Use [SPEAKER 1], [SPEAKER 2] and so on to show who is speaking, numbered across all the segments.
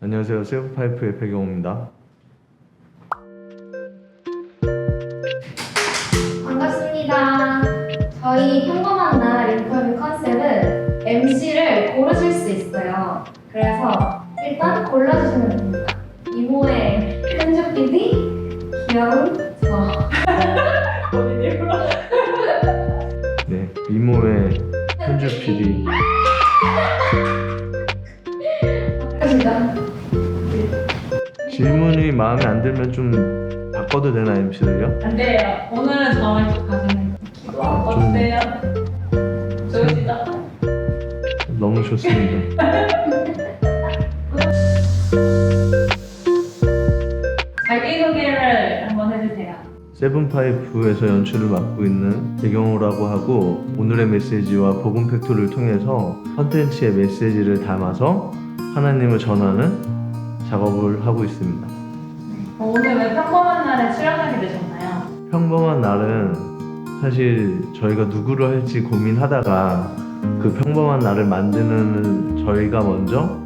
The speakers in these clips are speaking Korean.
[SPEAKER 1] 안녕하세요. 세븐파이프의 배경호입니다.
[SPEAKER 2] 반갑습니다. 저희 평범한 날 인터뷰 컨셉은 MC를 고르실 수 있어요. 그래서 일단 골라주시면 됩니다. 이모의 현주 PD, 귀여운 저.
[SPEAKER 1] 네, 미모의 현주 PD.
[SPEAKER 2] 반갑습니다.
[SPEAKER 1] 질문이 마음에 안 들면 좀 바꿔도 되나, MC를요?
[SPEAKER 3] 안 돼요. 오늘은 저만 쭉 가시는 거. 기도 어떠세요? 좋으시죠?
[SPEAKER 1] 너무 좋습니다.
[SPEAKER 3] 자기소개를 한번 해주세요.
[SPEAKER 1] 세븐파이프에서 연출을 맡고 있는 배경호라고 하고, 오늘의 메시지와 복음 팩토를 통해서 컨텐츠의 메시지를 담아서 하나님을 전하는 작업을 하고 있습니다.
[SPEAKER 3] 오늘 왜 평범한 날에 출연하게 되셨나요?
[SPEAKER 1] 평범한 날은 사실 저희가 누구를 할지 고민하다가 그 평범한 날을 만드는 저희가 먼저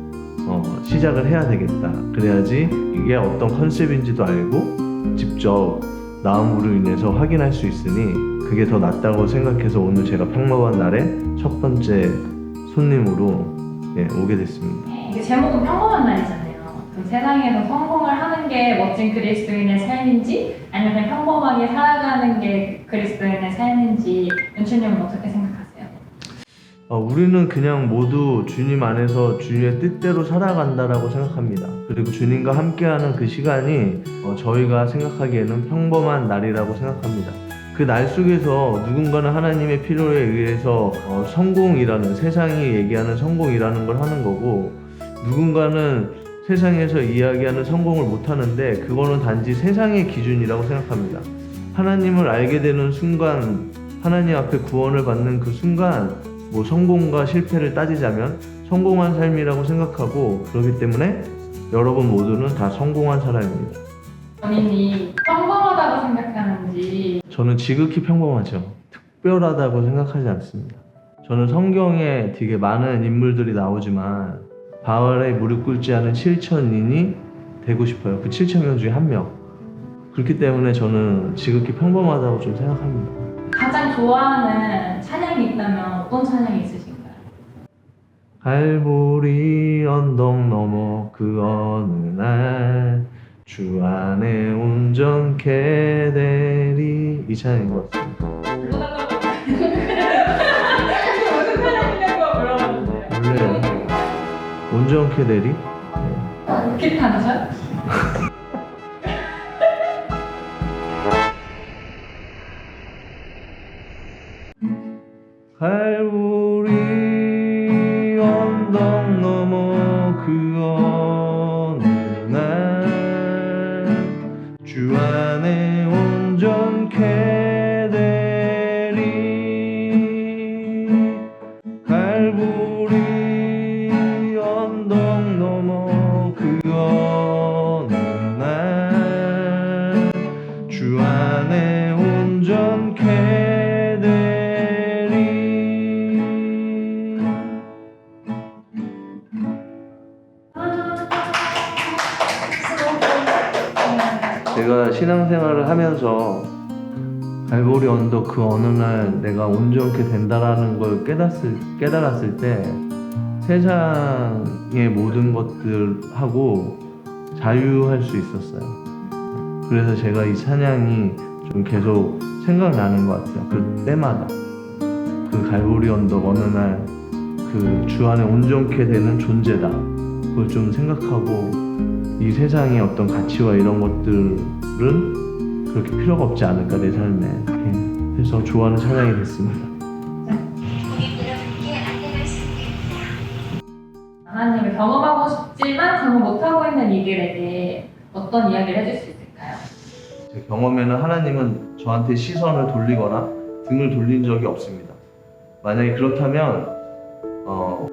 [SPEAKER 1] 시작을 해야 되겠다. 그래야지 이게 어떤 컨셉인지도 알고 직접 나옴으로 인해서 확인할 수 있으니 그게 더 낫다고 생각해서 오늘 제가 평범한 날에 첫 번째 손님으로 오게 됐습니다.
[SPEAKER 3] 이게 제목은 평범한 날이잖아요. 그럼 세상에서 성공을 하는 게 멋진 그리스도인의 삶인지 아니면 그냥 평범하게 살아가는 게 그리스도인의 삶인지 연출님은 어떻게 생각하세요?
[SPEAKER 1] 우리는 그냥 모두 주님 안에서 주님의 뜻대로 살아간다라고 생각합니다. 그리고 주님과 함께하는 그 시간이 저희가 생각하기에는 평범한 날이라고 생각합니다. 그 날 속에서 누군가는 하나님의 필요에 의해서 성공이라는, 세상이 얘기하는 성공이라는 걸 하는 거고, 누군가는 세상에서 이야기하는 성공을 못 하는데 그거는 단지 세상의 기준이라고 생각합니다. 하나님을 알게 되는 순간, 하나님 앞에 구원을 받는 그 순간 뭐 성공과 실패를 따지자면 성공한 삶이라고 생각하고, 그렇기 때문에 여러분 모두는 다 성공한 사람입니다.
[SPEAKER 3] 본인이 평범하다고 생각하는지.
[SPEAKER 1] 저는 지극히 평범하죠. 특별하다고 생각하지 않습니다. 저는 성경에 되게 많은 인물들이 나오지만 바알에 무릎 꿇지 않은 7천인이 되고 싶어요. 그 7천명 중에 한 명. 그렇기 때문에 저는 지극히 평범하다고 좀 생각합니다.
[SPEAKER 3] 가장 좋아하는 찬양이 있다면 어떤 찬양이 있으신가요?
[SPEAKER 1] 갈보리 언덕 너머 그 어느 날 주 안에 온전케 되리, 이 찬양인 것 같습니다.
[SPEAKER 3] 불러달라고 무슨 찬양이냐고 물어봤는데요.
[SPEAKER 1] 원래 온전케 되리?
[SPEAKER 3] 기타죠?
[SPEAKER 1] 갈보리 언덕 너머 그 어느 날 주 안에 온전케 되리. 갈보리 언덕 너머 그 어느 날 주 안에 온전케 되리. 제가 신앙생활을 하면서 갈보리 언덕 그 어느 날 내가 온전케 된다라는 걸 깨달았을 때 세상의 모든 것들하고 자유할 수 있었어요. 그래서 제가 이 찬양이 좀 계속 생각나는 것 같아요. 그 때마다 그 갈보리 언덕 어느 날 그 주 안에 온전케 되는 존재다, 그걸 좀 생각하고, 이 세상의 어떤 가치와 이런 것들은 그렇게 필요가 없지 않을까 내 삶에. 그래서 좋아하는 찬양이 됐습니다.
[SPEAKER 3] 하나님을 경험하고 싶지만 경험 못하고 있는 이들에게 어떤 이야기를 해줄 수 있을까요?
[SPEAKER 1] 제 경험에는 하나님은 저한테 시선을 돌리거나 등을 돌린 적이 없습니다. 만약에 그렇다면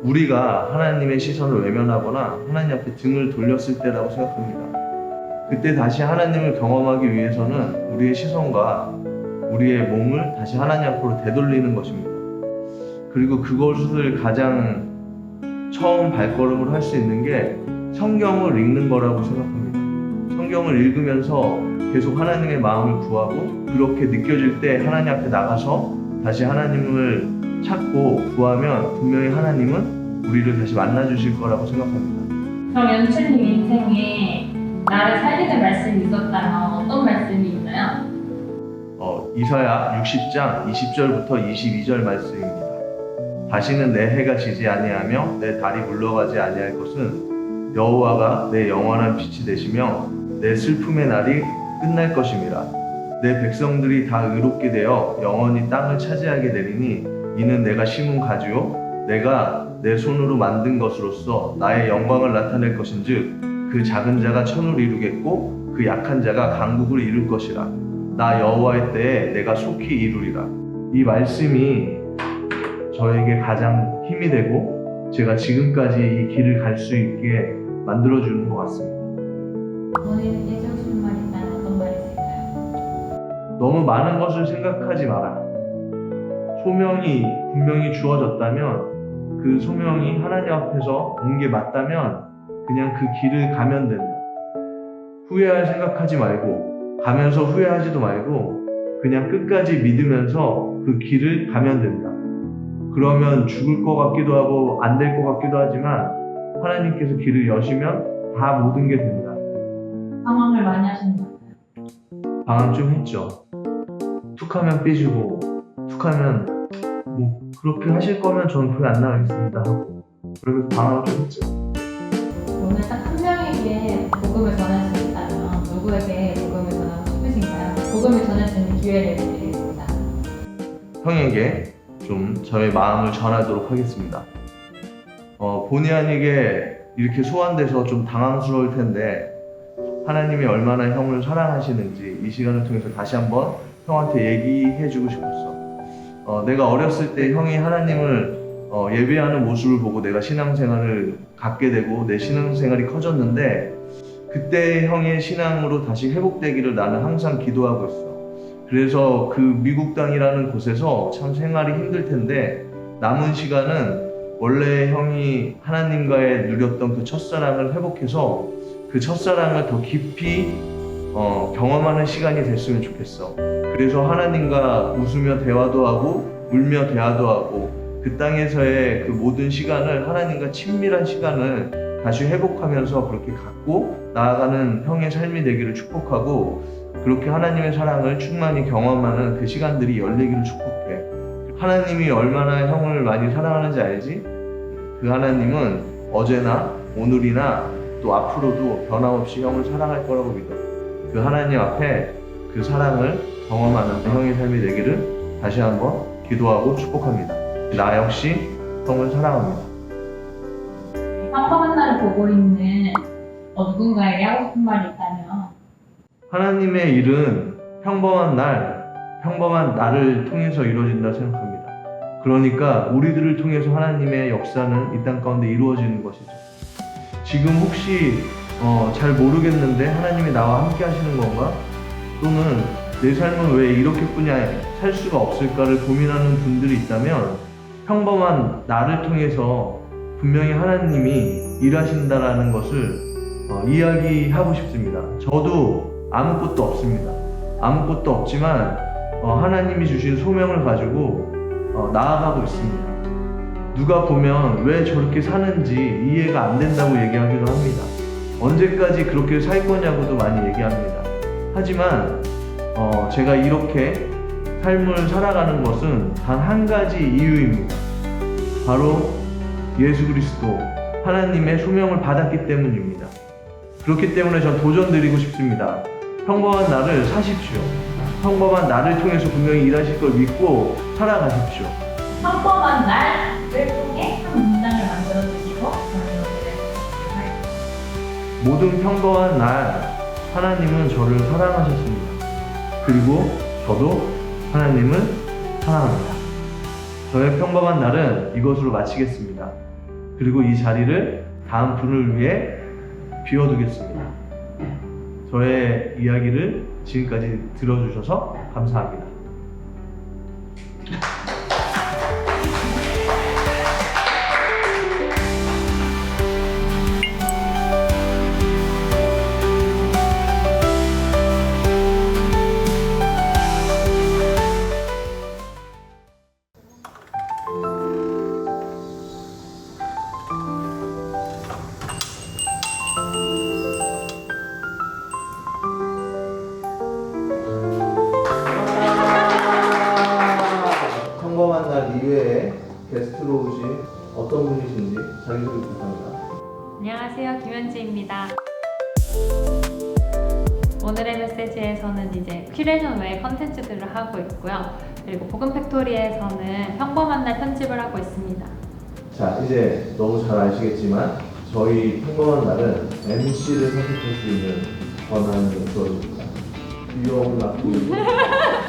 [SPEAKER 1] 우리가 하나님의 시선을 외면하거나 하나님 앞에 등을 돌렸을 때라고 생각합니다. 그때 다시 하나님을 경험하기 위해서는 우리의 시선과 우리의 몸을 다시 하나님 앞으로 되돌리는 것입니다. 그리고 그것을 가장 처음 발걸음으로 할 수 있는 게 성경을 읽는 거라고 생각합니다. 성경을 읽으면서 계속 하나님의 마음을 구하고 그렇게 느껴질 때 하나님 앞에 나가서 다시 하나님을 찾고 구하면 분명히 하나님은 우리를 다시 만나주실 거라고 생각합니다.
[SPEAKER 3] 그럼 연출님 인생에 나를 살리는 말씀이 있었다면 어떤 말씀이 있나요?
[SPEAKER 1] 이사야 60장 20절부터 22절 말씀입니다. 다시는 내 해가 지지 아니하며 내 달이 물러가지 아니할 것은 여호와가 내 영원한 빛이 되시며 내 슬픔의 날이 끝날 것임이라. 내 백성들이 다 의롭게 되어 영원히 땅을 차지하게 되리니 이는 내가 심은 가지요 내가 내 손으로 만든 것으로서 나의 영광을 나타낼 것인즉 그 작은 자가 천을 이루겠고 그 약한 자가 강국을 이룰 것이라. 나 여호와의 때에 내가 속히 이루리라. 이 말씀이 저에게 가장 힘이 되고 제가 지금까지 이 길을 갈 수 있게 만들어주는 것 같습니다.
[SPEAKER 3] 본인에게 해주고 싶은 말이 있다면 어떤 말이 있을까요?
[SPEAKER 1] 너무 많은 것을 생각하지 마라. 소명이 분명히 주어졌다면 그 소명이 하나님 앞에서 온 게 맞다면 그냥 그 길을 가면 된다. 후회할 생각하지 말고 가면서 후회하지도 말고 그냥 끝까지 믿으면서 그 길을 가면 된다. 그러면 죽을 것 같기도 하고 안 될 것 같기도 하지만 하나님께서 길을 여시면 다 모든 게 된다.
[SPEAKER 3] 방황을 많이 하시는 것 같아요.
[SPEAKER 1] 방황 좀 했죠. 툭하면 삐지고 툭하면 뭐 그렇게 하실 거면 저는 교회 안 나가겠습니다 하고 그러면서 방황을 좀 했죠.
[SPEAKER 3] 오늘 딱 한 명에게 복음을 전할 수 있다면 누구에게 복음을 전하고 싶으신가요? 복음을 전할 수 있는 기회를 드리겠습니다.
[SPEAKER 1] 형에게 좀 저의 마음을 전하도록 하겠습니다. 본의 아니게 이렇게 소환돼서 좀 당황스러울 텐데 하나님이 얼마나 형을 사랑하시는지 이 시간을 통해서 다시 한번 형한테 얘기해주고 싶었어. 내가 어렸을 때 형이 하나님을 예배하는 모습을 보고 내가 신앙생활을 갖게 되고 내 신앙생활이 커졌는데 그때 형의 신앙으로 다시 회복되기를 나는 항상 기도하고 있어. 그래서 그 미국 땅이라는 곳에서 참 생활이 힘들 텐데 남은 시간은 원래 형이 하나님과의 누렸던 그 첫사랑을 회복해서 그 첫사랑을 더 깊이 경험하는 시간이 됐으면 좋겠어. 그래서 하나님과 웃으며 대화도 하고 울며 대화도 하고 그 땅에서의 그 모든 시간을 하나님과 친밀한 시간을 다시 회복하면서 그렇게 갖고 나아가는 형의 삶이 되기를 축복하고 그렇게 하나님의 사랑을 충만히 경험하는 그 시간들이 열리기를 축복해. 하나님이 얼마나 형을 많이 사랑하는지 알지? 그 하나님은 어제나 오늘이나 또 앞으로도 변함없이 형을 사랑할 거라고 믿어. 그 하나님 앞에 그 사랑을 경험하는 형의 삶이 되기를 다시 한번 기도하고 축복합니다. 나 역시 형을 사랑합니다.
[SPEAKER 3] 평범한 날을 보고 있는 누군가에게 하고 싶은 말이 있다면
[SPEAKER 1] 하나님의 일은 평범한 나를 통해서 이루어진다 생각합니다. 그러니까 우리들을 통해서 하나님의 역사는 이 땅 가운데 이루어지는 것이죠. 지금 혹시 잘 모르겠는데 하나님이 나와 함께 하시는 건가? 또는 내 삶은 왜 이렇게뿐이 살 수가 없을까를 고민하는 분들이 있다면 평범한 나를 통해서 분명히 하나님이 일하신다라는 것을 이야기하고 싶습니다. 저도 아무것도 없습니다. 아무것도 없지만 하나님이 주신 소명을 가지고 나아가고 있습니다. 누가 보면 왜 저렇게 사는지 이해가 안 된다고 얘기하기도 합니다. 언제까지 그렇게 살 거냐고도 많이 얘기합니다. 하지만 제가 이렇게 삶을 살아가는 것은 단 한 가지 이유입니다. 바로 예수 그리스도 하나님의 소명을 받았기 때문입니다. 그렇기 때문에 전 도전 드리고 싶습니다. 평범한 나를 사십시오. 평범한 나를 통해서 분명히 일하실 걸 믿고 살아가십시오.
[SPEAKER 3] 평범한 날을 통해 한 문장을 만들어 주시고
[SPEAKER 1] 모든 평범한 날 하나님은 저를 사랑하셨습니다. 그리고 저도 하나님을 사랑합니다. 저의 평범한 날은 이것으로 마치겠습니다. 그리고 이 자리를 다음 분을 위해 비워두겠습니다. 저의 이야기를 지금까지 들어주셔서 감사합니다. 들어오신 어떤 분이신지 자기소개 부탁합니다.
[SPEAKER 3] 안녕하세요, 김현지입니다. 오늘의 메시지에서는 이제 큐레이션 외의 컨텐츠들을 하고 있고요. 그리고 복음 팩토리에서는 평범한 날 편집을 하고 있습니다.
[SPEAKER 1] 자, 이제 너무 잘 아시겠지만 저희 평범한 날은 MC를 선택할 수 있는 권한이 주어집니다. 귀여움을 맡고 있는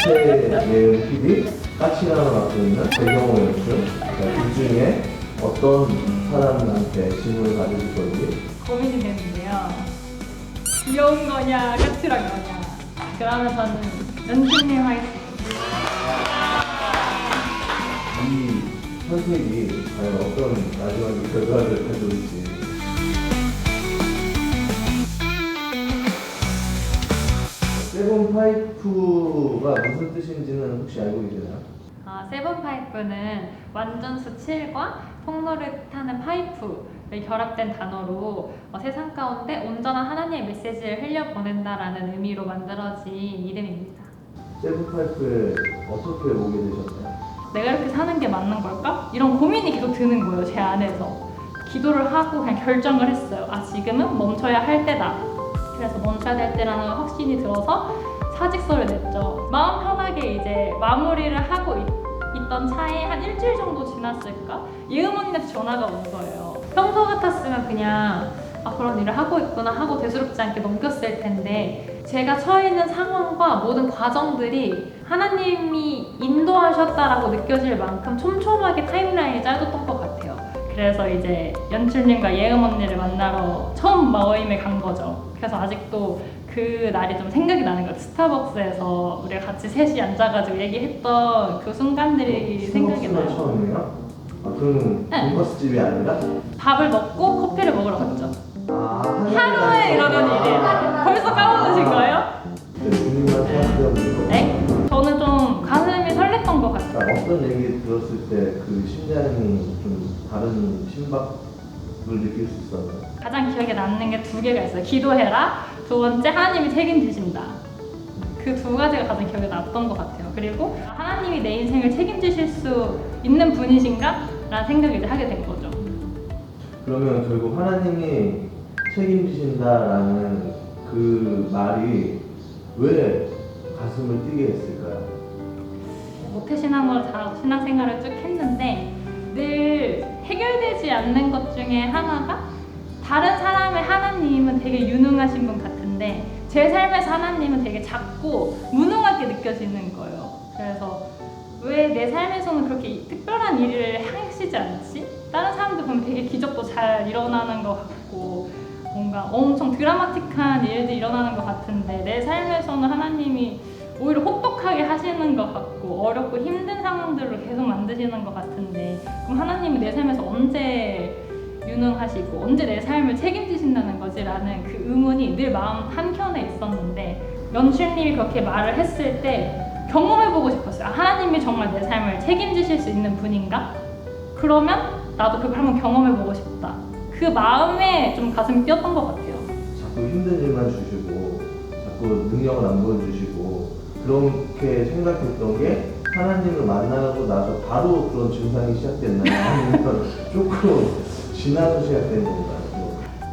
[SPEAKER 1] 최예은 PD, 까칠함을 맡고 있는 배경호 연출. 둘 중에 어떤 사람한테 질문을 받으실 건지
[SPEAKER 3] 고민이 되는데요. 귀여운 거냐, 까칠한 거냐. 그러면 저는 연출님 하겠습니다.
[SPEAKER 1] 이 선택이 과연 어떤 마지막에 결과를 가져올지. 세븐파이프가 무슨 뜻인지는 혹시 알고 계시나요?
[SPEAKER 3] 세븐파이프는 완전수 7과 통로를 타는 파이프를 결합된 단어로 세상 가운데 온전한 하나님의 메시지를 흘려보낸다라는 의미로 만들어진 이름입니다.
[SPEAKER 1] 세븐파이프에 어떻게 오게 되셨나요?
[SPEAKER 3] 내가 이렇게 사는 게 맞는 걸까? 이런 고민이 계속 드는 거예요, 제 안에서. 기도를 하고 그냥 결정을 했어요. 지금은 멈춰야 할 때다. 그래서 멈춰야 될 때라는 확신이 들어서 사직서를 냈죠. 마음 편하게 이제 마무리를 하고 있던 차에 한 일주일 정도 지났을까? 예은 언니한테 전화가 온 거예요. 평소 같았으면 그냥 그런 일을 하고 있구나 하고 대수롭지 않게 넘겼을 텐데 제가 처해 있는 상황과 모든 과정들이 하나님이 인도하셨다라고 느껴질 만큼 촘촘하게 타임라인이 짜여졌던 것 같아요. 그래서 이제 연출님과 예은 언니를 만나러 처음 모임에 간 거죠. 그래서 아직도 그 날이 좀 생각이 나는 거예요. 스타벅스에서 우리가 같이 셋이 앉아가지고 얘기했던 그 순간들이 생각이 나요.
[SPEAKER 1] 처음이에요? 그럼
[SPEAKER 3] 네.
[SPEAKER 1] 돈가스 집이 아니라?
[SPEAKER 3] 밥을 먹고 커피를 먹으러 갔죠. 하루에
[SPEAKER 1] 하루에
[SPEAKER 3] 이러는 일이에요. 벌써 까먹으신 거예요?
[SPEAKER 1] 주님만 생각하는
[SPEAKER 3] 네? 저는 좀 가슴이 설렜던 것 같아요.
[SPEAKER 1] 어떤 얘기 들었을 때 그 심장이 좀 다른 심박을 느낄 수 있었나요?
[SPEAKER 3] 가장 기억에 남는 게 두 개가 있어요. 기도해라. 두 번째, 하나님이 책임지신다. 그 두 가지가 가장 기억에 남았던 것 같아요. 그리고 하나님이 내 인생을 책임지실 수 있는 분이신가? 라는 생각을 이제 하게 된 거죠.
[SPEAKER 1] 그러면 결국 하나님이 책임지신다라는 그 말이 왜 가슴을 뛰게 했을까요?
[SPEAKER 3] 모태신앙으로 자라고 신앙생활을 쭉 했는데 늘 해결되지 않는 것 중에 하나가 다른 사람의 하나님은 되게 유능하신 분 같은데 제 삶에서 하나님은 되게 작고 무능하게 느껴지는 거예요. 그래서 왜 내 삶에서는 그렇게 특별한 일을 하시지 않지? 다른 사람들 보면 되게 기적도 잘 일어나는 것 같고 뭔가 엄청 드라마틱한 일들이 일어나는 것 같은데 내 삶에서는 하나님이 오히려 혹독하게 하시는 것 같고 어렵고 힘든 상황들을 계속 만드시는 것 같은데 그럼 하나님이 내 삶에서 언제 유능하시고 언제 내 삶을 책임지신다는 거지라는 그 의문이 늘 마음 한켠에 있었는데 연출님이 그렇게 말을 했을 때 경험해보고 싶었어요. 하나님이 정말 내 삶을 책임지실 수 있는 분인가? 그러면 나도 그걸 한번 경험해보고 싶다. 그 마음에 좀 가슴이 뛰었던 것 같아요.
[SPEAKER 1] 자꾸 힘든 일만 주시고 자꾸 능력을 안 보여주시고 그렇게 생각했던 게 하나님을 만나고 나서 바로 그런 증상이 시작됐나요? 아니면 조금 지나서 시작된 건가요?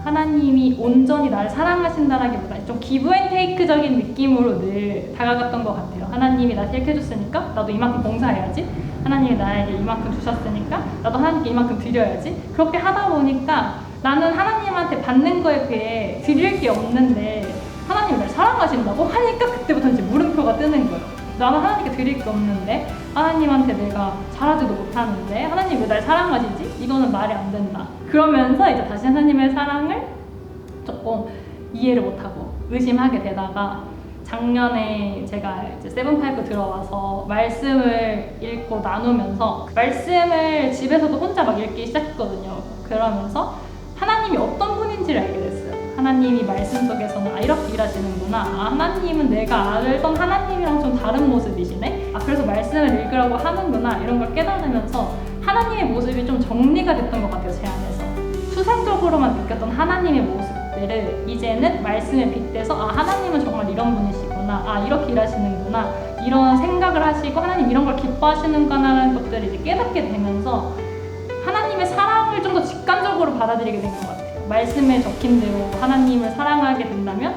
[SPEAKER 3] 하나님이 온전히 나를 사랑하신다라기보다 좀 기브앤테이크적인 느낌으로 늘 다가갔던 것 같아요. 하나님이 나 이렇게 해줬으니까 나도 이만큼 봉사해야지. 하나님이 나에게 이만큼 주셨으니까 나도 하나님께 이만큼 드려야지. 그렇게 하다 보니까 나는 하나님한테 받는 거에 비해 드릴 게 없는데 하나님이 날 사랑하신다고 하니까 그때부터 이제 물음표가 뜨는 거예요. 나는 하나님께 드릴 게 없는데 하나님한테 내가 잘하지도 못하는데 하나님 왜 날 사랑하시지? 이거는 말이 안 된다. 그러면서 이제 다시 하나님의 사랑을 조금 이해를 못하고 의심하게 되다가 작년에 제가 이제 세븐파이브 들어와서 말씀을 읽고 나누면서 말씀을 집에서도 혼자 막 읽기 시작했거든요. 그러면서 하나님이 어떤 분인지를 알게 됐어요. 하나님이 말씀 속에서는 이렇게 일하시는구나. 하나님은 내가 알던 하나님이랑 좀 다른 모습이시네. 그래서 말씀을 읽으라고 하는구나. 이런 걸 깨달으면서 하나님의 모습이 좀 정리가 됐던 것 같아요. 제 안에서. 수상적으로만 느꼈던 하나님의 모습들을 이제는 말씀에 빗대서 하나님은 정말 이런 분이시구나. 이렇게 일하시는구나. 이런 생각을 하시고 하나님 이런 걸 기뻐하시는구나라는 것들을 이제 깨닫게 되면서 하나님의 사랑을 좀 더 직관적으로 받아들이게 된 것 같아요. 말씀에 적힌 대로 하나님을 사랑하게 된다면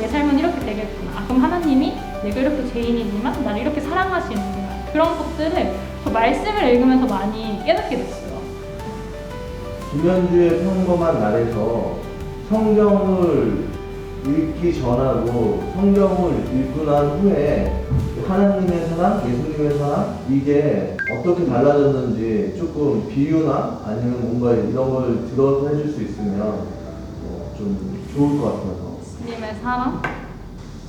[SPEAKER 3] 내 삶은 이렇게 되겠구나. 그럼 하나님이 내가 이렇게 죄인이지만 나를 이렇게 사랑하시는구나. 그런 것들을 저 말씀을 읽으면서 많이 깨닫게 됐어요.
[SPEAKER 1] 김현주의 평범한 날에서 성경을 읽기 전하고 성경을 읽고 난 후에 하나님의 사랑, 예수님의 사랑 이게 어떻게 달라졌는지 조금 비유나 아니면 뭔가 이런 걸 들어서 해줄 수 있으면 좀 좋을 것 같아서.
[SPEAKER 3] 예수님의 사랑?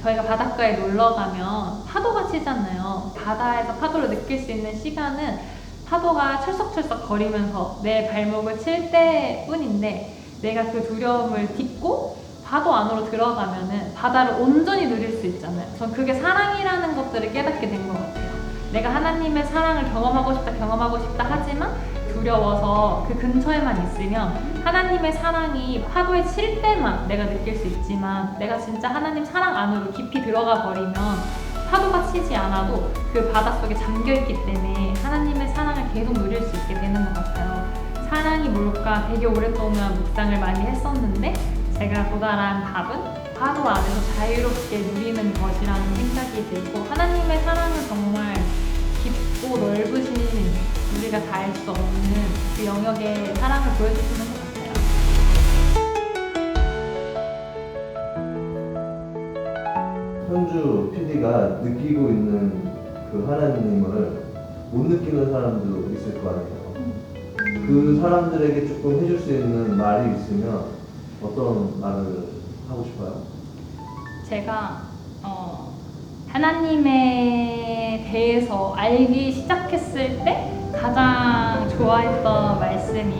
[SPEAKER 3] 저희가 바닷가에 놀러 가면 파도가 치잖아요. 바다에서 파도를 느낄 수 있는 시간은 파도가 철썩철썩 거리면서 내 발목을 칠 때뿐인데 내가 그 두려움을 딛고 파도 안으로 들어가면은 바다를 온전히 누릴 수 있잖아요. 전 그게 사랑이라는 것들을 깨닫게 된 것 같아요. 내가 하나님의 사랑을 경험하고 싶다 하지만 두려워서 그 근처에만 있으면 하나님의 사랑이 파도에 칠 때만 내가 느낄 수 있지만 내가 진짜 하나님 사랑 안으로 깊이 들어가 버리면 파도가 치지 않아도 그 바닷속에 잠겨있기 때문에 하나님의 사랑을 계속 누릴 수 있게 되는 것 같아요. 사랑이 뭘까 되게 오랫동안 묵상을 많이 했었는데 제가 도달한 답은 파도 안에서 자유롭게 누리는 것이라는 생각이 들고 하나님의 사랑은 정말 깊고 넓으신 우리가 다 알 수 없는 그 영역의 사랑을 보여주시는 것 같아요.
[SPEAKER 1] 현주 PD가 느끼고 있는 그 하나님을 못 느끼는 사람도 있을 거 아니에요. 그 사람들에게 조금 해줄 수 있는 말이 있으면 어떤 말을 하고 싶어요?
[SPEAKER 3] 제가 하나님에 대해서 알기 시작했을 때 가장 좋아했던 말씀이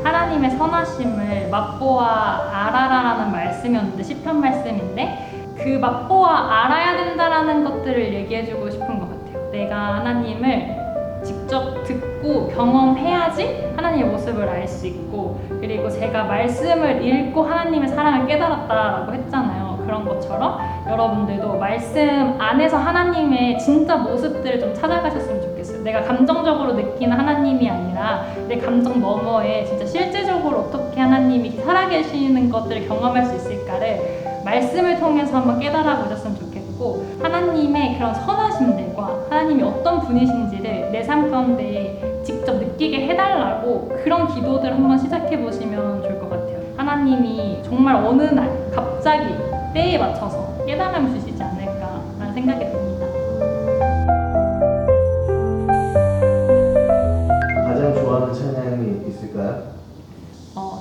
[SPEAKER 3] 하나님의 선하심을 맛보아 알아라라는 말씀이었는데 시편 말씀인데 그 맛보아 알아야 된다라는 것들을 얘기해주고 싶은 것 같아요. 내가 하나님을 직접 듣고 경험해야지 하나님의 모습을 알 수 있고 그리고 제가 말씀을 읽고 하나님의 사랑을 깨달았다라고 했잖아요. 그런 것처럼 여러분들도 말씀 안에서 하나님의 진짜 모습들을 좀 찾아가셨으면 좋겠어요. 내가 감정적으로 느끼는 하나님이 아니라 내 감정 너머에 진짜 실제적으로 어떻게 하나님이 살아계시는 것들을 경험할 수 있을까를 말씀을 통해서 한번 깨달아 보셨으면 좋겠고 하나님의 그런 선하심들과 하나님이 어떤 분이신지를 내 삶 가운데 직접 느끼게 해달라고 그런 기도들 한번 시작해 보시면 좋을 것 같아요. 하나님이 정말 어느 날 갑자기 때에 맞춰서 깨달음을 주시지 않을까라는 생각이 듭니다.
[SPEAKER 1] 가장 좋아하는 찬양이 있을까요?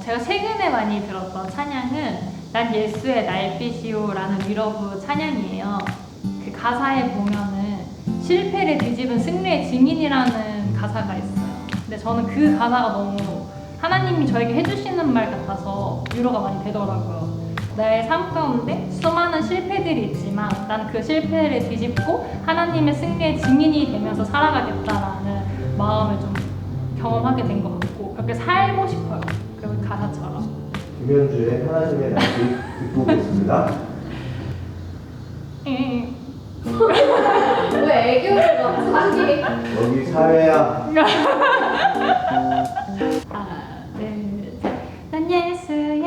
[SPEAKER 3] 제가 최근에 많이 들었던 찬양은 난 예수의 날빛이요라는 위러브 찬양이에요. 그 가사에 보면은 실패를 뒤집은 승리의 증인이라는 가사가 있어요. 근데 저는 그 가사가 너무 하나님이 저에게 해주시는 말 같아서 위로가 많이 되더라고요. 나의 삶 가운데 수많은 실패들이 있지만 난 그 실패를 뒤집고 하나님의 승리의 증인이 되면서 살아가겠다라는 마음을 좀 경험하게 된 것 같고 그렇게 살고 싶어요. 그 가사처럼.
[SPEAKER 1] 김현주의 하나님의 날씨 듣고 오겠습니다.
[SPEAKER 2] 왜 애교를 갑자기?
[SPEAKER 1] 여기 사회야.
[SPEAKER 3] 하나, 둘, 셋. 난 예수의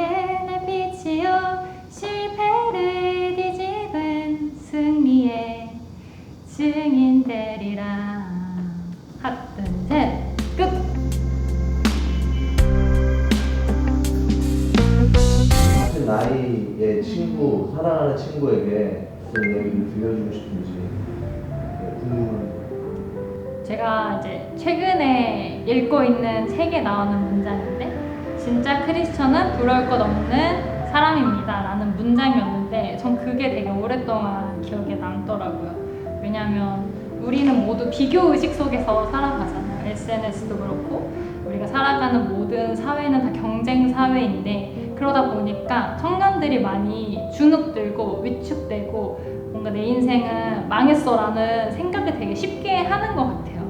[SPEAKER 3] 날빛이요 실패를 뒤집은 승리의 증인 되리라. 하나, 둘, 셋. 끝!
[SPEAKER 1] 같은 나이의 친구, 사랑하는 친구에게 어떤 얘기를 들려주고 싶은지 궁금합니다.
[SPEAKER 3] 제가 이제 최근에 읽고 있는 책에 나오는 문장인데 진짜 크리스천은 부러울 것 없는 사람입니다 라는 문장이었는데 전 그게 되게 오랫동안 기억에 남더라고요. 왜냐면 우리는 모두 비교의식 속에서 살아가잖아요. SNS도 그렇고 우리가 살아가는 모든 사회는 다 경쟁 사회인데 그러다 보니까 청년들이 많이 주눅들고 위축되고 뭔가 내 인생은 망했어라는 생각을 되게 쉽게 하는 것 같아요.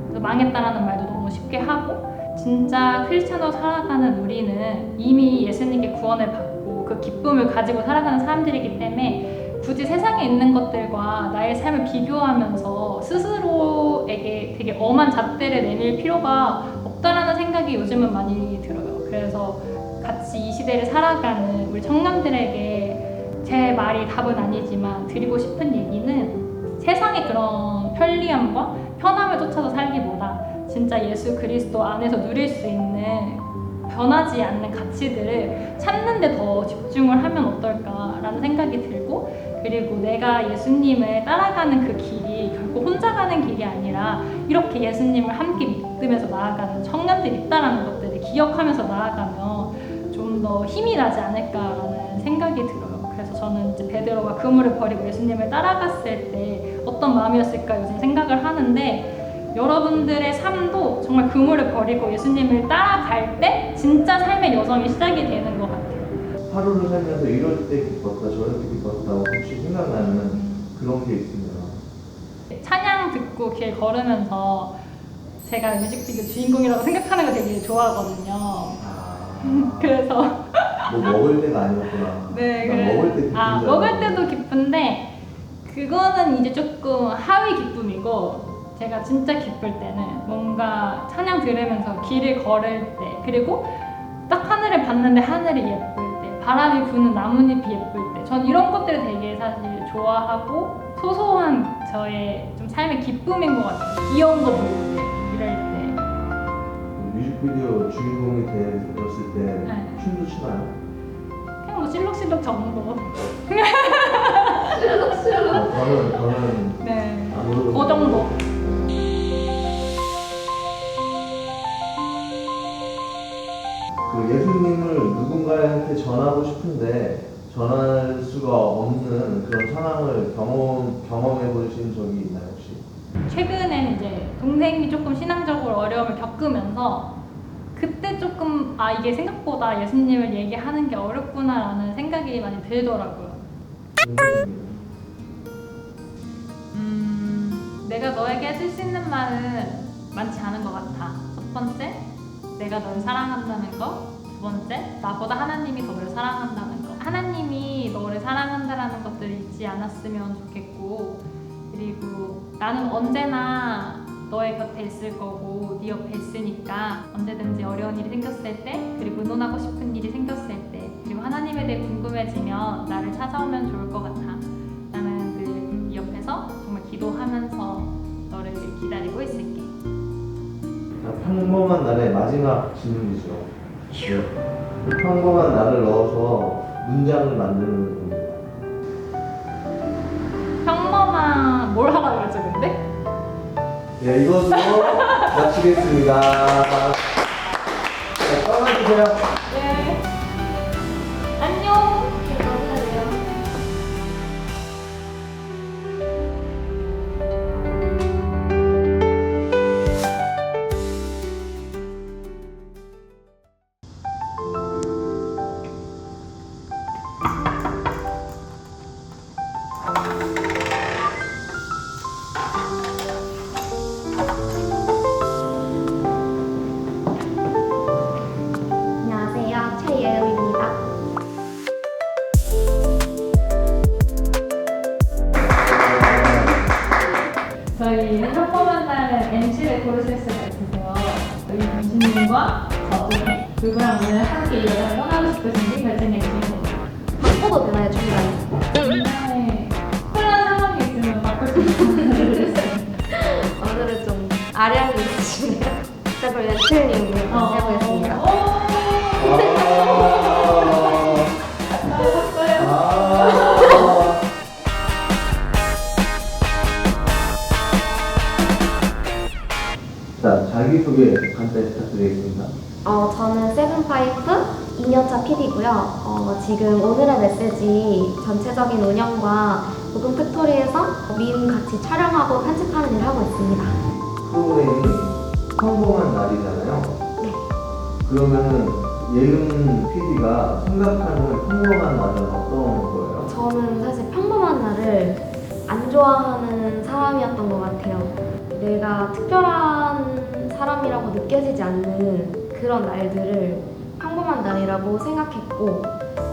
[SPEAKER 3] 그래서 망했다라는 말도 너무 쉽게 하고 진짜 크리스찬으로 살아가는 우리는 이미 예수님께 구원을 받고 그 기쁨을 가지고 살아가는 사람들이기 때문에 굳이 세상에 있는 것들과 나의 삶을 비교하면서 스스로에게 되게 엄한 잣대를 내밀 필요가 없다라는 생각이 요즘은 많이 들어요. 그래서 같이 이 시대를 살아가는 우리 청년들에게 제 말이 답은 아니지만 드리고 싶은 얘기는 세상의 그런 편리함과 편함을 쫓아서 살기보다 진짜 예수 그리스도 안에서 누릴 수 있는 변하지 않는 가치들을 찾는 데 더 집중을 하면 어떨까라는 생각이 들고, 그리고 내가 예수님을 따라가는 그 길이 결코 혼자 가는 길이 아니라 이렇게 예수님을 함께 믿으면서 나아가는 청년들이 있다는 것들을 기억하면서 나아가면 좀 더 힘이 나지 않을까라는 생각이 들어요. 그래서 저는 이제 베드로가 그물을 버리고 예수님을 따라갔을 때 어떤 마음이었을까 요즘 생각을 하는데, 여러분들의 삶도 정말 그물을 버리고 예수님을 따라갈 때 진짜 삶의 여정이 시작이 되는 것 같아요.
[SPEAKER 1] 하루를 살면서 이럴 때 기뻤다 저럴 때 기뻤다 혹시 생각나는 그런 게 있으면
[SPEAKER 3] 찬양 듣고 길 걸으면서 제가 뮤직비디오 주인공이라고 생각하는 거 되게 좋아하거든요. 그래서
[SPEAKER 1] 뭐 먹을 때가 아니었구나.
[SPEAKER 3] 네,
[SPEAKER 1] 난
[SPEAKER 3] 그래.
[SPEAKER 1] 먹을 때 기쁜 줄
[SPEAKER 3] 먹을
[SPEAKER 1] 알았는데.
[SPEAKER 3] 때도 기쁜데 그거는 이제 조금 하위 기쁨이고, 제가 진짜 기쁠 때는 뭔가 찬양 들으면서 길을 걸을 때, 그리고 딱 하늘을 봤는데 하늘이 예쁠 때, 바람이 부는 나뭇잎이 예쁠 때, 전 이런 것들을 되게 사실 좋아하고 소소한 저의 좀 삶의 기쁨인 것 같아요. 귀여운 거 보고 이럴 때.
[SPEAKER 1] 뮤직비디오 주인공이 되었을 때
[SPEAKER 3] 네.
[SPEAKER 1] 춤도 추나요?
[SPEAKER 3] 그냥 뭐 실룩실룩 정도.
[SPEAKER 1] 저는
[SPEAKER 3] 네.
[SPEAKER 1] 아무래도
[SPEAKER 3] 그 정도.
[SPEAKER 1] 그 예수님을 누군가한테 전하고 싶은데 전할 수가 없는 그런 상황을 경험해 보신 적이 있나요 혹시?
[SPEAKER 3] 최근에 이제 동생이 조금 신앙적으로 어려움을 겪으면서 그때 조금 이게 생각보다 예수님을 얘기하는 게 어렵구나라는 생각이 많이 들더라고요. 내가 너에게 해줄 수 있는 말은 많지 않은 것 같아. 첫 번째, 내가 널 사랑한다는 거. 두 번째, 나보다 하나님이 더 너를 사랑한다는 거. 하나님이 너를 사랑한다라는 것들을 잊지 않았으면 좋겠고, 그리고 나는 언제나 너의 곁에 있을 거고 네 옆에 있으니까 언제든지 어려운 일이 생겼을 때, 그리고 의논하고 싶은 일이 생겼을 때, 그리고 하나님에 대해 궁금해지면 나를 찾아오면 좋을 것 같아. 나는 늘 네 옆에서 정말 기도하면서 너를 기다리고 있을게.
[SPEAKER 1] 평범한 날의 마지막 질문이죠. 그 평범한 날을 넣어서 문장을 만드는 겁니다.
[SPEAKER 3] 평범한 뭘 하라고 그랬죠 근데?
[SPEAKER 1] 네, 이것으로 마치겠습니다. 자, 떠나주세요.
[SPEAKER 3] 네. 안녕.
[SPEAKER 2] 감사해요. 안녕하세요. 최예은입니다.
[SPEAKER 3] 저희 평범한 날은 MC를 고르실 수가 있으세요. 저희 김신님과 저 두 분랑 오늘 함께 이 여행을 떠나고 싶으신지 결정해 주시면 됩니다.
[SPEAKER 2] 바꿔도 되나요, 중간에?
[SPEAKER 3] 중간에 특별한 상황이 있으면 바꿀 수 있어요.
[SPEAKER 2] 오늘은 좀 아량이 있으시네요. 자, 그럼 연출님 해보겠습니다.
[SPEAKER 1] 자, 자기소개 간단히 부탁드리겠습니다.
[SPEAKER 2] 저는 세븐파이프 2년차 PD고요. 지금 오늘의 메시지 전체적인 운영과 녹음 팩토리에서 밈 같이 촬영하고 편집하는 일을 하고 있습니다.
[SPEAKER 1] 프로그램이 평범한 날이잖아요.
[SPEAKER 2] 네.
[SPEAKER 1] 그러면은 예은 PD가 생각하는 평범한 날은 어떤 거예요?
[SPEAKER 2] 저는 사실 평범한 날을 안 좋아하는 사람이었던 것 같아요. 내가 특별한 사람이라고 느껴지지 않는 그런 날들을 평범한 날이라고 생각했고,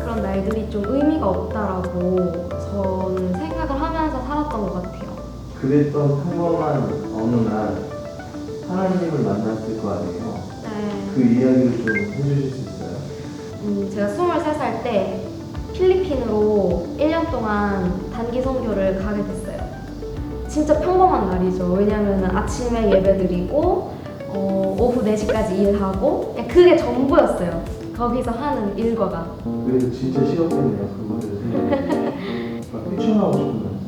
[SPEAKER 2] 그런 날들이 좀 의미가 없다라고 저는 생각을 하면서 살았던 것 같아요.
[SPEAKER 1] 그랬던 평범한 어느 날 하나님을 만났을 거 아니에요?
[SPEAKER 2] 네. 네.
[SPEAKER 1] 그 이야기를 좀 해주실 수 있어요?
[SPEAKER 2] 제가 23살 때 필리핀으로 1년 동안 단기 선교를 가게 됐어요. 진짜 평범한 날이죠. 왜냐면 아침에 예배드리고 오후 4시까지 일하고 그냥 그게 전부였어요. 거기서 하는 일과가.
[SPEAKER 1] 그래서 진짜 싫었겠네요. 그거를 막 뛰쳐나오고 싶으면.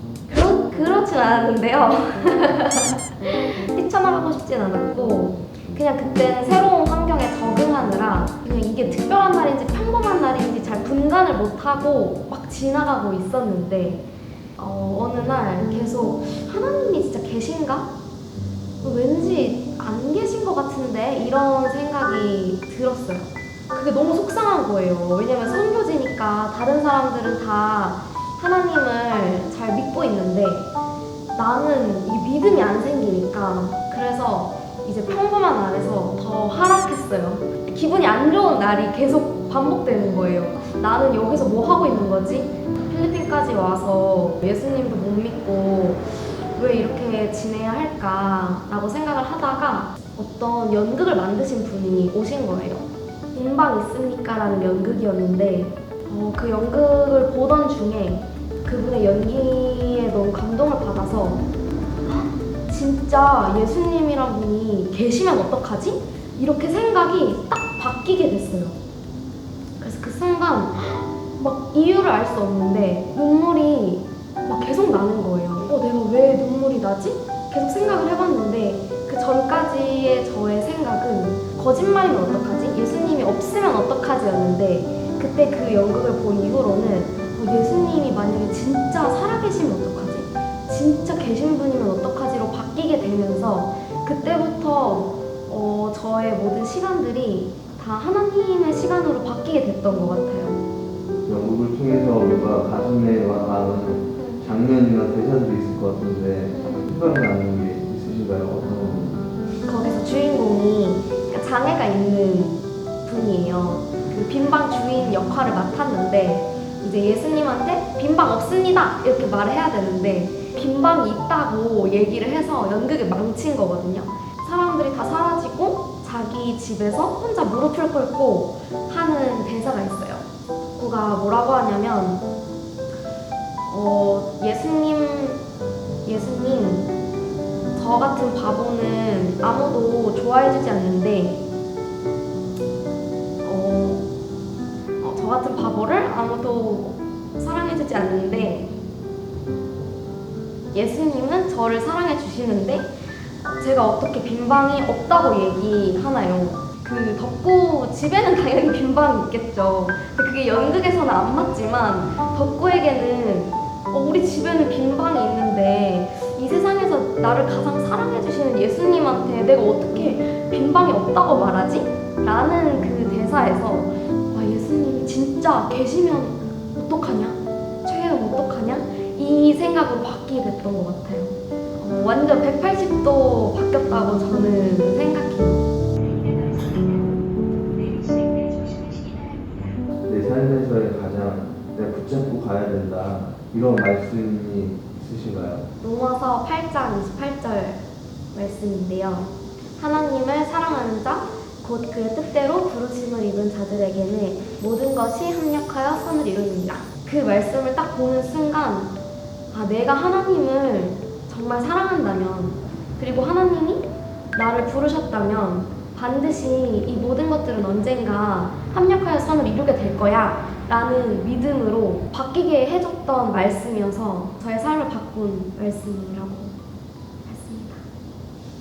[SPEAKER 2] 그렇진 않았는데요. 뛰쳐나가고 싶진 않았고 그냥 그때는 새로운 환경에 적응하느라 그냥 이게 특별한 날인지 평범한 날인지 잘 분간을 못하고 막 지나가고 있었는데 어느 날 계속 하나님이 진짜 계신가? 왠지 안 계신 것 같은데 이런 생각이 들었어요. 그게 너무 속상한 거예요. 왜냐면 선교지니까 다른 사람들은 다 하나님을 잘 믿고 있는데 나는 이 믿음이 안 생기니까 그래서 이제 평범한 날에서 더 하락했어요. 기분이 안 좋은 날이 계속 반복되는 거예요. 나는 여기서 뭐 하고 있는 거지? 필리핀까지 와서 예수님도 못 믿고 왜 이렇게 지내야 할까라고 생각을 하다가 어떤 연극을 만드신 분이 오신 거예요. 빈방 있습니까? 라는 연극이었는데 그 연극을 보던 중에 그분의 연기에 너무 감동을 받아서 진짜 예수님이란 분이 계시면 어떡하지? 이렇게 생각이 딱 바뀌게 됐어요. 그래서 그 순간 막 이유를 알 수 없는데 눈물이 막 계속 나는 거예요. 내가 왜 눈물이 나지? 계속 생각을 해봤는데 그 전까지의 저의 생각은 거짓말이면 어떡하지? 예수님이 없으면 어떡하지였는데 그때 그 연극을 본 이후로는 예수님이 만약에 진짜 살아계시면 어떡하지? 진짜 계신 분이면 어떡하지로 바뀌게 되면서 그때부터 저의 모든 시간들이 다 하나님의 시간으로 바뀌게 됐던 것 같아요.
[SPEAKER 1] 연극을 통해서 뭔가 가슴에 와닿는 장면이나 대사도 있을 것 같은데 생각이 나는 게 있으신가요?
[SPEAKER 2] 거기서 주인공이 장애가 있는 분이에요. 그 빈방 주인 역할을 맡았는데 이제 예수님한테 빈방 없습니다 이렇게 말을 해야 되는데 빈방이 있다고 얘기를 해서 연극을 망친 거거든요. 사람들이 다 사라지고 자기 집에서 혼자 무릎을 꿇고 하는 대사가 있어요. 그가 뭐라고 하냐면 예수님 저 같은 바보는 아무도 좋아해주지 않는데 저 같은 바보를 아무도 사랑해주지 않는데 예수님은 저를 사랑해 주시는데 제가 어떻게 빈방이 없다고 얘기하나요? 그 덕구 집에는 당연히 빈방이 있겠죠. 근데 그게 연극에서는 안 맞지만 덕구에게는 우리 집에는 빈방이 있는데 이 세상에서 나를 가장 사랑해 주시는 예수님한테 내가 어떻게 빈방이 없다고 말하지? 라는 그 대사에서 예수님이 진짜 계시면 어떡하냐? 최애는 어떡하냐? 이 생각으로 바뀌게 됐던 것 같아요. 완전 180도 바뀌었다고 저는 생각해요.
[SPEAKER 1] 내 삶에서의 가장 내가 붙잡고 가야 된다 이런 말씀이 있으신가요?
[SPEAKER 2] 로마서 8장 28절 말씀인데요. 하나님을 사랑하는 자, 곧 그의 뜻대로 부르심을 입은 자들에게는 모든 것이 합력하여 선을 이루느니라. 그 말씀을 딱 보는 순간 내가 하나님을 정말 사랑한다면 그리고 하나님이 나를 부르셨다면 반드시 이 모든 것들은 언젠가 합력하여 선을 이루게 될 거야 라는 믿음으로 바뀌게 해줬던 말씀이어서 저의 삶을 바꾼 말씀이라고 했습니다.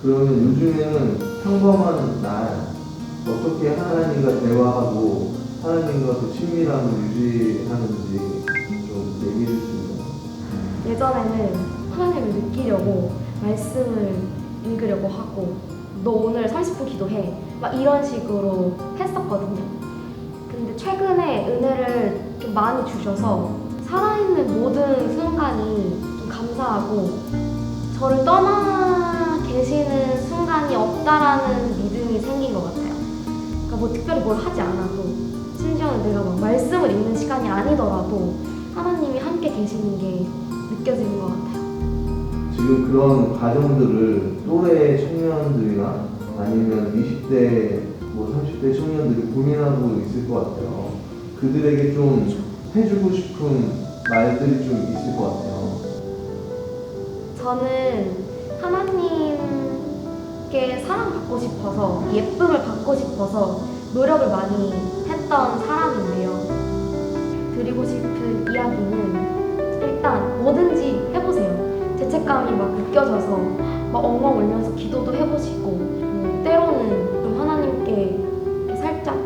[SPEAKER 1] 그러면 요즘에는 평범한 날 어떻게 하나님과 대화하고 하나님과 그 친밀함을 유지하는지 좀 얘기해 줄 수 있나요?
[SPEAKER 2] 예전에는 하나님을 느끼려고 말씀을 읽으려고 하고 너 오늘 30분 기도해 막 이런 식으로 했었거든요. 근데 최근에 은혜를 좀 많이 주셔서 살아있는 모든 순간이 좀 감사하고 저를 떠나 계시는 순간이 없다라는 믿음이 생긴 것 같아요. 그러니까 뭐 특별히 뭘 하지 않아도 심지어는 내가 막 말씀을 읽는 시간이 아니더라도 하나님이 함께 계시는 게 느껴지는 것 같아요.
[SPEAKER 1] 지금 그런 과정들을 또래 청년들이나 아니면 20대 뭐 30대 청년들이 고민하고 있을 것 같아요. 그들에게 좀 해주고 싶은 말들이 좀 있을 것 같아요.
[SPEAKER 2] 저는 하나님께 사랑받고 싶어서, 예쁨을 받고 싶어서 노력을 많이 했던 사람인데요. 드리고 싶은 이야기는 일단 뭐든지 해보세요. 죄책감이 막 느껴져서 막 엉엉 울면서 기도도 해보시고, 때로는 좀 하나님께 살짝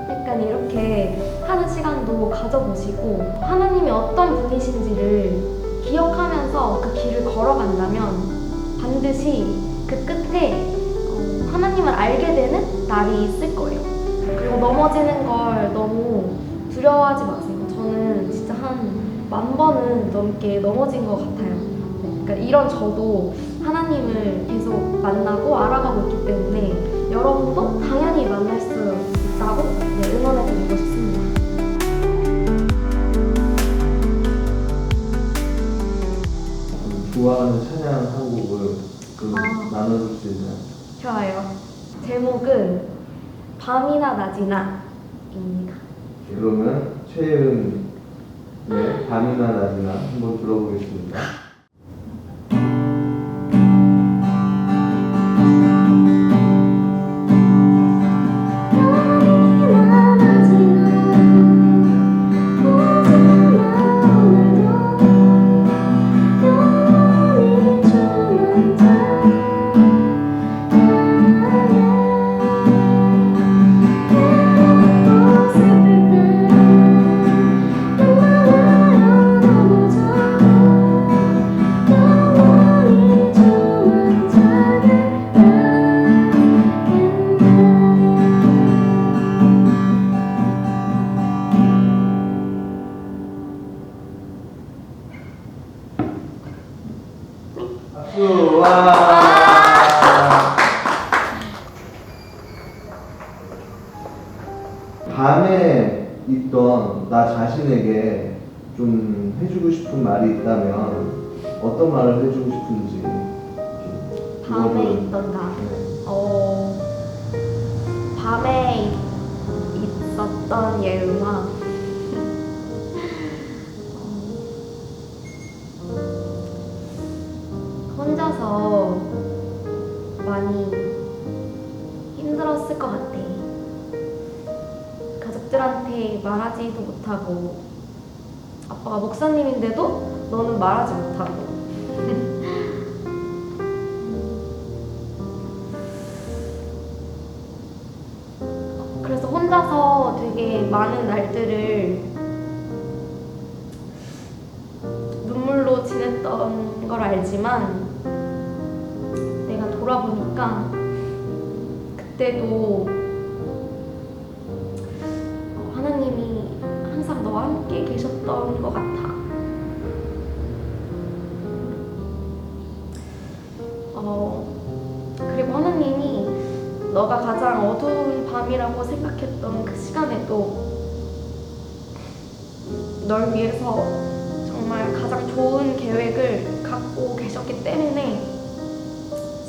[SPEAKER 2] 약간 이렇게 하는 시간도 가져보시고, 하나님이 어떤 분이신지를 기억하면서 그 길을 걸어간다면 반드시 그 끝에 하나님을 알게 되는 날이 있을 거예요. 그리고 넘어지는 걸 너무 두려워하지 마세요. 저는 진짜 한 10,000번은 넘게 넘어진 것 같아요. 그러니까 이런 저도 하나님을 계속 만나고 알아가고 있기 때문에 여러분도 당연히 만날 수 있다고 응원해드리고 싶습니다.
[SPEAKER 1] 좋아하는 찬양 한 곡을 좀 나눠줄 수 있나요?
[SPEAKER 2] 좋아요. 제목은 밤이나 낮이나 입니다.
[SPEAKER 1] 그러면 최은의 밤이나 낮이나 한번 들어보겠습니다. 박수! 와! 밤에 있던 나 자신에게 좀 해주고 싶은 말이 있다면 어떤 말을 해주고 싶은지
[SPEAKER 2] 밤에 있던 나.
[SPEAKER 1] 네.
[SPEAKER 2] 밤에 있었던 예은아. 혼자서 많이 힘들었을 것 같아. 가족들한테 말하지도 못하고, 아빠가 목사님인데도 너는 말하지 못하고. 그래서 혼자서 되게 많은 날들을 눈물로 지냈던 걸 알지만, 내가 돌아보니까 그때도 하나님이 항상 너와 함께 계셨던 것 같아. 그리고 하나님이 너가 가장 어두운 밤이라고 생각했던 그 시간에도 널 위해서 정말 가장 좋은 계획을 갖고 계셨기 때문에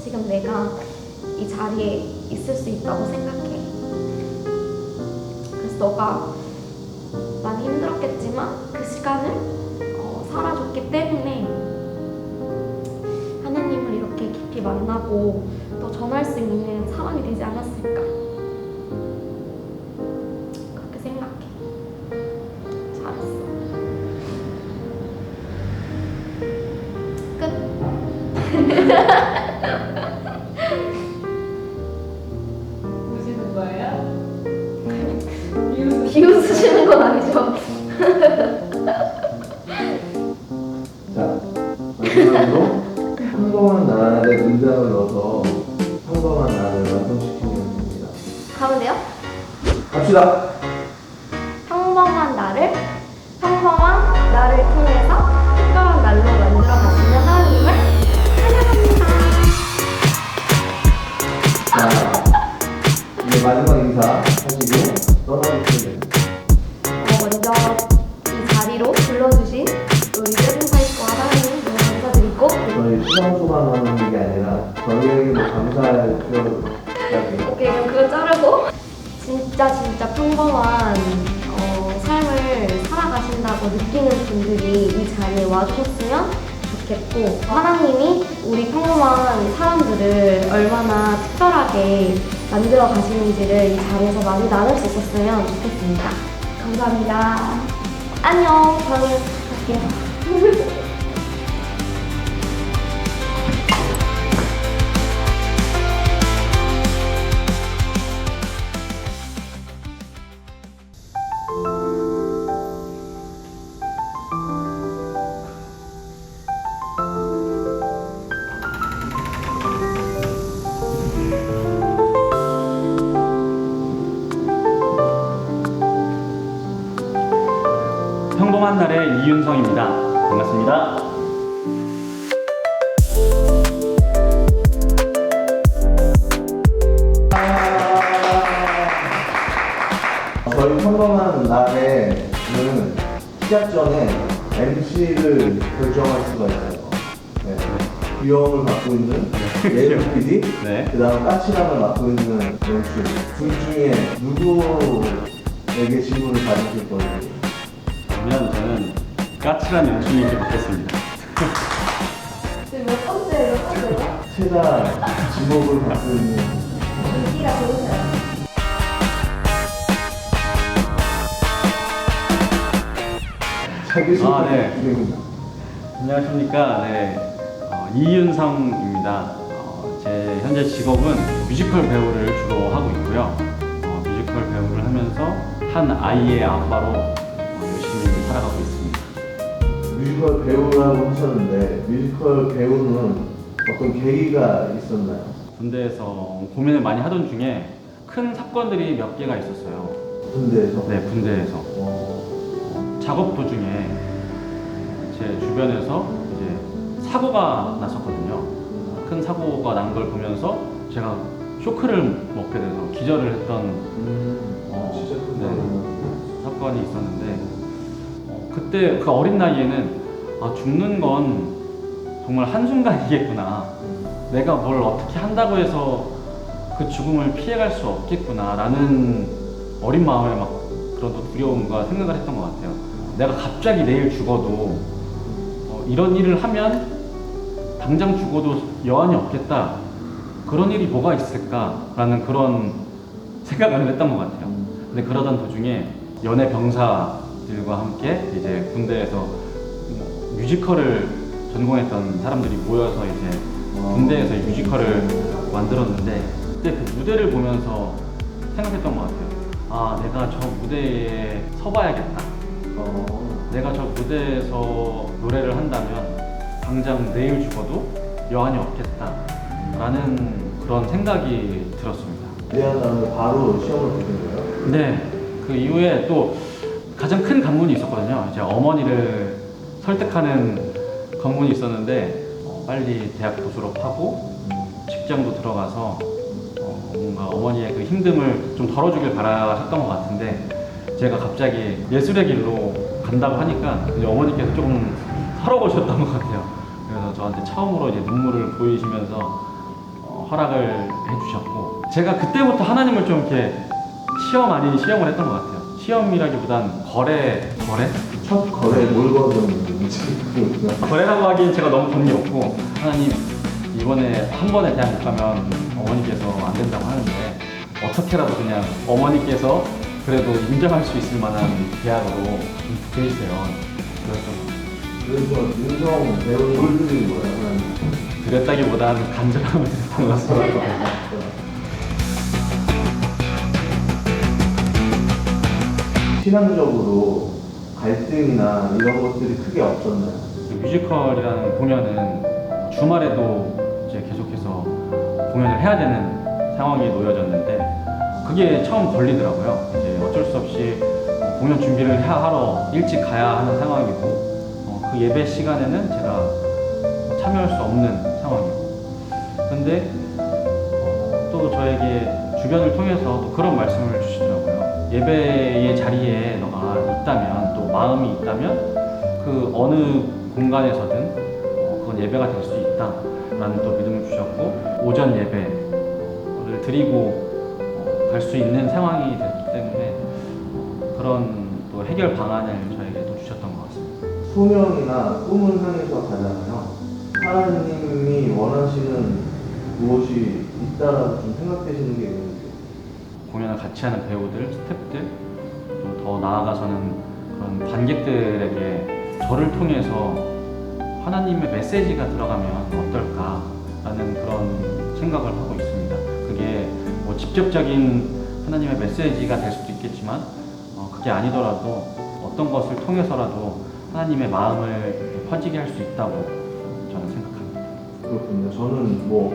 [SPEAKER 2] 지금 내가 이 자리에 있을 수 있다고 생각해. 그래서 너가 많이 힘들었겠지만 그 시간을 살아줬기 때문에 하나님을 이렇게 깊이 만나고 또 전할 수 있는 사람이 되지 않았을까, 그렇게 생각해. 잘했어.
[SPEAKER 3] 보시는 거예요?
[SPEAKER 2] 비웃으시는 건 아니죠?
[SPEAKER 1] 자, 마지막으로 평범한 날에 문장을 넣어서 평범한 날을 완성시키면 됩니다.
[SPEAKER 2] 가면 돼요?
[SPEAKER 1] 갑시다.
[SPEAKER 2] 평범한 나를 통해서 특별한 날로 만들어 가시는 하나님을 찬양합니다.
[SPEAKER 1] 자, 이제 마지막 인사 하시고 떠나주시면 됩니다.
[SPEAKER 2] 먼저 이 자리로 불러주신 우리 세븐사이트와 하나님 너무 감사드리고,
[SPEAKER 1] 저희 수상소감 하는 게 아니라 저희에게 뭐 감사할 필요가
[SPEAKER 2] 오케이, 그럼 그거 자르고 진짜 평범한 삶을 살아가신다고 느끼는 분들이 이 자리에 와주셨으면 좋겠고, 하나님이 우리 평범한 사람들을 얼마나 특별하게 만들어 가시는지를 이 자리에서 많이 나눌 수 있었으면 좋겠습니다. 감사합니다. 안녕. 저는 갈게요.
[SPEAKER 4] 평범한 날의 이윤성입니다. 반갑습니다.
[SPEAKER 1] 저희 평범한 날에는 시작 전에 MC를 결정할 수가 있어요. 네. 귀여움을 맡고 있는 예은 PD,
[SPEAKER 4] 네.
[SPEAKER 1] 그 다음 까칠함을 맡고 있는 연출. 둘 중에 누구에게 질문을 받으실 건지.
[SPEAKER 4] 그러면 저는 까칠한 연출님께 받겠습니다.
[SPEAKER 2] 지금 몇 번째요?
[SPEAKER 1] 최다 지목을 받고 있는.
[SPEAKER 2] 인기가 좋으세요?
[SPEAKER 1] 자기소개
[SPEAKER 4] 아, 네.
[SPEAKER 1] 부탁드립니다.
[SPEAKER 4] 안녕하십니까. 네. 이윤성입니다. 제 현재 직업은 뮤지컬 배우를 주로 하고 있고요. 뮤지컬 배우를 하면서 한 아이의 아빠로 열심히 살아가고 있습니다.
[SPEAKER 1] 뮤지컬 배우라고 하셨는데 뮤지컬 배우는 어떤 계기가 있었나요?
[SPEAKER 4] 군대에서 고민을 많이 하던 중에 큰 사건들이 몇 개가 있었어요.
[SPEAKER 1] 군대에서?
[SPEAKER 4] 네, 군대에서. 작업 도중에 제 주변에서 이제 사고가 났었거든요. 큰 사고가 난 걸 보면서 제가 쇼크를 먹게 돼서 기절을 했던
[SPEAKER 1] 진짜 큰
[SPEAKER 4] 네, 사건이 있었는데 그때 그 어린 나이에는 죽는 건 정말 한순간이겠구나. 내가 뭘 어떻게 한다고 해서 그 죽음을 피해갈 수 없겠구나 라는 어린 마음에 막 그런 두려움과 생각을 했던 것 같아요. 내가 갑자기 내일 죽어도 이런 일을 하면 당장 죽어도 여한이 없겠다. 그런 일이 뭐가 있을까라는 그런 생각을 했던 것 같아요. 근데 그러던 도중에 연애 병사들과 함께 이제 군대에서 뮤지컬을 전공했던 사람들이 모여서 이제 군대에서 이 뮤지컬을 만들었는데 그때 그 무대를 보면서 생각했던 것 같아요. 내가 저 무대에 서봐야겠다. 내가 저 무대에서 노래를 한다면 당장 내일 죽어도 여한이 없겠다 라는 그런 생각이 들었습니다.
[SPEAKER 1] 대한 다음에 바로 시험을 보신 거예요?
[SPEAKER 4] 네, 그 이후에 또 가장 큰 관문이 있었거든요. 이제 어머니를 설득하는 관문이 있었는데 빨리 대학도 졸업하고 직장도 들어가서 뭔가 어머니의 그 힘듦을 좀 덜어주길 바라셨던 것 같은데 제가 갑자기 예술의 길로 간다고 하니까 이제 어머니께서 조금 서러우셨던 것 같아요. 그래서 저한테 처음으로 이제 눈물을 보이시면서 허락을 해주셨고 제가 그때부터 하나님을 좀 이렇게 시험 아닌 시험을 했던 것 같아요. 시험이라기보단 거래?
[SPEAKER 1] 첫 거래 뭘 거셨는지.
[SPEAKER 4] 거래라고 하기엔 제가 너무 돈이 없고 하나님 이번에 한 번에 대학 못 가면 어머니께서 안 된다고 하는데 어떻게라도 그냥 어머니께서 그래도 인정할 수 있을 만한 대학으로 좀 되세요.
[SPEAKER 1] 그래서 윤성 배우는 뭘 드리는 거예요, 하나님?
[SPEAKER 4] 드렸다기보다는 간절함을 드렸던 것 같습니다.
[SPEAKER 1] 신앙적으로 갈등이나 이런 것들이 크게 없었나요?
[SPEAKER 4] 뮤지컬이라는 공연은 주말에도 이제 계속해서 공연을 해야 되는 상황이 놓여졌는데 그게 처음 걸리더라고요. 이제 어쩔 수 없이 공연 준비를 하러 일찍 가야 하는 상황이고 그 예배 시간에는 제가 참여할 수 없는 상황이고 근데 또 저에게 주변을 통해서 또 그런 말씀을 주시더라고요. 예배의 자리에 너가 있다면 또 마음이 있다면 그 어느 공간에서든 그건 예배가 될 수 있다 라는 또 믿음을 주셨고 오전 예배를 드리고 갈 수 있는 상황이 됐기 그런 또 해결 방안을 저에게 또 주셨던 것 같습니다.
[SPEAKER 1] 소명이나 꿈을 향해서 가잖아요. 하나님이 원하시는 무엇이 있다라고 좀 생각되시는 게 있는지.
[SPEAKER 4] 공연을 같이 하는 배우들, 스태프들, 또 더 나아가서는 그런 관객들에게 저를 통해서 하나님의 메시지가 들어가면 어떨까라는 그런 생각을 하고 있습니다. 그게 뭐 직접적인 하나님의 메시지가 될 수도 있겠지만 그게 아니더라도 어떤 것을 통해서라도 하나님의 마음을 퍼지게 할 수 있다고 저는 생각합니다.
[SPEAKER 1] 그렇군요. 저는 뭐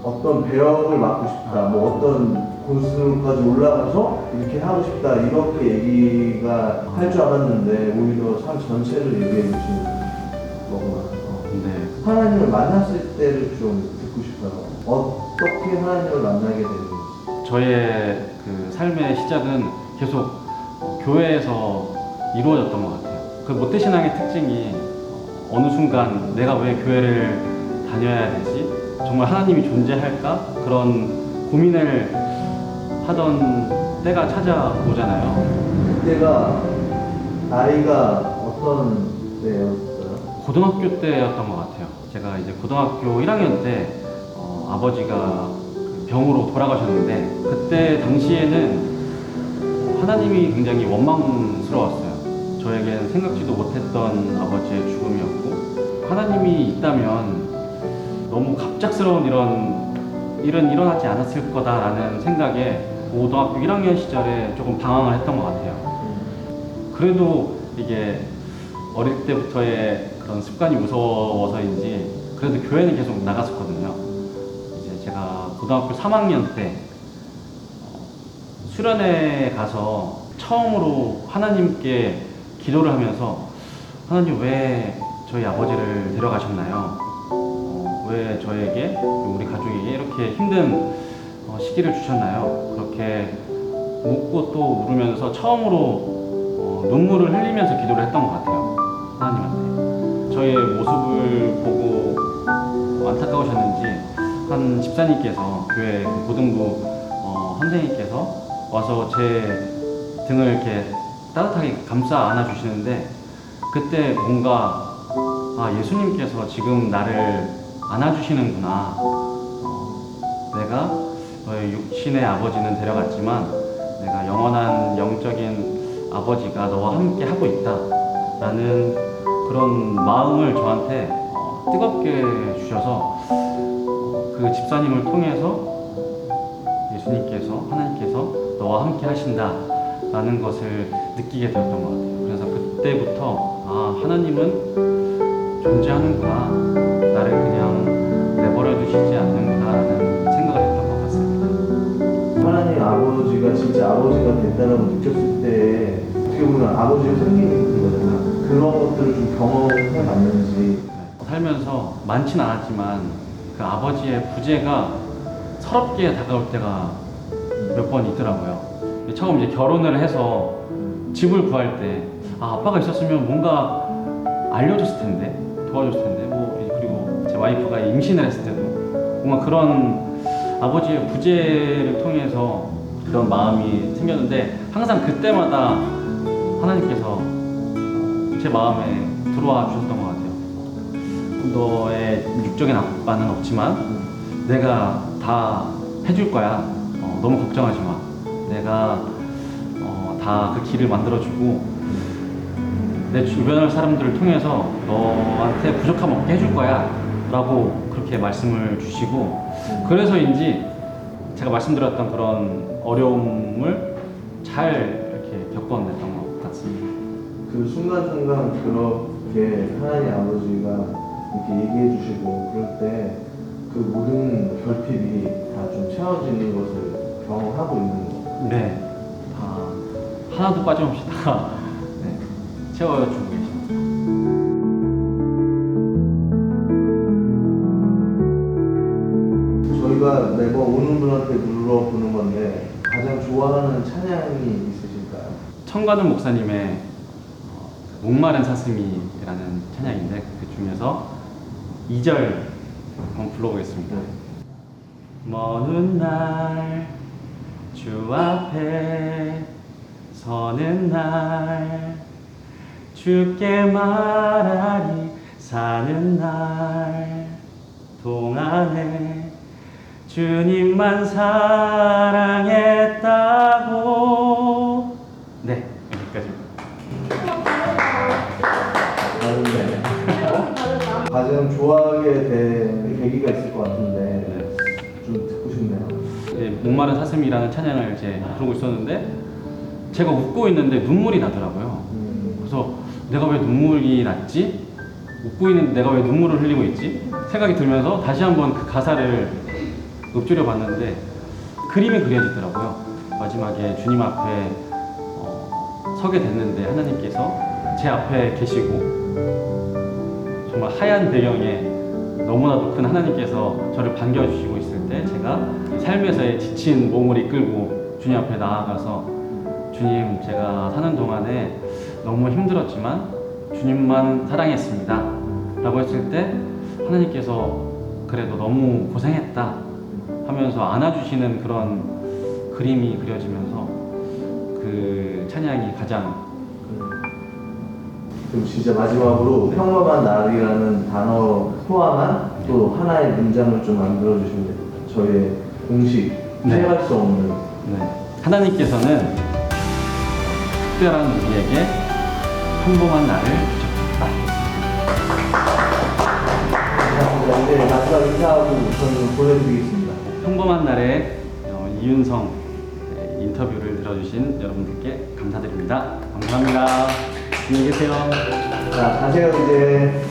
[SPEAKER 1] 어떤 배역을 맡고 싶다, 뭐 어떤 곳으로까지 올라가서 이렇게 하고 싶다 이렇게 얘기가 할 줄 알았는데 오히려 삶 전체를 얘기해 주시는 거구나.
[SPEAKER 4] 네.
[SPEAKER 1] 하나님을 만났을 때를 좀 듣고 싶어요. 어떻게 하나님을 만나게 되는지.
[SPEAKER 4] 저의 그 삶의 시작은 계속 교회에서 이루어졌던 것 같아요. 그 모태신앙의 특징이 어느 순간 내가 왜 교회를 다녀야 되지? 정말 하나님이 존재할까? 그런 고민을 하던 때가 찾아오잖아요.
[SPEAKER 1] 그때가 나이가 어떤 때였어요?
[SPEAKER 4] 고등학교 때였던 것 같아요. 제가 이제 고등학교 1학년 때 아버지가 그 병으로 돌아가셨는데 그때 당시에는 하나님이 굉장히 원망스러웠어요. 저에겐 생각지도 못했던 아버지의 죽음이었고 하나님이 있다면 너무 갑작스러운 이런 일은 일어나지 않았을 거다라는 생각에 고등학교 1학년 시절에 조금 방황을 했던 것 같아요. 그래도 이게 어릴 때부터의 그런 습관이 무서워서인지 그래도 교회는 계속 나갔었거든요. 이제 제가 고등학교 3학년 때 수련회에 가서 처음으로 하나님께 기도를 하면서 하나님 왜 저희 아버지를 데려가셨나요? 왜 저에게 우리 가족에게 이렇게 힘든 시기를 주셨나요? 그렇게 묻고 또 물으면서 처음으로 눈물을 흘리면서 기도를 했던 것 같아요. 하나님한테. 저의 모습을 보고 안타까우셨는지 한 집사님께서 교회 그 고등부 선생님께서 와서 제 등을 이렇게 따뜻하게 감싸 안아주시는데 그때 뭔가 예수님께서 지금 나를 안아주시는구나. 내가 너의 육신의 아버지는 데려갔지만 내가 영원한 영적인 아버지가 너와 함께 하고 있다 라는 그런 마음을 저한테 뜨겁게 주셔서 그 집사님을 통해서 예수님께서 하나님께서 너와 함께 하신다 라는 것을 느끼게 되었던 것 같아요. 그래서 그때부터 하나님은 존재하는구나, 나를 그냥 내버려 두시지 않는구나 라는 생각을 했던 것 같습니다.
[SPEAKER 1] 하나님 아버지가 진짜 아버지가 됐다라고 느꼈을 때 어떻게 보면 아버지가 생기는 거잖아요. 그런 것들을 좀 경험해 봤는지.
[SPEAKER 4] 살면서 많진 않았지만 그 아버지의 부재가 서럽게 다가올 때가 몇 번 있더라고요. 처음 이제 결혼을 해서 집을 구할 때 아빠가 있었으면 뭔가 알려줬을 텐데, 도와줬을 텐데, 그리고 제 와이프가 임신을 했을 때도 뭔가 그런 아버지의 부재를 통해서 그런 마음이 생겼는데 항상 그때마다 하나님께서 제 마음에 들어와 주셨던 것 같아요. 너의 육적인 아빠는 없지만 내가 다 해줄 거야. 너무 걱정하지 마. 내가 다 그 길을 만들어주고 내 주변의 사람들을 통해서 너한테 부족함 없게 해줄 거야 라고 그렇게 말씀을 주시고 그래서인지 제가 말씀드렸던 그런 어려움을 잘 이렇게 겪어냈던 것 같습니다.
[SPEAKER 1] 그 순간순간 그렇게 하나님 아버지가 이렇게 얘기해 주시고 그럴 때 그 모든 결핍이 다 좀 채워지는 것을 경험하고 있는 거.
[SPEAKER 4] 네, 다 하나도 빠짐없이 다 채워주고 계십니다.
[SPEAKER 1] 저희가 매번 오는 분한테 물어보는 건데 가장 좋아하는 찬양이 있으실까요?
[SPEAKER 4] 청관훈 목사님의 목마른 사슴이라는 찬양인데 그 중에서 2절 한번 불러보겠습니다. 먼 훗날 주 앞에 서는 날 주께 말하리 사는 날 동안에 주님만 사랑했다고. 네, 여기까지입니다.
[SPEAKER 1] 다른데 가장 좋아하게 된 계기가 있을 것 같은데 좀 듣고 싶네요.
[SPEAKER 4] 네, 목마른 사슴이라는 찬양을 이제 부르고 있었는데 제가 웃고 있는데 눈물이 나더라고요. 그래서 내가 왜 눈물이 났지? 웃고 있는데 내가 왜 눈물을 흘리고 있지? 생각이 들면서 다시 한번 그 가사를 읊조려 봤는데 그림이 그려지더라고요. 마지막에 주님 앞에 서게 됐는데 하나님께서 제 앞에 계시고 정말 하얀 배경에 너무나도 큰 하나님께서 저를 반겨주시고 있을 때 제가 삶에서의 지친 몸을 이끌고 주님 앞에 나아가서 주님, 제가 사는 동안에 너무 힘들었지만 주님만 사랑했습니다 라고 했을 때 하나님께서 그래도 너무 고생했다 하면서 안아주시는 그런 그림이 그려지면서 그 찬양이 가장
[SPEAKER 1] 그럼 진짜 마지막으로 평범한 날이라는 단어 포함한 또 하나의 문장을 좀 만들어 주시면 됩니다. 저희의 공식
[SPEAKER 4] 네.
[SPEAKER 1] 피할 수 없는.
[SPEAKER 4] 네. 하나님께서는 특별한 우리에게 평범한 날을 주셨다.
[SPEAKER 1] 감사합니다. 이제 마지막 인사하고 저는 보내드리겠습니다.
[SPEAKER 4] 평범한 날에 이윤성 인터뷰를 들어주신 여러분들께 감사드립니다. 감사합니다. 안녕히 계세요.
[SPEAKER 1] 자, 가세요 이제.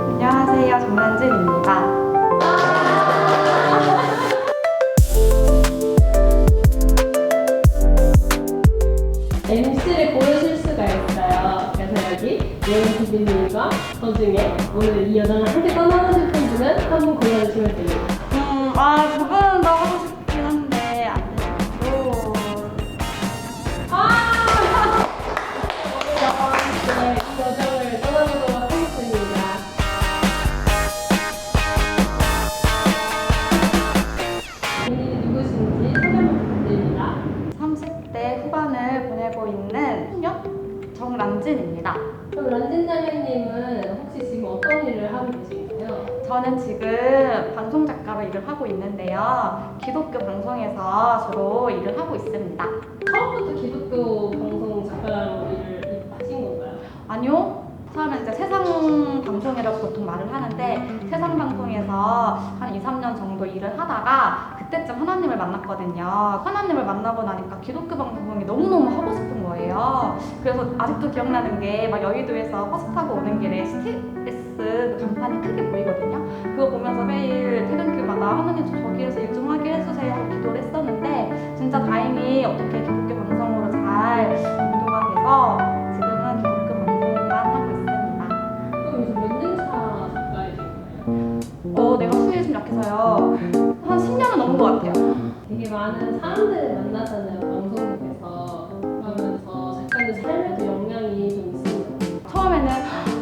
[SPEAKER 5] 안녕하세요, 정란진입니다.
[SPEAKER 6] MC를 고르실 수가 있어요. 그래서 여기 예은 PD님과 저 중에 오늘 이 여자랑 함께 떠나고 싶은 분은 한 분 골라주시면 됩니다.
[SPEAKER 5] 두 분은 더 하고 싶긴 한데 안 되고.
[SPEAKER 6] 네, 이 여정을 떠나보도록 하겠습니다. 본인이 누구신지 소개 부탁드립니다.
[SPEAKER 5] 30대 후반을 보내고 있는 소녀 정란진입니다.
[SPEAKER 6] 그럼 란진자매님은 혹시 지금 어떤 일을 하고 계신가요?
[SPEAKER 5] 저는 지금 방송 작가로 일을 하고 있는데요. 기독교 방송에서 주로 일을 하고 있습니다.
[SPEAKER 6] 처음부터 기독교 방송 작가로 일을 하신 건가요?
[SPEAKER 5] 아니요. 처음에 이제 세상 방송이라고 보통 말을 하는데 세상 방송에서 한 2, 3년 정도 일을 하다가 그때쯤 하나님을 만났거든요. 하나님을 만나고 나니까 기독교 방송이 너무너무 하고 싶은 거예요. 그래서 아직도 기억나는 게 막 여의도에서 버스 타고 오는 길에 CTS 그 간판이 크게 보이거든요. 그거 보면서 매일 퇴근길마다 하나님 저 저기에서 일 좀 하게 해주세요 하고 기도를 했었는데 진짜 다행히 어떻게 기독교 방송으로 잘 인도가 돼서 지금은 기독교 방송만 하고 있습니다.
[SPEAKER 6] 그럼 요즘 몇 년 차 작가이신가요?
[SPEAKER 5] 내가 수익이 좀 약해서요. 한 10년은 넘은 것 같아요.
[SPEAKER 6] 되게 많은 사람들을 만나잖아요, 방송국에서. 그러면서 작가님 삶에도 영향이 좀 있습니다.
[SPEAKER 5] 처음에는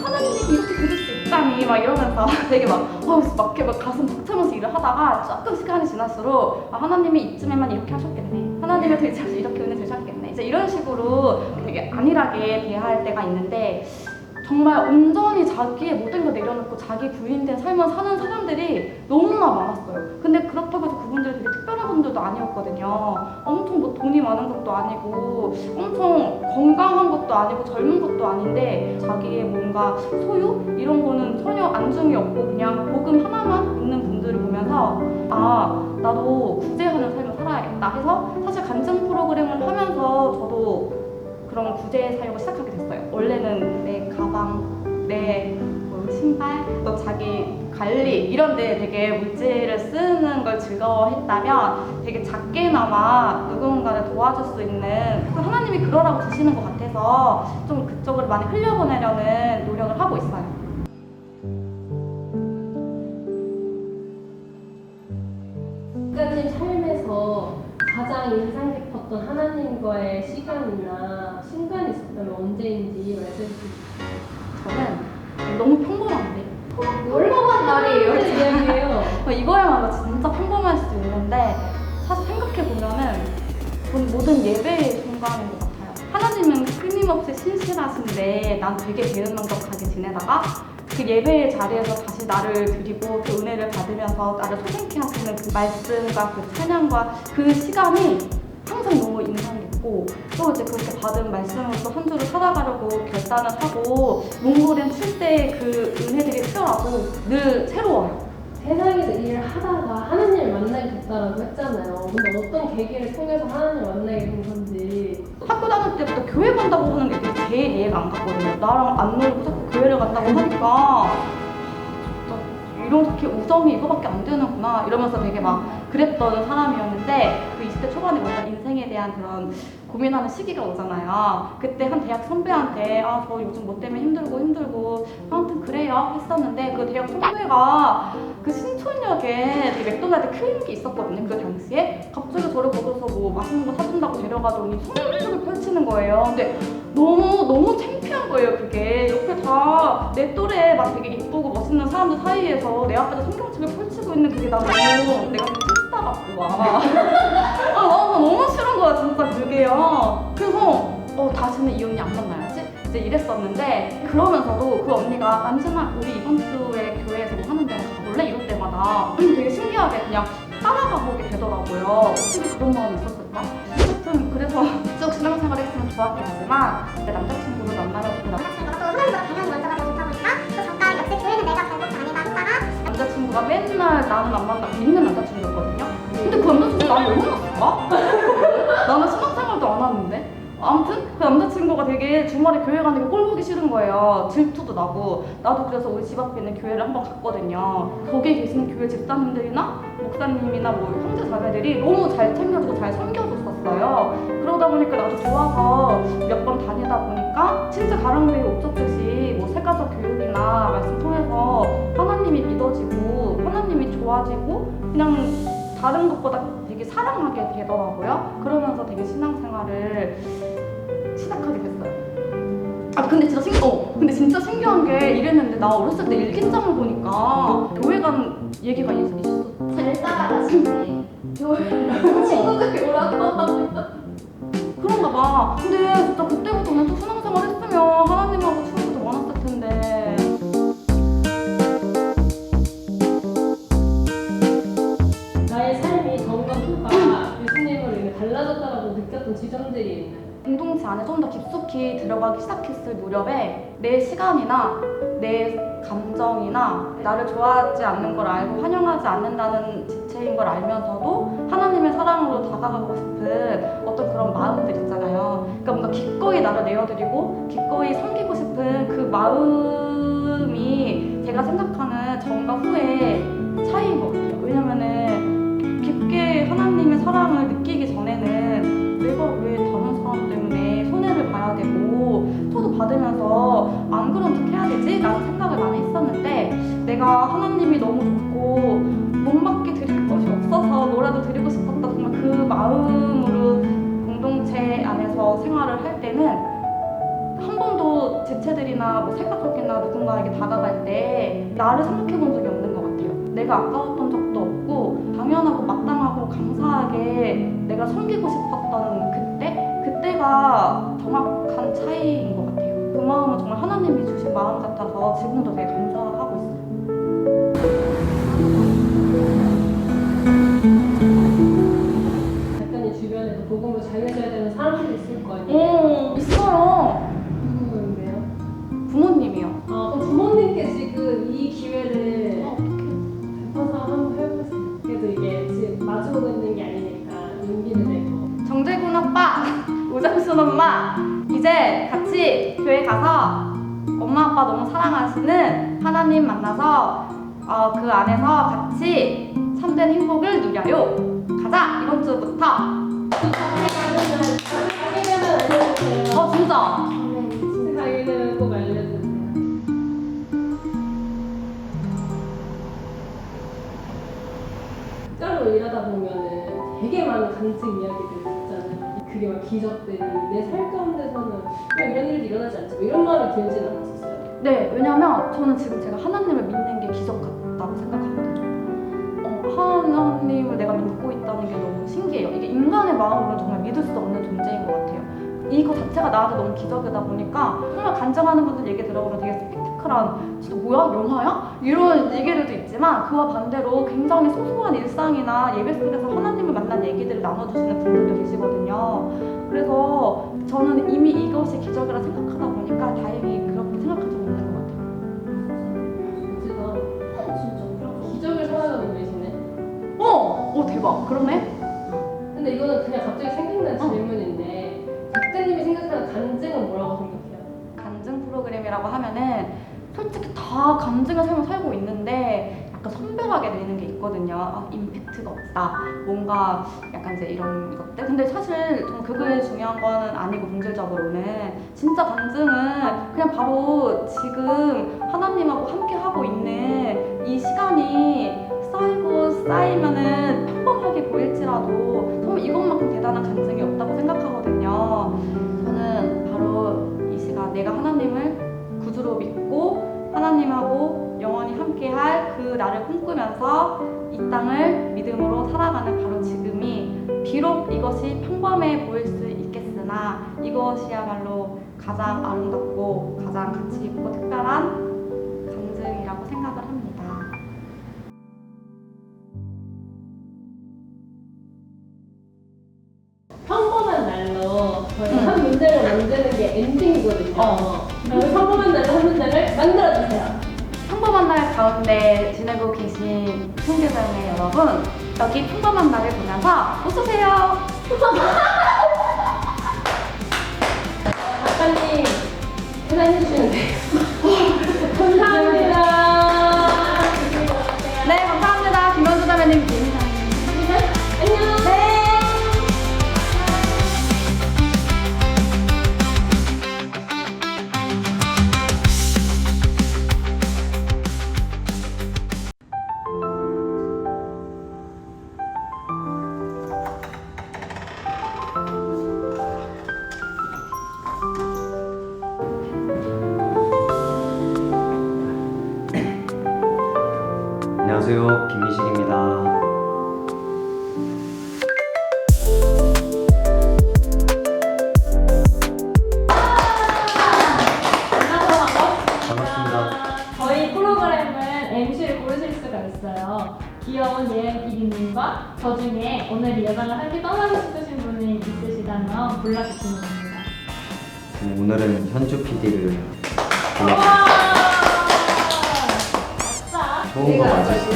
[SPEAKER 5] 하나님이 이렇게 그릴 수 있다니 막 이러면서 되게 막 가슴 벅차면서 일을 하다가 조금 시간이 지날수록 하나님이 이쯤에만 이렇게 하셨겠네. 하나님이 도대체 이렇게 은혜 주셨겠네. 이제 이런 식으로 되게 안일하게 대할 때가 있는데 정말 온전히 자기의 모든 걸 내려놓고 자기 부인된 삶을 사는 사람들이 너무나 많았어요. 근데 그렇다고 해서 그분들이 되게 특별한 분들도 아니었거든요. 엄청 뭐 돈이 많은 것도 아니고 엄청 건강한 것도 아니고 젊은 것도 아닌데 자기의 뭔가 소유? 이런 거는 전혀 안중이 없고 그냥 복음 하나만 믿는 분들을 보면서 나도 구제하는 삶을 살아야겠다 해서 사실 간증 프로그램을 하면서 저도 그런 구제 사역을 시작하게 됐어요. 원래는 내 가방, 내 신발, 또 자기 관리 이런 데 되게 물질을 쓰는 걸 즐거워했다면 되게 작게나마 누군가를 도와줄 수 있는 하나님이 그러라고 주시는 것 같아서 좀 그쪽으로 많이 흘려보내려는 노력을 하고 있어요.
[SPEAKER 6] 가장 인상 깊었던 하나님과의 시간이나 순간이 있었다면 언제인지 말씀해 주세요.
[SPEAKER 5] 저는 너무 평범한데
[SPEAKER 2] 평범한 날이에요.
[SPEAKER 6] 이야기예요.
[SPEAKER 5] 이거야말로 진짜 평범할 수도 있는데 사실 생각해보면은 모든 예배의 순간인 것 같아요. 하나님은 끊임없이 신실하신데 난 되게 배은망덕하게 지내다가 그 예배의 자리에서 다시 나를 드리고 그 은혜를 받으면서 나를 소생케 하시는 그 말씀과 그 찬양과 그 시간이 항상 너무 인상 깊고 또 이제 그렇게 받은 말씀으로 또 한 주를 살아가려고 결단을 하고 몽골엔 칠 때 그 은혜들이 튀어나오고 늘 새로워요.
[SPEAKER 6] 세상에서 일을 하다가 하나님을 만나게 됐다라고 했잖아요. 근데 어떤 계기를 통해서 하나님을 만나게 된 건지.
[SPEAKER 5] 학교 다닐 때부터 교회 간다고 하는 애들이 제일 이해가 안 갔거든요. 나랑 안 놀고 자꾸 교회를 간다고 하니까 진짜 이렇게 우정이 이거밖에 안 되는구나 이러면서 되게 막 그랬던 사람이었는데 그 20대 초반에 뭔가 인생에 대한 그런 고민하는 시기가 오잖아요. 그때 한 대학 선배한테 아 저 요즘 뭐 때문에 힘들고 아무튼 그래요 했었는데 그 대학 선배가 그 신촌역에 그 맥도날드 클리닉이 있었거든요. 그 당시에 갑자기 저를 보고서 뭐 맛있는 거 사준다고 데려가더니 성경책을 펼치는 거예요. 근데 너무 창피한 거예요. 그게 옆에 다 내 또래 막 되게 예쁘고 멋있는 사람들 사이에서 내 앞에서 성경책을 펼치고 있는 그게 나 너무 내가 스타 같고 막 너무 싫은 거야 진짜 그게요. 그래서 다시는 이 언니 안 만나야지 이제 이랬었는데 그러면서도 그 언니가 만지나 우리 이번 주에 교회에서 뭐 하는 데가 가볼래? 이럴 때마다 되게 신기하게 그냥 따라가 보게 되더라고요. 어떻게 그런 마음이 있었을까? 하여튼 그래서 쭉 신앙생활 했으면 좋았겠지만 내 남자친구를 만나려고
[SPEAKER 7] 남자친구가 또 하나님보다 당연히 먼저 가고 좋다 보니까 또 잠깐 역시 교회는 내가 가고 다니다 하다가
[SPEAKER 5] 남자친구가 맨날 나는 안 만나 믿는 남자친구였거든요. 근데 그 남자친구 나를 왜 만났을까? 나는 신앙생활도 안 하는데. 아무튼 그 남자친구가 되게 주말에 교회 가는 게 꼴보기 싫은 거예요. 질투도 나고. 나도 그래서 우리 집 앞에 있는 교회를 한번 갔거든요. 거기에 계시는 교회 집사님들이나 목사님이나 뭐 형제 자매들이 너무 잘 챙겨주고 잘 섬겨줬었어요. 그러다 보니까 나도 좋아서 몇 번 다니다 보니까 진짜 다른 교회 옵졌듯이 뭐 새가족 교육이나 말씀 통해서 하나님이 믿어지고 하나님이 좋아지고 그냥 다른 것보다 되게 사랑하게 되더라고요. 그러면서 되게 신앙생활을 시작하게 됐어요. 근데 진짜 신기한 게 이랬는데 나 어렸을 때 일기장을 보니까 교회 간 얘기가 있었어.
[SPEAKER 2] 잘 따라가시네. 친구들이 오라고.
[SPEAKER 5] 그런가 봐. 근데 진짜 그때부터 그냥 또 신앙생활 했으면 하나님하고 추억도 많았을 텐데.
[SPEAKER 6] 나의 삶이 점과 후가 예수님으로 인해 달라졌다라고 느꼈던 지점들이 있나요?
[SPEAKER 5] 공동체 안에 좀 더 깊숙이 들어가기 시작했을 무렵에 내 시간이나 내 감정이나 나를 좋아하지 않는 걸 알고 환영하지 않는다는 지체인 걸 알면서도 하나님의 사랑으로 다가가고 싶은 어떤 그런 마음들 있잖아요. 그러니까 뭔가 기꺼이 나를 내어드리고 기꺼이 섬기고 싶은 그 마음이 제가 생각하는 전과 후의 차이인 것 같아요. 왜냐면은 깊게 하나님의 사랑을 느끼기 전에는 내가 왜 다른 사람 때문에 손해를 봐야 되고 토도 받으면서 안 그런 척 해야 되지? 라는 생각을 많이 했었는데 내가 하나님이 너무 좋고 몸밖에 드릴 것이 없어서 뭐라도 드리고 싶었다 정말 그 마음으로 공동체 안에서 생활을 할 때는 한 번도 지체들이나 뭐 새가족이나 누군가에게 다가갈 때 나를 생각해 본 적이 없는 것 같아요. 내가 아까웠던 적도 없고 당연하고 마땅하고 감사하게 내가 섬기고 싶었던 그때가 정확한 차이인 것 같아요. 그 마음은 정말 하나님이 주신 마음 같아서 지금도 되게 감사하고 있어요.
[SPEAKER 6] 작가님 주변에도 복음을 전해줘야 되는 사람들이 있을 거 아니에요?
[SPEAKER 5] 있어요.
[SPEAKER 6] 누구인데요?
[SPEAKER 5] 부모님이요.
[SPEAKER 6] 아, 그럼 부모님께 지금 이 기회를 짚어서 한번 해보세요. 그래도 이게 지금 마주보고 있는 게 아니니까 용기를 내고.
[SPEAKER 5] 정재군 오빠, 우정순 엄마, 이제 같이 교회 가서 엄마 아빠 너무 사랑하시는 하나님 만나서 그 안에서 같이 참된 행복을 누려요. 가자, 이번 주부터.
[SPEAKER 6] 가게 되면 알려주세요.
[SPEAKER 5] 진짜.
[SPEAKER 6] 가게 되면 꼭 알려주세요. 직장으로 일하다 보면은 되게 많은 간증 이야기들 그게 막 기적들이 내 살 가운데서는 그냥 이런 일이 일어나지 않지 뭐 이런 마음이 들진 않았었어요?
[SPEAKER 5] 네, 왜냐면 저는 지금 제가 하나님을 믿는 게 기적 같다고 생각하거든요. 하나님을 내가 믿고 있다는 게 너무 신기해요. 이게 인간의 마음으로는 정말 믿을 수 없는 존재인 것 같아요. 이거 자체가 나한테 너무 기적이다 보니까 정말 간증하는 분들 얘기 들어보면 되게 스펙티클한 진짜 뭐야? 영화야? 이런 얘기들도 있지만 그와 반대로 굉장히 소소한 일상이나 예배 속에서 하나님을 만난 얘기들을 나눠주시는 분들도 계시거든요. 그래서 저는 이미 이것이 기적이라 생각하다 보니까 다행히 그렇게 생각한 적 없는 것 같아요.
[SPEAKER 6] 멋지다. 진짜 기적을 살아가고 계시네.
[SPEAKER 5] 오 대박. 그러네.
[SPEAKER 6] 근데 이거는 그냥 갑자기 생각난 질문인데 작가님이 생각하는 간증은 뭐라고 생각해요?
[SPEAKER 5] 간증 프로그램이라고 하면은 솔직히 다 간증의 삶을 살고 있는데 약간 선별하게 되는 게 있거든요. 아, 임팩트가 없다. 뭔가 약간 이제 이런 것들. 근데 사실 좀 그게 중요한 거는 아니고 본질적으로는 진짜 간증은 그냥 바로 지금 하나님하고 함께 하고 있는 이 시간이 쌓이고 쌓이면은 평범하게 보일지라도 정말 이것만큼 대단한 간증이 없다고 생각하거든요. 저는 바로 이 시간 내가 하나님을 구주로 믿고 하나님하고 영원히 함께할 그 날을 꿈꾸면서 이 땅을 믿음으로 살아가는 바로 지금이 비록 이것이 평범해 보일 수 있겠으나 이것이야말로 가장 아름답고 가장 가치 있고 특별한 간증이라고 생각을 합니다.
[SPEAKER 6] 평범한 날로 저희가 한 문장을 만드는 게 엔딩이거든요. 그럼 평범한 날로 한 문장을 만들어주세요.
[SPEAKER 5] 평범한 날 가운데 지내고 계신 형제자매 여러분, 여기 평범한 날을 보면서 웃으세요.
[SPEAKER 6] 작가님 대단해주시면 돼요. 감사합니다.
[SPEAKER 5] 네, 감사합니다. 김현주 자매님, 김희자.
[SPEAKER 6] 안녕.
[SPEAKER 5] 네.
[SPEAKER 8] 안녕하세요, 김미식입니다. 반갑습니다.
[SPEAKER 3] 저희 프로그램은 MC를 고르실 수가 있어요. 귀여운 예은 PD님과 저 중에 오늘 이 여자랑 함께 떠나고 싶으신 분이 있으시다면 골라주시면 됩니다.
[SPEAKER 8] 오늘은 현주 PD를
[SPEAKER 3] 와!
[SPEAKER 8] 불렀습니다.
[SPEAKER 3] 아싸!
[SPEAKER 8] 좋은 거 맞으시죠?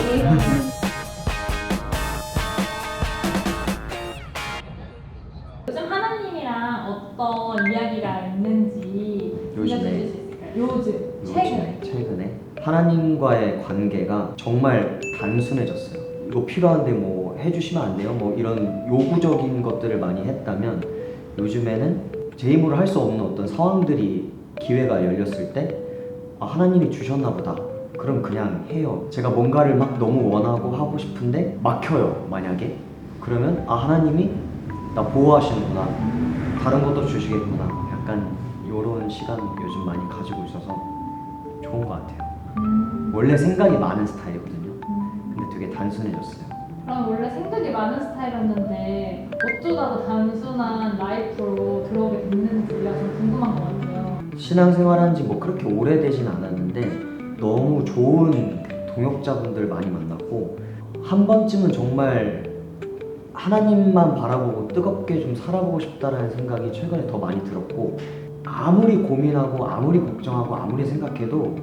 [SPEAKER 3] 요즘 하나님이랑 어떤 이야기가 있는지
[SPEAKER 8] 요즘에?
[SPEAKER 3] 들려주실 수 있을까요? 요즘, 최근에.
[SPEAKER 8] 최근에 하나님과의 관계가 정말 단순해졌어요. 이거 필요한데 뭐 해주시면 안 돼요? 뭐 이런 요구적인 것들을 많이 했다면 요즘에는 제 힘으로 할 수 없는 어떤 상황들이 기회가 열렸을 때 아, 하나님이 주셨나 보다. 그럼 그냥 해요. 제가 뭔가를 막 너무 원하고 하고 싶은데 막혀요. 만약에 그러면 아, 하나님이 나 보호하시는구나. 다른 것도 주시겠구나. 약간 이런 시간 요즘 많이 가지고 있어서 좋은 것 같아요. 원래 생각이 많은 스타일이거든요. 근데 되게 단순해졌어요.
[SPEAKER 3] 그럼 원래 생각이 많은 스타일이었는데 어쩌다가 단순한 라이프로 들어오게 됐는지가 좀 궁금한 것 같아요.
[SPEAKER 8] 신앙생활한 지 뭐 그렇게 오래되진 않았는데 너무 좋은 동역자분들 많이 만났고 한 번쯤은 정말 하나님만 바라보고 뜨겁게 좀 살아보고 싶다라는 생각이 최근에 더 많이 들었고 아무리 고민하고 아무리 걱정하고 아무리 생각해도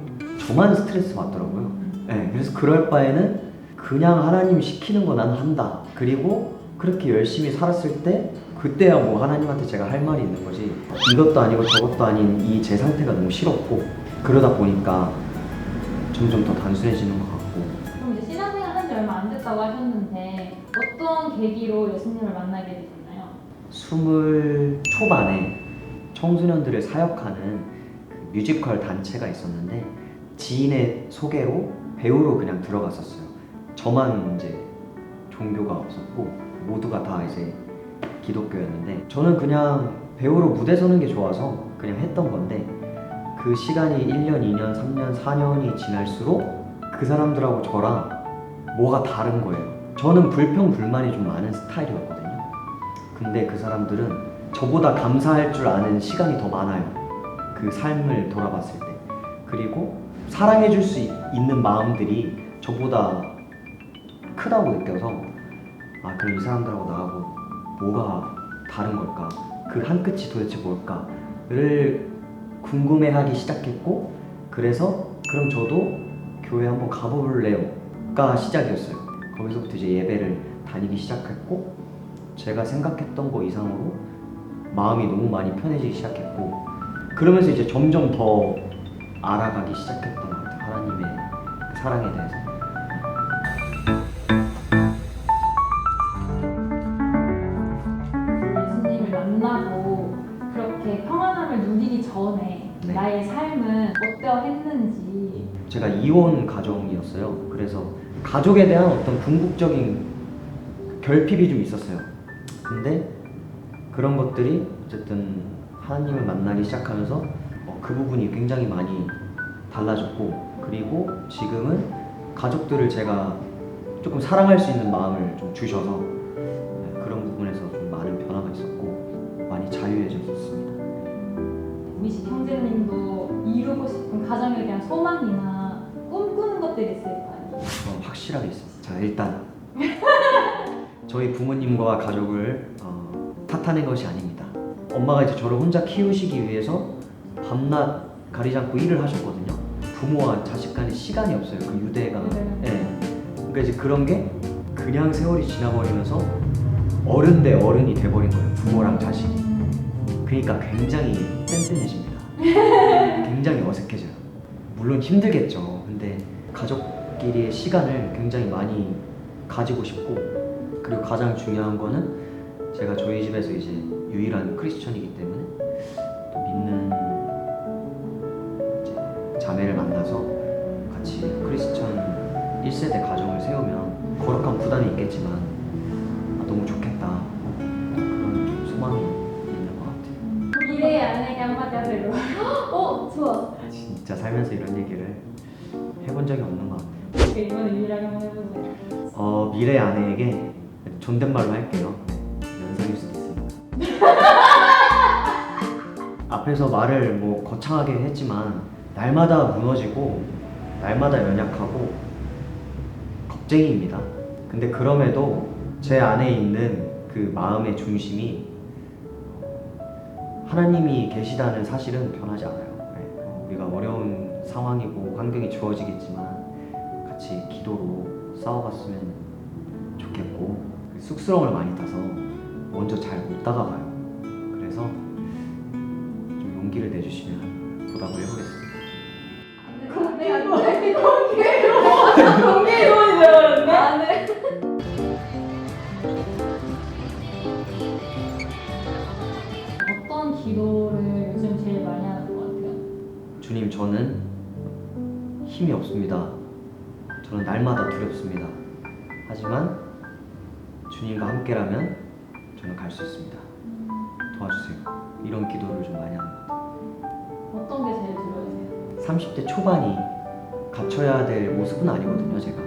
[SPEAKER 8] 저만 스트레스 받더라고요. 네, 그래서 그럴 바에는 그냥 하나님이 시키는 거 난 한다. 그리고 그렇게 열심히 살았을 때 그때야 뭐 하나님한테 제가 할 말이 있는 거지 이것도 아니고 저것도 아닌 이 제 상태가 너무 싫었고 그러다 보니까 점점 더 단순해지는 것 같고.
[SPEAKER 3] 그럼 이제 신앙생활 한 지 얼마 안 됐다고 하셨는데 어떤 계기로 예수님을 만나게 되셨나요?
[SPEAKER 8] 20 초반에 청소년들을 사역하는 그 뮤지컬 단체가 있었는데 지인의 소개로 배우로 그냥 들어갔었어요. 저만 이제 종교가 없었고 모두가 다 이제 기독교였는데 저는 그냥 배우로 무대 서는 게 좋아서 그냥 했던 건데 그 시간이 1년, 2년, 3년, 4년이 지날수록 그 사람들하고 저랑 뭐가 다른 거예요. 저는 불평불만이 좀 많은 스타일이었거든요. 근데 그 사람들은 저보다 감사할 줄 아는 시간이 더 많아요. 그 삶을 돌아봤을 때. 그리고 사랑해줄 수 있는 마음들이 저보다 크다고 느껴서 아 그럼 이 사람들하고 나하고 뭐가 다른 걸까? 그 한 끝이 도대체 뭘까?를 궁금해하기 시작했고 그래서 그럼 저도 교회 한번 가볼래요?가 시작이었어요. 거기서부터 이제 예배를 다니기 시작했고 제가 생각했던 거 이상으로 마음이 너무 많이 편해지기 시작했고 그러면서 이제 점점 더 알아가기 시작했던 것 같아요. 하나님의 사랑에 대해서.
[SPEAKER 3] 예수님을 만나고 그렇게 평안함을 누리기 전에
[SPEAKER 8] 네.
[SPEAKER 3] 나의 삶은 어떠했는지.
[SPEAKER 8] 제가 이혼 가정이었어요. 그래서 가족에 대한 어떤 궁극적인 결핍이 좀 있었어요. 근데 그런 것들이 어쨌든 하나님을 만나기 시작하면서 그 부분이 굉장히 많이 달라졌고 그리고 지금은 가족들을 제가 조금 사랑할 수 있는 마음을 좀 주셔서 그런 부분에서 좀 많은 변화가 있었고 많이 자유해졌습니다.
[SPEAKER 3] 우미씨 형제님도 이루고 싶은 가정에 대한 소망이나 꿈꾸는 것들이 있을 거 아니에요?
[SPEAKER 8] 확실하게 있습니다. 자 일단 저희 부모님과 가족을 탓하는 것이 아닙니다. 엄마가 이제 저를 혼자 키우시기 위해서 밤낮 가리지 않고 일을 하셨거든요. 부모와 자식 간에 시간이 없어요. 그 유대가. 예. 그러니까 이제 그런 게 그냥 세월이 지나버리면서 어른 대 어른이 돼버린 거예요. 부모랑 자식이. 그러니까 굉장히 뗀뗀해집니다. 굉장히 어색해져요. 물론 힘들겠죠. 근데 가족끼리의 시간을 굉장히 많이 가지고 싶고 그리고 가장 중요한 거는 제가 저희 집에서 이제 유일한 크리스천이기 때문에 또 믿는 이제 자매를 만나서 같이 크리스천 1세대 가정을 세우면 거룩한 부담이 있겠지만 너무 좋겠다 그런 좀 소망이 있는 것 같아요.
[SPEAKER 3] 미래의 아내에게 한마디 하세요. 좋아.
[SPEAKER 8] 진짜 살면서 이런 얘기를 해본 적이 없는 것 같아요.
[SPEAKER 3] 이번에 유일하게 한번 해보세요.
[SPEAKER 8] 미래 아내에게 존댓말로 할게요. 연상일 수도 있습니다. 앞에서 말을 뭐 거창하게 했지만 날마다 무너지고 날마다 연약하고 겁쟁이입니다. 근데 그럼에도 제 안에 있는 그 마음의 중심이 하나님이 계시다는 사실은 변하지 않아요. 우리가 어려운 상황이고 환경이 주어지겠지만 같이 기도로 싸워갔으면 좋겠고 쑥스러움을 많이 타서 먼저 잘 못 다가가요. 그래서 좀 용기를 내주시면 보답을 해보겠습니다.
[SPEAKER 3] 어떤 기도를 요즘 제일 많이 하는 것 같아요?
[SPEAKER 8] 주님, 저는 힘이 없습니다. 저는 날마다 두렵습니다. 하지만 주님과 함께라면 저는 갈 수 있습니다. 도와주세요. 이런 기도를 좀 많이 하는 것 같아요.
[SPEAKER 3] 어떤 게 제일 들어오세요?
[SPEAKER 8] 30대 초반이 갖춰야 될 모습은 아니거든요, 제가.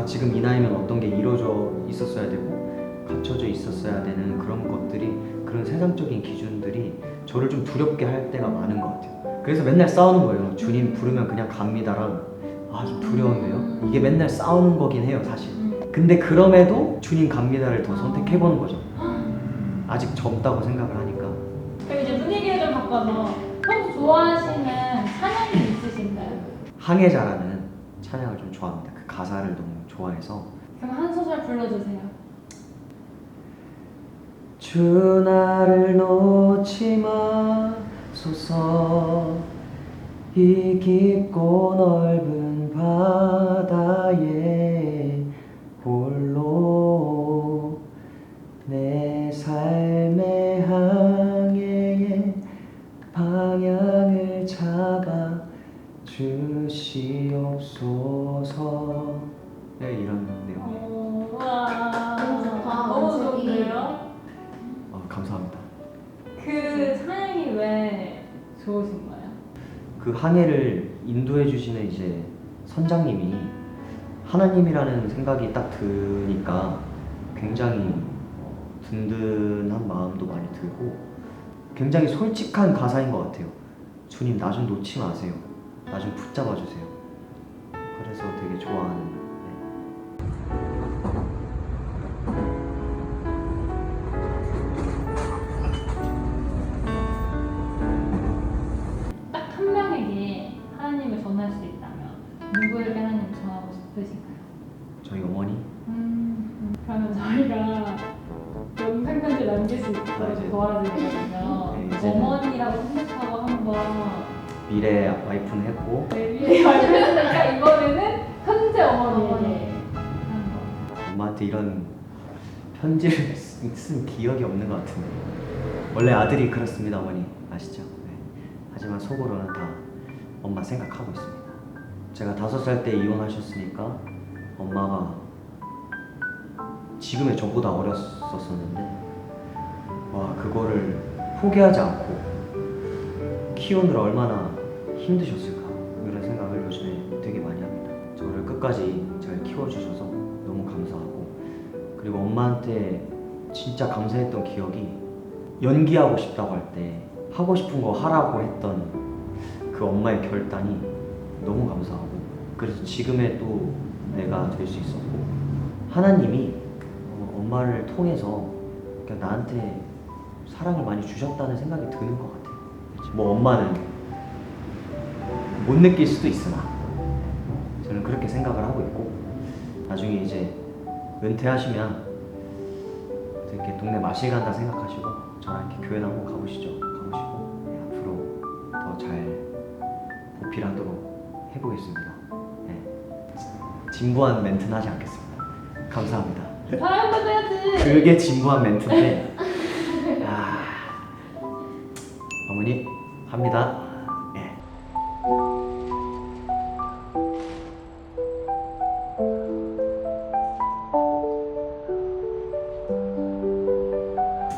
[SPEAKER 8] 지금 이 나이면 어떤 게 이루어져 있었어야 되고 갖춰져 있었어야 되는 그런 것들이, 그런 세상적인 기준들이 저를 좀 두렵게 할 때가 많은 것 같아요. 그래서 맨날 싸우는 거예요. 주님 부르면 그냥 갑니다랑 좀 두려운데요? 이게 맨날 싸우는 거긴 해요, 사실. 근데 그럼에도 주님 갑니다를 더 선택해보는 거죠. 아직 젊다고 생각을 하니까.
[SPEAKER 3] 그럼 이제 분위기를 좀 바꿔서 평소 좋아하시는 찬양이 있으신가요?
[SPEAKER 8] 항해자라는 찬양을 좀 좋아합니다. 그 가사를 너무 좋아해서.
[SPEAKER 3] 그럼 한 소절 불러주세요.
[SPEAKER 8] 주 나를 놓지 마소서, 이 깊고 넓은 바다에 홀로 내 삶의 항해에 방향을 잡아 주시옵소서. 네, 이런 내용.
[SPEAKER 3] 와,
[SPEAKER 2] 너무 좋다.
[SPEAKER 3] 너무
[SPEAKER 2] 음색이.
[SPEAKER 3] 좋은데요? 그 찬양이 왜 좋으신 거예요?
[SPEAKER 8] 그 항해를 인도해 주시는 이제 선장님이 하나님이라는 생각이 딱 드니까 굉장히 든든한 마음도 많이 들고 굉장히 솔직한 가사인 것 같아요. 주님 나 좀 놓지 마세요. 나 좀 붙잡아 주세요. 그래서 되게 좋아하는.
[SPEAKER 3] 딱 한 명에게 하나님을 전할 수 있다면 누구에게 하나님을 전하고 싶으신가요?
[SPEAKER 8] 저희 어머니.
[SPEAKER 3] 그러면 저희가 영상 편지 남길 수 있도록 도와드리거든요.
[SPEAKER 8] 네, 이제는-
[SPEAKER 3] 어머니라고 생각하고 한번
[SPEAKER 8] 미래 와이프는 했고
[SPEAKER 3] 데뷔를 했으니까 이번에는 현재 어머니에게 한번.
[SPEAKER 8] 엄마한테 이런 편지를 쓴 기억이 없는 것 같은데 원래 아들이 그렇습니다. 어머니 아시죠? 네. 하지만 속으로는 다 엄마 생각하고 있습니다. 제가 5살 때 이혼하셨으니까 엄마가 지금의 저보다 어렸었는데 와 그거를 포기하지 않고 키우느라 얼마나 힘드셨을까 이런 생각을 요즘에 되게 많이 합니다. 저를 끝까지 잘 키워주셔서 너무 감사하고 그리고 엄마한테 진짜 감사했던 기억이 연기하고 싶다고 할 때 하고 싶은 거 하라고 했던 그 엄마의 결단이 너무 감사하고 그래서 지금의 또 내가 될 수 있었고 하나님이 엄마를 통해서 그냥 나한테 사랑을 많이 주셨다는 생각이 드는 것 같아요. 뭐 엄마는 못 느낄 수도 있으나 저는 그렇게 생각을 하고 있고 나중에 이제 은퇴하시면 이렇게 동네 마실 간다 생각하시고 저랑 이렇게 교회 한번 가보시죠. 가보시고 네, 앞으로 더 잘 보필하도록 해보겠습니다. 네. 진부한 멘트는 하지 않겠습니다. 감사합니다.
[SPEAKER 3] 사랑받 해야지.
[SPEAKER 8] 그게 진부한 멘트인데 어머니 합니다. 예.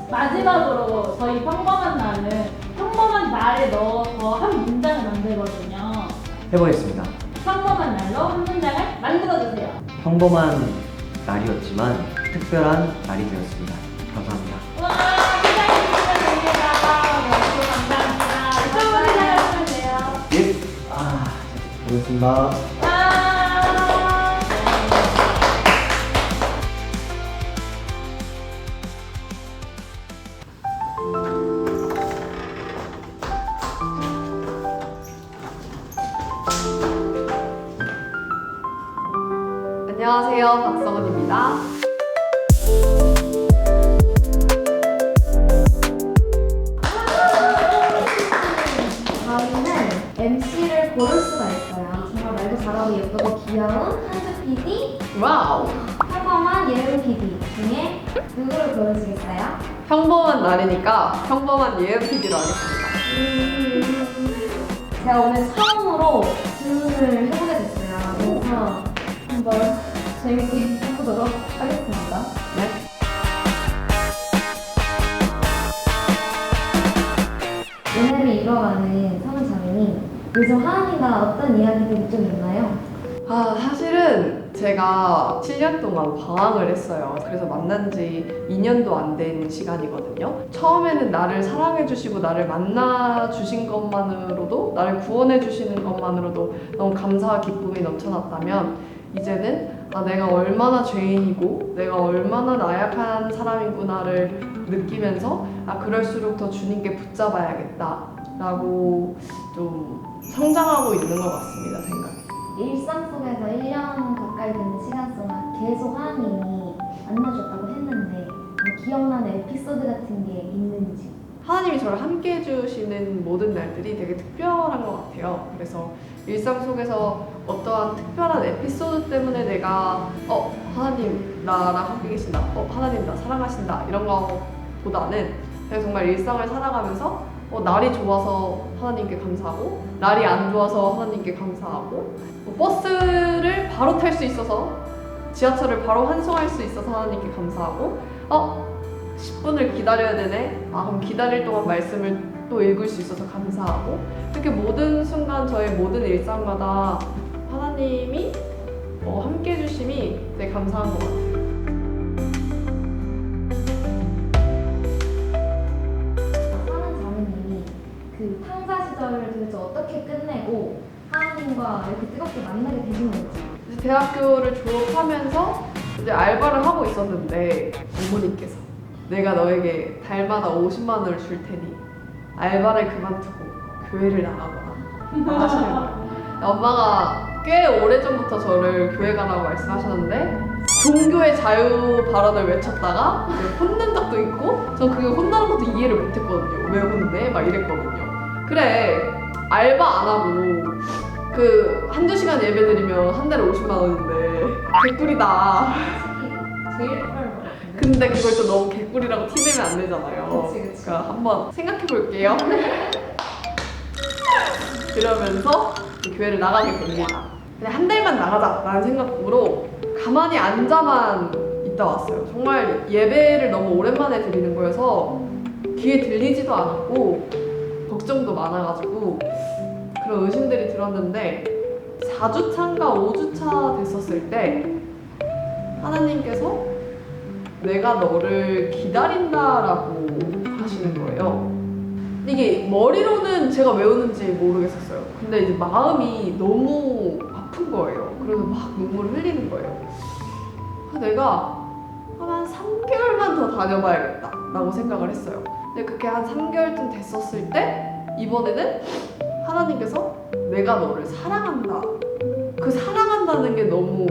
[SPEAKER 3] 마지막으로 저희 평범한 날은 평범한 날에 넣어서 한 문장을 만들거든요.
[SPEAKER 8] 해보겠습니다.
[SPEAKER 3] 평범한 날로 한 문장을 만들어주세요.
[SPEAKER 8] 평범한 날이었지만 특별한 날이 되었습니다. 감사합니다.
[SPEAKER 3] 와, 시작해주셔서 감사합니다. 처음으로 시작하시면 돼요.
[SPEAKER 8] 예. 고맙습니다.
[SPEAKER 3] 와.
[SPEAKER 5] 안녕하세요, 박성은입니다.
[SPEAKER 2] 저희는 MC를 고를 수가 있어요. 정말 말도 잘하고 예쁘고 귀여운 한주 PD,
[SPEAKER 5] 와우.
[SPEAKER 2] 평범한 예은 PD 중에 누구를 고르시겠어요?
[SPEAKER 5] 평범한 날이니까 평범한 예은 PD로 하겠습니다.
[SPEAKER 2] 제가 오늘 처음으로 질문을 해보게 됐어요. 그래서 한번 재밌게 해보도록 하겠습니다.
[SPEAKER 5] 네.
[SPEAKER 2] 연애를 이뤄가는 성은 자매님, 요즘 하은이가 어떤 이야기들이 좀 있나요?
[SPEAKER 5] 사실은 제가 7년 동안 방황을 했어요. 그래서 만난 지 2년도 안 된 시간이거든요. 처음에는 나를 사랑해주시고 나를 만나주신 것만으로도, 나를 구원해주시는 것만으로도 너무 감사와 기쁨이 넘쳐났다면 이제는 내가 얼마나 죄인이고 내가 얼마나 나약한 사람이구나를 느끼면서 그럴수록 더 주님께 붙잡아야겠다라고 좀 성장하고 있는 것 같습니다, 생각이.
[SPEAKER 2] 일상 속에서 1년 가까이 되는 시간 동안 계속 하은이 만나줬다고 했는데 기억나는 에피소드 같은 게 있는지.
[SPEAKER 5] 하나님이 저를 함께 해주시는 모든 날들이 되게 특별한 것 같아요. 그래서 일상 속에서 어떠한 특별한 에피소드 때문에 내가 하나님 나랑 함께 계신다, 하나님 나 사랑하신다 이런 거보다는 그냥 정말 일상을 살아가면서 날이 좋아서 하나님께 감사하고 날이 안 좋아서 하나님께 감사하고 버스를 바로 탈 수 있어서 지하철을 바로 환송할 수 있어서 하나님께 감사하고
[SPEAKER 9] 10분을 기다려야 되네. 아, 그럼 기다릴 동안 말씀을 또 읽을 수 있어서 감사하고, 이렇게 모든 순간 저의 모든 일상마다 하나님이 함께 해주심이 되게 감사한 것 같아요.
[SPEAKER 2] 하는 자매님이 그 탕자 시절을 도대체 어떻게 끝내고 하나님과 이렇게 뜨겁게 만나게 되신 건지.
[SPEAKER 9] 이제 대학교를 졸업하면서 이제 알바를 하고 있었는데 어머니께서 내가 너에게 달마다 50만 원을 줄 테니 알바를 그만두고 교회를 나가거라 하시는 거예요. 엄마가 꽤 오래전부터 저를 교회 가라고 말씀하셨는데 종교의 자유 발언을 외쳤다가 이제 혼낸 적도 있고 전 그게 혼나는 것도 이해를 못했거든요. 왜 혼내? 막 이랬거든요. 그래 알바 안 하고 그 한두 시간 예배 드리면 한 달에 50만 원인데 개꿀이다.
[SPEAKER 2] 제일 편할 것 같은데.
[SPEAKER 9] 근데 그걸 또 너무 개꿀이라고 티내면 안 되잖아요.
[SPEAKER 2] 그치.
[SPEAKER 9] 그러니까 한번 생각해 볼게요. 그러면서 교회를 나가게 됩니다. 그냥 한 달만 나가자라는 생각으로 가만히 앉아만 있다 왔어요. 정말 예배를 너무 오랜만에 드리는 거여서 귀에 들리지도 않았고 걱정도 많아가지고 그런 의심들이 들었는데 4주차인가 5주차 됐었을 때 하나님께서 내가 너를 기다린다라고 하시는 거예요. 이게 머리로는 제가 외우는지 모르겠었어요. 근데 이제 마음이 너무 아픈 거예요. 그래서 막 눈물을 흘리는 거예요. 그래서 내가 한 3개월만 더 다녀봐야겠다 라고 생각을 했어요. 근데 그렇게 한 3개월쯤 됐었을 때 이번에는 하나님께서 내가 너를 사랑한다. 그 사랑한다는 게 너무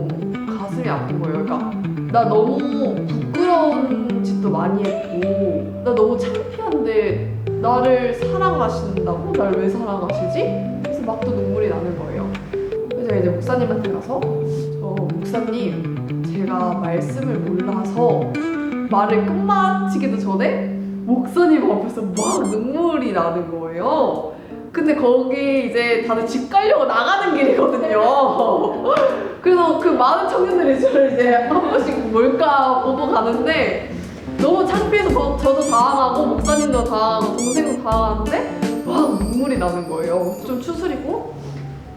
[SPEAKER 9] 가슴이 아픈 거예요. 그러니까 나 너무 부끄러운 짓도 많이 했고 나 너무 창피한데 나를 사랑하신다고? 날 왜 사랑하시지? 그래서 막 또 눈물이 나는 거예요. 그래서 이제 목사님한테 가서 목사님 제가 말씀을 몰라서 말을 끝마치기도 전에 목사님 앞에서 막 눈물이 나는 거예요. 근데 거기 이제 다들 집 가려고 나가는 길이거든요. 그래서 그 많은 청년들이 저를 이제 한 번씩 뭘까 보고 가는데 너무 창피해서 저도 당황하고 목사님도 당황하고 동생도 당황하는데 막 눈물이 나는 거예요. 좀 추스리고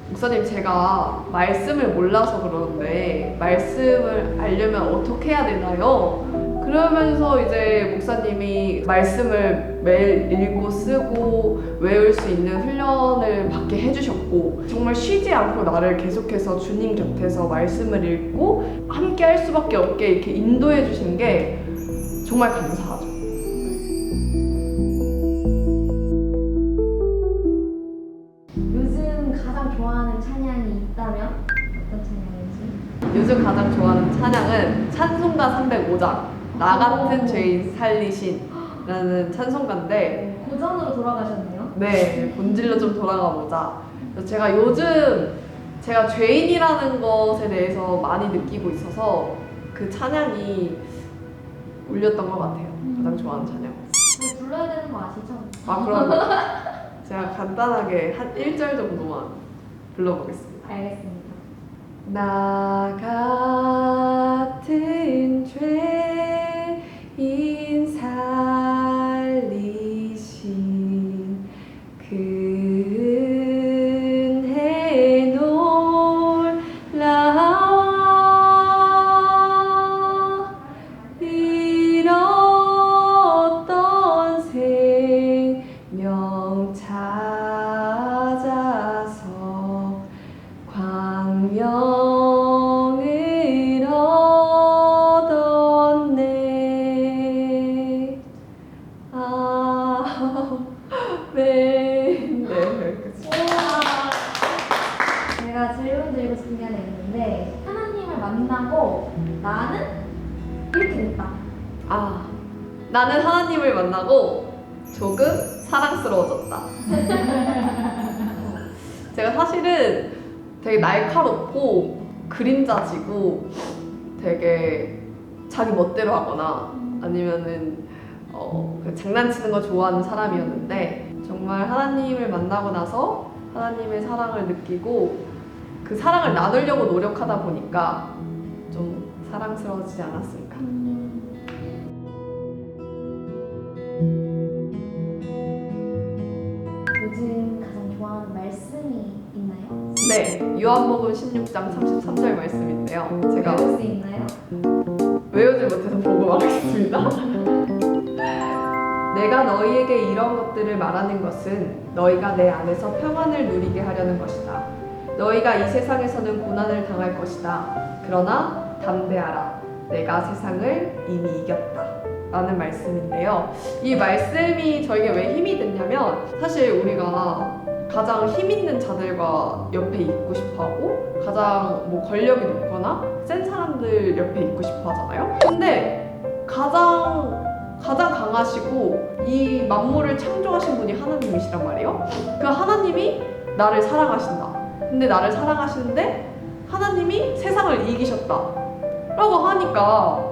[SPEAKER 9] 목사님 제가 말씀을 몰라서 그러는데 말씀을 알려면 어떻게 해야 되나요? 그러면서 이제 목사님이 말씀을 매일 읽고 쓰고 외울 수 있는 훈련을 받게 해주셨고 정말 쉬지 않고 나를 계속해서 주님 곁에서 말씀을 읽고 함께 할 수밖에 없게 이렇게 인도해 주신 게 정말 감사하죠.
[SPEAKER 2] 요즘 가장 좋아하는 찬양이 있다면 어떤 찬양인지?
[SPEAKER 9] 요즘 가장 좋아하는 찬양은 찬송가 305장 나 같은 죄인 살리신라는 찬송가인데
[SPEAKER 2] 고전으로 돌아가셨네요.
[SPEAKER 9] 네, 본질로 좀 돌아가 보자. 제가 요즘 제가 죄인이라는 것에 대해서 많이 느끼고 있어서 그 찬양이 울렸던 것 같아요. 가장 좋아하는 찬양.
[SPEAKER 2] 불러야 되는 거 아시죠?
[SPEAKER 9] 아, 그럼 제가 간단하게 한 1절 정도만 불러보겠습니다.
[SPEAKER 2] 알겠습니다.
[SPEAKER 9] 나 같은 죄인 살리신 그 은혜 놀라워 잃었던 생명 찾아서 광명을 얻었네. 네. 그치.
[SPEAKER 2] 제가 질문 드리고 싶은 게 하나 있는데 하나님을 만나고 나는 이렇게 됐다.
[SPEAKER 9] 나는 하나님을 만나고 조금 사랑스러워졌다. 제가 사실은 되게 날카롭고 그림자지고 되게 자기 멋대로 하거나 아니면은 장난치는 거 좋아하는 사람이었는데 정말 하나님을 만나고 나서 하나님의 사랑을 느끼고 그 사랑을 나누려고 노력하다 보니까 좀 사랑스러워지지 않았을까.
[SPEAKER 2] 요즘 가장 좋아하는 말씀이 있나요?
[SPEAKER 9] 네, 요한복음 16장 33절 말씀인데요. 제가
[SPEAKER 2] 배울 수 있나요?
[SPEAKER 9] 외우지 못해서 복음하겠습니다. 내가 너희에게 이런 것들을 말하는 것은 너희가 내 안에서 평안을 누리게 하려는 것이다. 너희가 이 세상에서는 고난을 당할 것이다. 그러나 담대하라. 내가 세상을 이미 이겼다. 라는 말씀인데요. 이 말씀이 저에게 왜 힘이 됐냐면 사실 우리가 가장 힘 있는 자들과 옆에 있고 싶어하고 가장 뭐 권력이 높거나 센 사람들 옆에 있고 싶어하잖아요. 근데 가장 강하시고 이 만물을 창조하신 분이 하나님이시란 말이에요. 그 하나님이 나를 사랑하신다. 근데 나를 사랑하시는데 하나님이 세상을 이기셨다 라고 하니까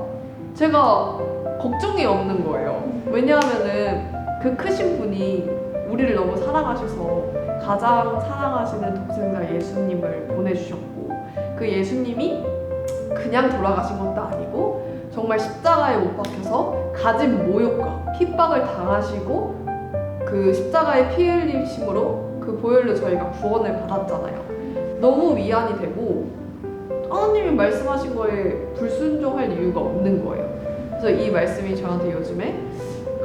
[SPEAKER 9] 제가 걱정이 없는 거예요. 왜냐하면은 그 크신 분이 우리를 너무 사랑하셔서 가장 사랑하시는 독생자 예수님을 보내주셨고 그 예수님이 그냥 돌아가신 것도 아니고 정말 십자가에 못 박혀서 가진 모욕과 핍박을 당하시고 그 십자가의 피 흘리심으로 그 보혈로 저희가 구원을 받았잖아요. 너무 위안이 되고 하나님이 말씀하신 거에 불순종할 이유가 없는 거예요. 그래서 이 말씀이 저한테 요즘에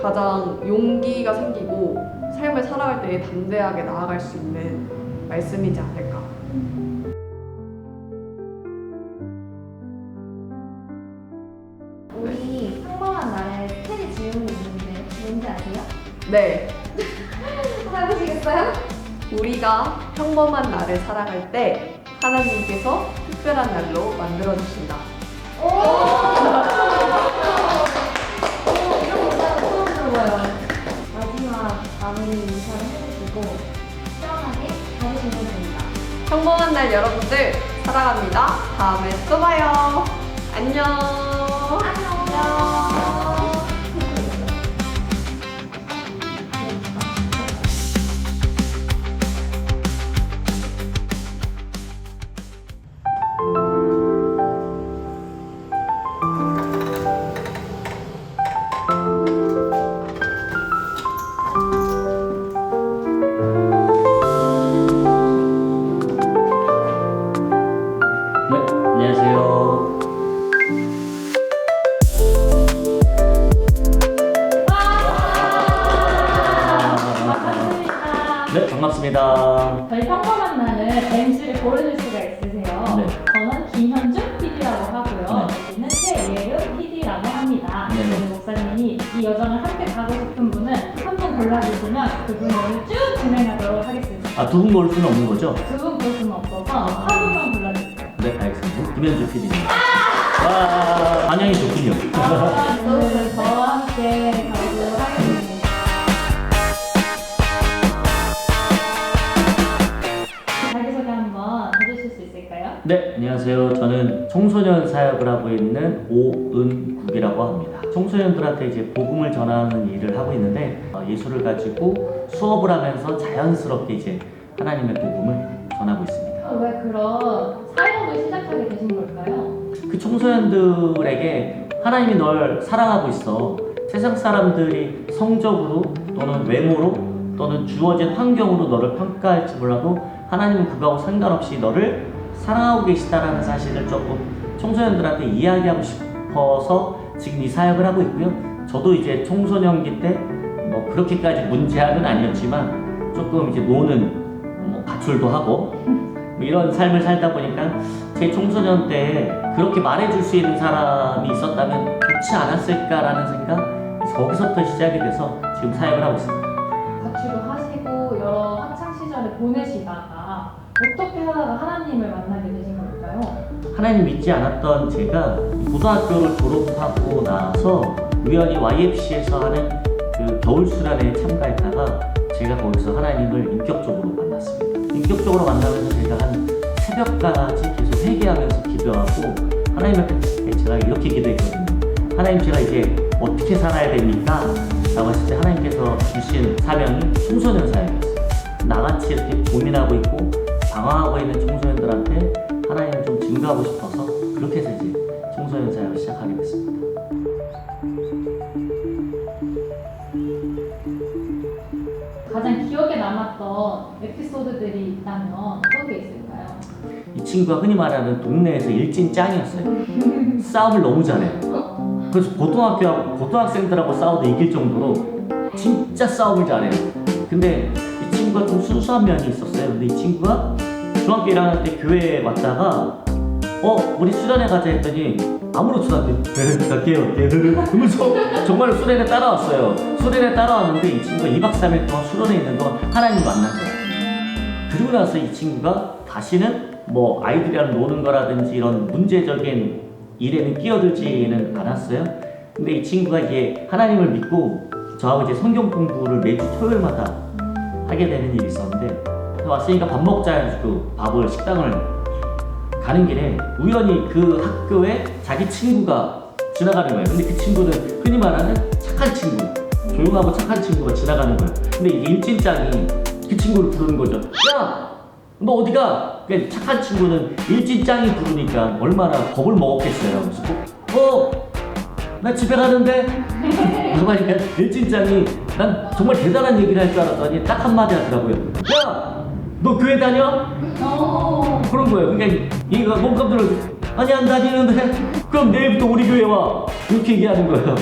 [SPEAKER 9] 가장 용기가 생기고 삶을 살아갈 때 담대하게 나아갈 수 있는 말씀이지 않을까.
[SPEAKER 2] 우리 평범한 날에 스테리 질문이 있는데 뭔지 아세요?
[SPEAKER 9] 네,
[SPEAKER 2] 한번 해보시겠어요?
[SPEAKER 9] 우리가 평범한 날을 살아갈 때 하나님께서 특별한 날로 만들어 주신다.
[SPEAKER 2] 이런 문장은 처음 들어봐요. 마지막 마무리 인사를 해주시고 시원하게 가주시면 됩니다.
[SPEAKER 9] 평범한 날 여러분들 사랑합니다. 다음에 또 봐요. 안녕. 안녕.
[SPEAKER 10] 네, 안녕하세요. 네, 반갑습니다.
[SPEAKER 3] 저희 평범한 날은 MC를 고르실 수가 있으세요.
[SPEAKER 10] 네.
[SPEAKER 3] 저는 김현중 PD라고 하고요. 여기는 최예은 PD라고 합니다.
[SPEAKER 10] 네.
[SPEAKER 3] 그리고 목사님이 이 여정을 함께 가고 싶은 분은 한 분 골라주시면 그분을 오늘 쭉 진행하도록 하겠습니다.
[SPEAKER 10] 아, 두 분 고를 수는 없는 거죠?
[SPEAKER 3] 두 분 볼 수는 없어서 한 분만 골라주세요.
[SPEAKER 10] 네, 알겠습니다. 김현주 PD입니다. 와, 반영이 좋군요.
[SPEAKER 3] 오늘 저와 함께 가보도록 하겠습니다. 자기소개 한번 해주실 수 있을까요?
[SPEAKER 10] 네, 안녕하세요. 저는 청소년 사역을 하고 있는 오은국이라고 합니다. 청소년들한테 이제 복음을 전하는 일을 하고 있는데 예수를 가지고 수업을 하면서 자연스럽게 이제 하나님의 복음을 전하고 있습니다.
[SPEAKER 3] 왜 그런 사역을 시작하게 되신 걸까요?
[SPEAKER 10] 그 청소년들에게 하나님이 널 사랑하고 있어. 세상 사람들이 성적으로 또는 외모로 또는 주어진 환경으로 너를 평가할지 몰라도 하나님은 그거하고 상관없이 너를 사랑하고 계시다라는 사실을 조금 청소년들한테 이야기하고 싶어서 지금 이 사역을 하고 있고요. 저도 이제 청소년기 때 뭐 그렇게까지 문제학은 아니었지만 조금 이제 노는 뭐 가출도 하고 뭐 이런 삶을 살다 보니까 제 청소년 때 그렇게 말해줄 수 있는 사람이 있었다면 좋지 않았을까라는 생각, 거기서부터 시작이 돼서 지금 사역을 하고 있습니다.
[SPEAKER 3] 가출도 하시고 여러 학창 시절을 보내시다가 어떻게 하다가 하나님을 만나게 되신 걸까요?
[SPEAKER 10] 하나님 믿지 않았던 제가 고등학교를 졸업하고 나서 우연히 YFC에서 하는 그 겨울 수련회에 참가했다가 제가 거기서 하나님을 인격적으로 만났습니다. 인격적으로 만나면서 제가 한 새벽까지 계속 회개하면서 기도하고 하나님 앞에 제가 이렇게 기도했거든요. 하나님, 제가 이제 어떻게 살아야 됩니까? 라고 했을 때 하나님께서 주신 사명이 청소년 사역이었어요. 나같이 이렇게 고민하고 있고 방황하고 있는 청소년들한테 하나님을 좀 증거하고 싶어서 그렇게 해서 이제 청소년 사역을 시작하게 됐습니다.
[SPEAKER 3] 가장 기억에 남았던 에피소드들이 있다면 어떤 게 있을까요?
[SPEAKER 10] 이 친구가 흔히 말하는 동네에서 일진 짱이었어요. 싸움을 너무 잘해요. 그래서 고등학생들하고 싸워도 이길 정도로 진짜 싸움을 잘해요. 근데 이 친구가 좀 순수한 면이 있었어요. 근데 이 친구가 중학교 1학년 때 교회에 왔다가 우리 수련회 가자 했더니 아무렇지도 않게 갈게요 그러면서 정말 수련회 따라왔어요. 수련회 따라왔는데 이 친구가 2박 3일 동안 수련회 있는 동안 하나님을 만난 거예요. 그리고 나서 이 친구가 다시는 뭐 아이들이랑 노는 거라든지 이런 문제적인 일에는 끼어들지는 않았어요. 근데 이 친구가 이제 하나님을 믿고 저하고 이제 성경 공부를 매주 토요일마다 하게 되는 일이 있었는데, 왔으니까 밥 먹자 해가지고 식당을 가는 길에 우연히 그 학교에 자기 친구가 지나가는 거예요. 근데 그 친구는 흔히 말하는 착한 친구, 조용하고 착한 친구가 지나가는 거예요. 근데 이게 일진짱이 그 친구를 부르는 거죠. 야! 너 어디가? 그러니까 착한 친구는 일진짱이 부르니까 얼마나 겁을 먹었겠어요. 그래서 나 집에 가는데? 그러니까 일진짱이 난 정말 대단한 얘기를 할 줄 알았더니 딱 한마디 하더라고요. 야! 너 교회 다녀? 그런 거예요. 그러니까 얘가 몸감들을 아니 안 다니는데 그럼 내일부터 우리 교회 와 이렇게 얘기하는 거예요.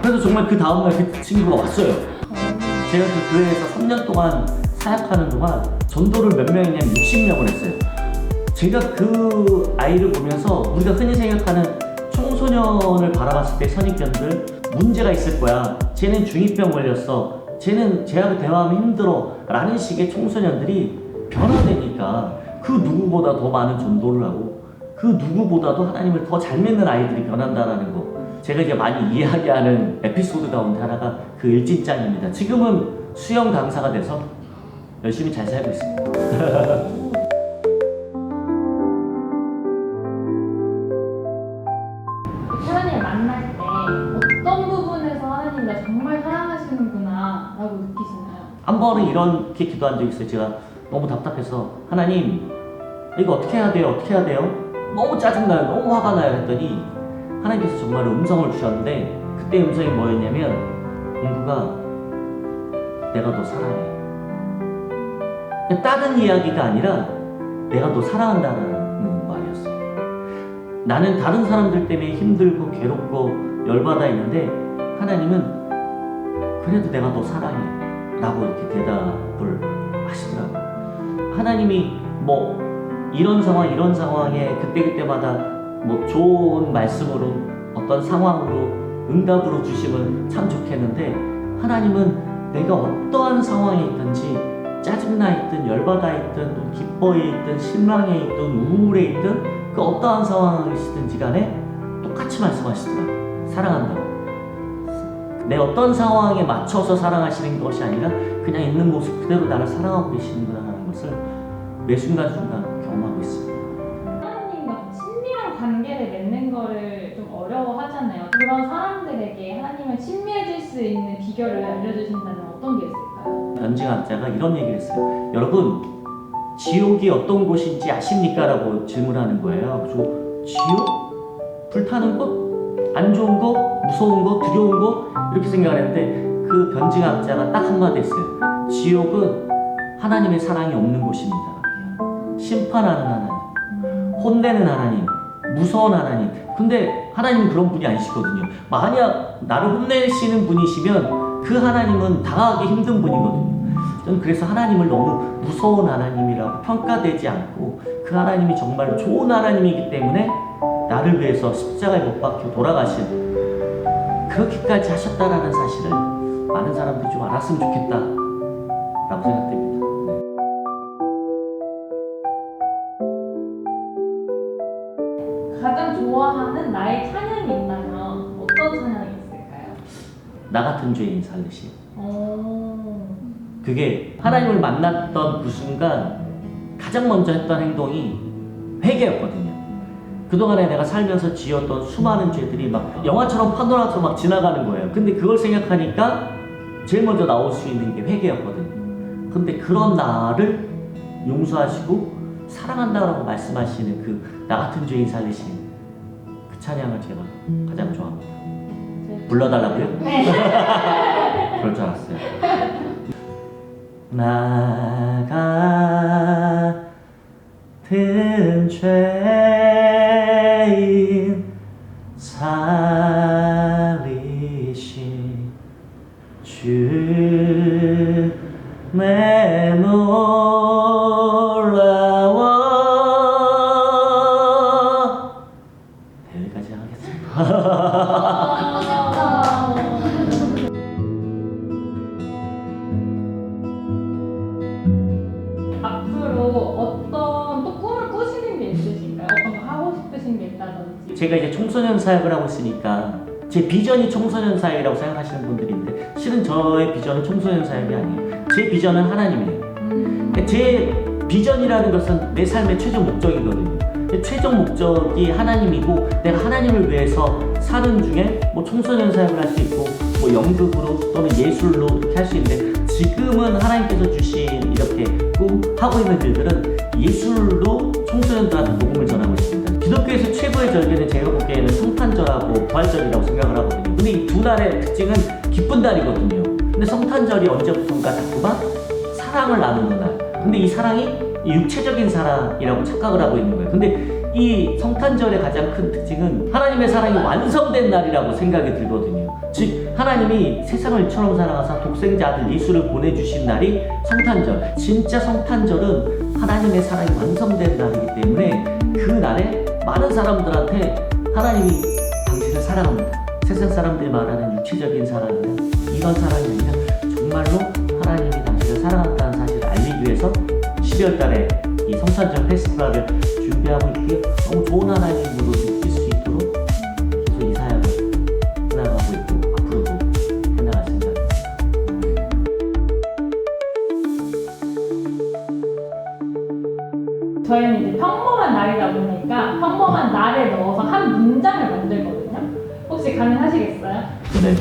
[SPEAKER 10] 그래서 정말 그 다음날 그 친구가 왔어요. 제가 그 교회에서 3년 동안 사역하는 동안 전도를 몇 명이냐면 60명을 했어요. 제가 그 아이를 보면서 우리가 흔히 생각하는 청소년을 바라봤을 때 선입견들 문제가 있을 거야. 쟤는 중2병 걸렸어. 쟤는 쟤하고 대화하면 힘들어 라는 식의 청소년들이 변화되니까 그 누구보다 더 많은 전도를 하고 그 누구보다도 하나님을 더 잘 믿는 아이들이 변한다라는 거, 제가 이제 많이 이야기하는 에피소드 가운데 하나가 그 일진짱입니다. 지금은 수영 강사가 돼서 열심히 잘 살고 있습니다.
[SPEAKER 3] 하나님을 만날 때 어떤 부분에서 하나님 나 정말 사랑하시는구나 라고 느끼시나요?
[SPEAKER 10] 한 번은 이렇게 기도한 적이 있어요. 제가 너무 답답해서 하나님 이거 어떻게 해야 돼요? 어떻게 해야 돼요? 너무 짜증나요. 너무 화가 나요 했더니 하나님께서 정말 음성을 주셨는데, 그때 음성이 뭐였냐면, 인구가 내가 너 사랑해. 다른 이야기가 아니라 내가 너 사랑한다는 말이었어요. 나는 다른 사람들 때문에 힘들고 괴롭고 열받아 있는데 하나님은 그래도 내가 너 사랑해 라고 이렇게 대답을 하시더라고요. 하나님이 뭐 이런 상황에 그때그때마다 뭐 좋은 말씀으로 어떤 상황으로 응답으로 주시면 참 좋겠는데, 하나님은 내가 어떠한 상황에 있든지 짜증나 있든 열받아 있든 또 기뻐해 있든 실망해 있든 우울해 있든 그 어떠한 상황이시든지 간에 똑같이 말씀하시더라고요. 사랑한다고. 내 어떤 상황에 맞춰서 사랑하시는 것이 아니라 그냥 있는 모습 그대로 나를 사랑하고 계시는구나라는 것을 매 순간순간 경험하고 있습니다.
[SPEAKER 3] 하나님과 친밀한 관계를 맺는 거를 좀 어려워하잖아요. 그런 사람들에게 하나님을 친밀해질 수 있는 비결을 알려주신다면 어떤 게 있을까요?
[SPEAKER 10] 변증학자가 이런 얘기를 했어요. 여러분, 지옥이 어떤 곳인지 아십니까? 라고 질문하는 거예요. 그래서 지옥? 불타는 곳? 안 좋은 곳? 무서운 곳? 두려운 곳? 이렇게 생각을 했는데 그 변증학자가 딱 한마디 했어요. 지옥은 하나님의 사랑이 없는 곳입니다. 심판하는 하나님, 혼내는 하나님, 무서운 하나님. 근데 하나님은 그런 분이 아니시거든요. 만약 나를 혼내시는 분이시면 그 하나님은 당하기 힘든 분이거든요. 저는 그래서 하나님을 너무 무서운 하나님이라고 평가되지 않고 그 하나님이 정말 좋은 하나님이기 때문에 나를 위해서 십자가에 못 박혀 돌아가신, 그렇게까지 하셨다라는 사실을 많은 사람들이 좀 알았으면 좋겠다라고 생각됩니다.
[SPEAKER 3] 가장 좋아하는 나의 찬양이 있다면 어떤 찬양이 있을까요?
[SPEAKER 10] 나 같은 죄인 살리시. 그게 하나님을 만났던 그 순간 가장 먼저 했던 행동이 회개였거든요. 그동안에 내가 살면서 지었던 수많은 죄들이 막 영화처럼 파노라서 막 지나가는 거예요. 근데 그걸 생각하니까 제일 먼저 나올 수 있는 게 회개였거든요. 근데 그런 나를 용서하시고 사랑한다고 말씀하시는 그 나 같은 죄인 살리신 그 찬양을 제가 가장 좋아합니다. 불러달라고요?
[SPEAKER 3] 네.
[SPEAKER 10] 그럴 줄 알았어요. 나 같은 죄인 살리신 주 내 놀라워. 여기까지 하겠습니다.
[SPEAKER 3] 앞으로 어떤 또 꿈을 꾸시는 게 있으신가요? 어떤 거 하고 싶으신 게 있다든지.
[SPEAKER 10] 제가 이제 청소년 사역을 하고 있으니까 제 비전이 청소년 사역이라고 생각하시는 분들인데 실은 저의 비전은 청소년 사역이 아니에요. 제 비전은 하나님이에요. 제 비전이라는 것은 내 삶의 최종 목적이거든요. 최종 목적이 하나님이고 내가 하나님을 위해서 사는 중에 뭐 청소년 사역을 할 수 있고 뭐 연극으로 또는 예술로 이렇게 할 수 있는데 지금은 하나님께서 주신 이렇게 꿈 하고 있는 일들은 예술로 청소년들한테 복음을 전하고 있습니다. 기독교에서 최고의 절기는 제가 보기에는 성탄절하고 부활절이라고 생각을 하거든요. 근데 이 두 날의 특징은 기쁜 날이거든요. 근데 성탄절이 언제부턴가 자꾸만 사랑을 나누는 날. 근데 이 사랑이 육체적인 사랑이라고 착각을 하고 있는 거예요. 근데 이 성탄절의 가장 큰 특징은 하나님의 사랑이 완성된 날이라고 생각이 들거든요. 즉 하나님이 세상을 이처럼 사랑하사 독생자 아들 예수를 보내주신 날이 성탄절. 진짜 성탄절은 하나님의 사랑이 완성된 날이기 때문에 그 날에 많은 사람들한테 하나님이 당신을 사랑합니다. 세상 사람들이 말하는 육체적인 사랑이나 이런 사랑이 아니라 정말로 하나님이 당신을 사랑한다는 사실을 알리기 위해서 12월 달에 이 성탄절 페스티벌을 준비하고 있기에 너무 좋은 하나님으로 느낄 수 있도록 계속 이 사역을 해나가고 있고 앞으로도 해나갈 생각입니다.
[SPEAKER 3] 저희는 이제 평범한 날이다 보니까 평범한 날에 넣어서 한 문장을 만들거든요. 혹시 가능하시겠어요?
[SPEAKER 10] 네.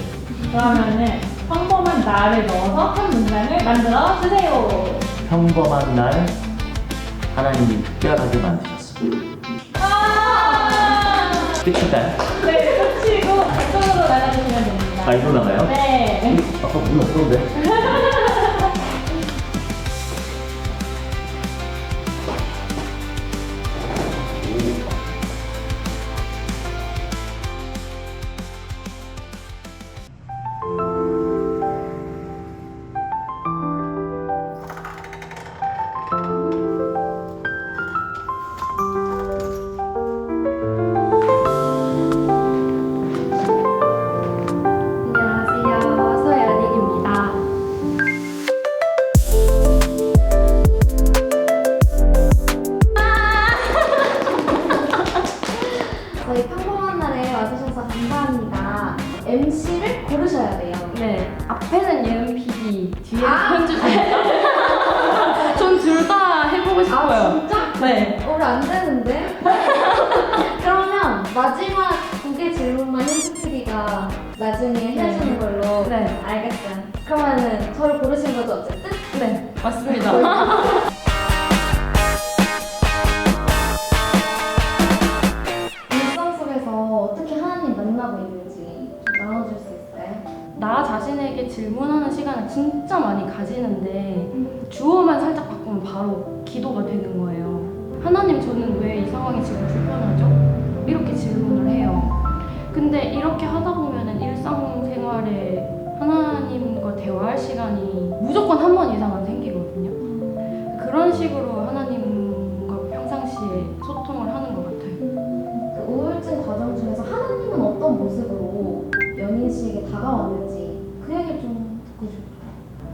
[SPEAKER 3] 그러면은 평범한 날에 넣어서 한 문장을 만들어 주세요.
[SPEAKER 10] 평범한 날 하나님이 특별하게 만드셨습니다. 끝인가요?
[SPEAKER 3] 네, 끝이고 이쪽으로 나가주시면 됩니다.
[SPEAKER 10] 아 이거 나가요?
[SPEAKER 3] 네.
[SPEAKER 10] 아까 문 없던데?
[SPEAKER 2] 안녕하세요. 서연익입니다. 저희 평범한 날에 와주셔서 감사합니다. MC를 고르셔야 돼요.
[SPEAKER 5] 네, 앞에는 예은 PD, 뒤에 현주 전. 전 둘 다 해보고 싶어요.
[SPEAKER 2] 아 진짜?
[SPEAKER 5] 네.
[SPEAKER 2] 우리 안 되는데? 그러면 마지막 2개 질문만 현주 PD가 나중에 해주는 걸로.
[SPEAKER 5] 네.
[SPEAKER 2] 알겠어요. 그러면은 저를 고르신 거죠 어쨌든?
[SPEAKER 5] 네, 맞습니다.
[SPEAKER 2] 일상 속에서 어떻게 하나님 만나고 있는지 좀 나눠줄 수 있어요?
[SPEAKER 5] 나 자신에게 질문하는 시간을 진짜 많이 가지는데 주어만 살짝 바꾸면 바로 기도가 되는 거예요. 하나님, 저는 왜 이 상황이 지금 불편하죠? 이렇게 질문을 해요. 근데 이렇게 하다 보면은 일상생활에 하나님과 대화할 시간이 무조건 한 번 이상은 생기거든요. 그런 식으로 하나님과 평상시에 소통을 하는 것 같아요.
[SPEAKER 2] 그 우울증 과정 중에서 하나님은 어떤 모습으로 연인 씨에게 다가왔는지 그 얘기 좀 듣고 싶어요.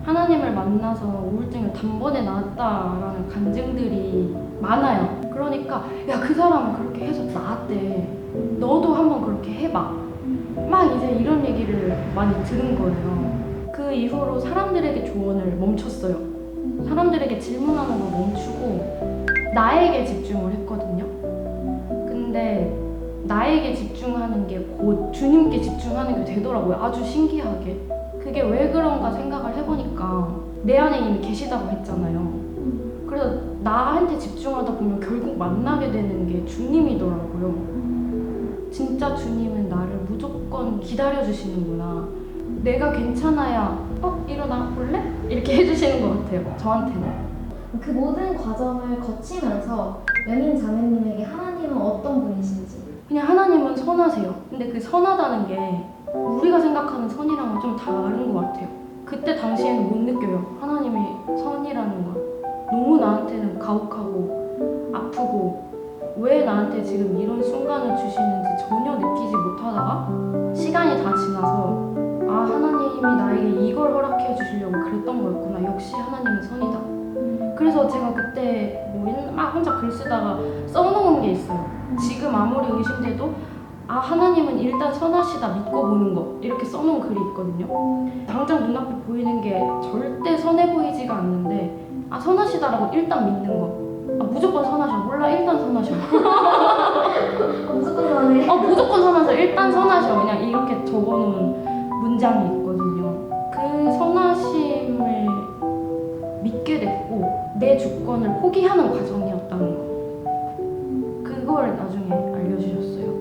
[SPEAKER 5] 하나님을 만나서 우울증을 단번에 나았다라는 간증들이 많아요. 그러니까 야, 그 사람은 그렇게 해서 나았대. 너도 한번 그렇게 해봐. 막 이제 이런 얘기를 많이 들은 거예요. 그 이후로 사람들에게 조언을 멈췄어요. 사람들에게 질문하는 걸 멈추고 나에게 집중을 했거든요. 근데 나에게 집중하는 게 곧 주님께 집중하는 게 되더라고요. 아주 신기하게. 그게 왜 그런가 생각을 해보니까 내 안에 이미 계시다고 했잖아요. 그래서 나한테 집중하다 보면 결국 만나게 되는 게 주님이더라고요. 진짜 주님은 나를 무조건 기다려주시는구나. 내가 괜찮아야 일어나 볼래? 이렇게 해주시는 것 같아요. 같아요. 저한테는.
[SPEAKER 2] 그 모든 과정을 거치면서 연인 자매님에게 하나님은 어떤 분이신지.
[SPEAKER 5] 그냥 하나님은 선하세요. 근데 그 선하다는 게 우리가 생각하는 선이랑은 좀 다른 것 같아요. 그때 당시에는 못 느껴요. 하나님이 선이라는 걸. 너무 나한테는 가혹하고 아프고 왜 나한테 지금 이런 순간을 주시는지 전혀 느끼지 못하다가 시간이 다 지나서 아, 하나님이 나에게 이걸 허락해 주시려고 그랬던 거였구나. 역시 하나님은 선이다. 그래서 제가 그때 막 혼자 글 쓰다가 써놓은 게 있어요. 지금 아무리 의심돼도 아, 하나님은 일단 선하시다 믿고 보는 거 이렇게 써놓은 글이 있거든요. 당장 눈앞에 보이는 게 절대 선해 보이지가 않는데 아, 선하시다라고 일단 믿는 거. 아, 무조건 선하셔. 몰라, 일단 선하셔.
[SPEAKER 2] 무조건 선해.
[SPEAKER 5] 무조건 선하셔. 일단 선하셔. 그냥 이렇게 적어놓은 문장이 있거든요. 그 선하심을 믿게 됐고 내 주권을 포기하는 과정이었다는 거. 그걸 나중에 알려주셨어요.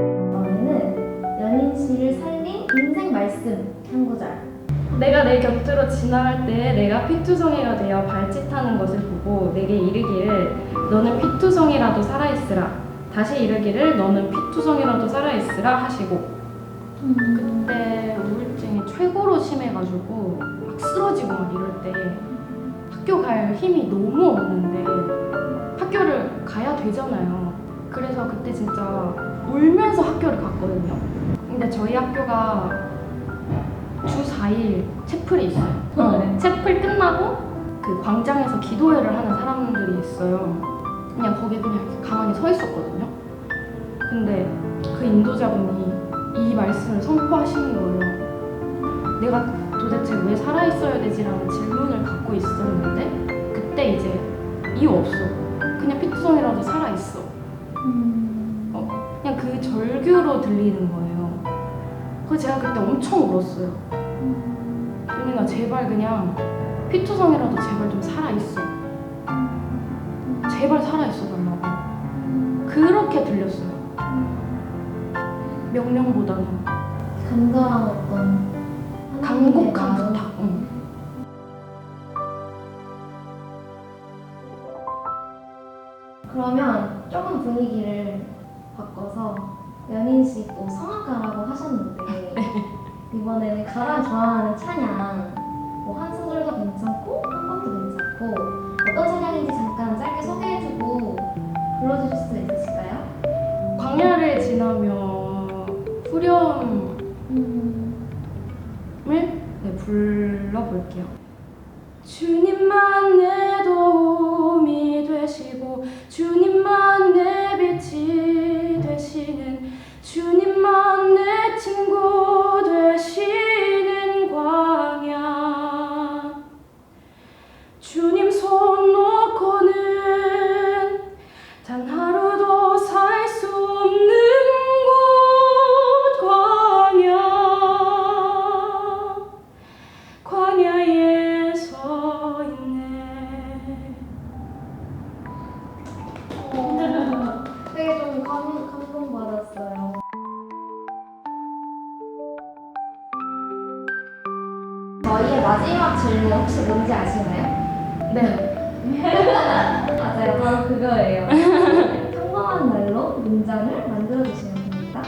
[SPEAKER 2] 이번에는 연인 씨를 살린 인생 말씀 한 구절.
[SPEAKER 5] 내가 내 곁으로 지나갈 때 내가 피투성이가 되어 발짓하는 것을 보고 내게 이르기를 너는 피투성이라도 살아있으라. 다시 이르기를 너는 피투성이라도 살아있으라 하시고 그때 우울증이 최고로 심해가지고 막 쓰러지고 막 이럴 때 학교 갈 힘이 너무 없는데 학교를 가야 되잖아요. 그래서 그때 진짜 울면서 학교를 갔거든요. 근데 저희 학교가 주 4일 채플이 있어요. 채플 끝나고 그 광장에서 기도회를 하는 사람들이 있어요. 그냥 거기 그냥 이렇게 가만히 서 있었거든요. 근데 그 인도자분이 이 말씀을 선포하시는 거예요. 내가 도대체 왜 살아있어야 되지라는 질문을 갖고 있었는데 그때 이제 이유 없어. 그냥 피투성이라도 살아있어. 그냥 그 절규로 들리는 거예요. 그래서 제가 그때 엄청 울었어요. 윤희가 제발 그냥 피투성이라도 제발 좀 살아있어. 제발 살아있어 달라고. 그렇게 들렸어요. 명령보다는
[SPEAKER 2] 간절한 어떤
[SPEAKER 5] 간곡한
[SPEAKER 2] 마음.
[SPEAKER 5] 부탁.
[SPEAKER 2] 그러면 조금 분위기를 바꿔서 연인 씨 또 성악가라고 하셨는데 이번에는 가장 좋아하는 찬양 뭐 한 소절도 괜찮고 한 번도 괜찮고 어떤 찬양인지 잠깐 짧게 소개해주고 불러주실 수 있으실까요?
[SPEAKER 5] 광야를 지나며 후렴을 불러볼게요. 주님만 내 도움이 되시고 주님만 내 빛이 되시는 주님만 내 친구 되시는 광야 주님 손 놓고는 단 하루도 살 수 없는 곳 광야에 서 있네.
[SPEAKER 2] 되게 좀 감동받았어요. 저희의 마지막 질문 혹시 뭔지 아시나요?
[SPEAKER 5] 네.
[SPEAKER 2] 맞아요. 바로 그거예요. 평범한 말로 문장을 만들어주시면 됩니다.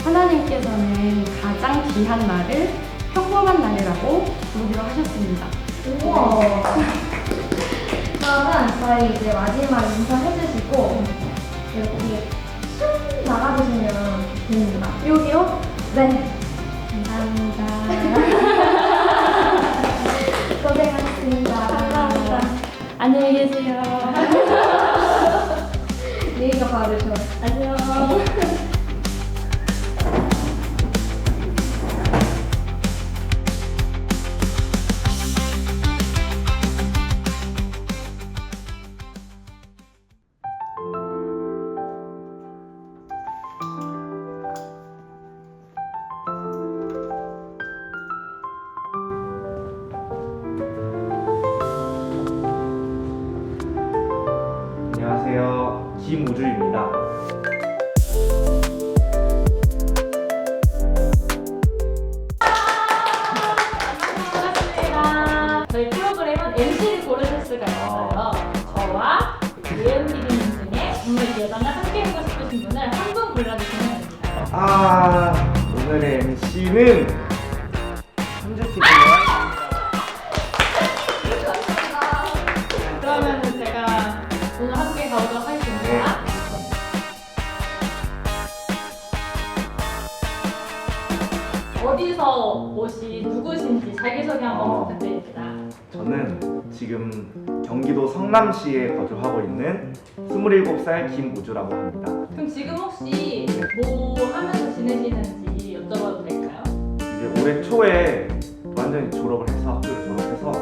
[SPEAKER 5] 하나님께서는 가장 귀한 날을 평범한 날이라고 부르기로 하셨습니다.
[SPEAKER 2] 우와. 그러면 저희 이제 마지막 인사해주시고 이렇게 춤 나가주시면 됩니다.
[SPEAKER 5] 여기요?
[SPEAKER 2] 네. 감사합니다. 고생하셨습니다.
[SPEAKER 5] 감사합니다. 안녕히 계세요.
[SPEAKER 2] 예의가 바르셔.
[SPEAKER 5] 안녕.
[SPEAKER 11] 오늘의 MC는 현주TV입니다.
[SPEAKER 3] 그러면은 제가 오늘 함께 가보도록 하겠습니다. 어디서 오신 누구신지 자기소개 한번 부탁드립니다.
[SPEAKER 11] 저는 지금 경기도 성남시에 거주하고 있는 27살 김우주라고 합니다.
[SPEAKER 3] 그럼 지금 혹시 뭐 하면서 지내시는지 여쭤봐도 될까요?
[SPEAKER 11] 이제 올해 초에 완전히 졸업을 해서 학교를 졸업해서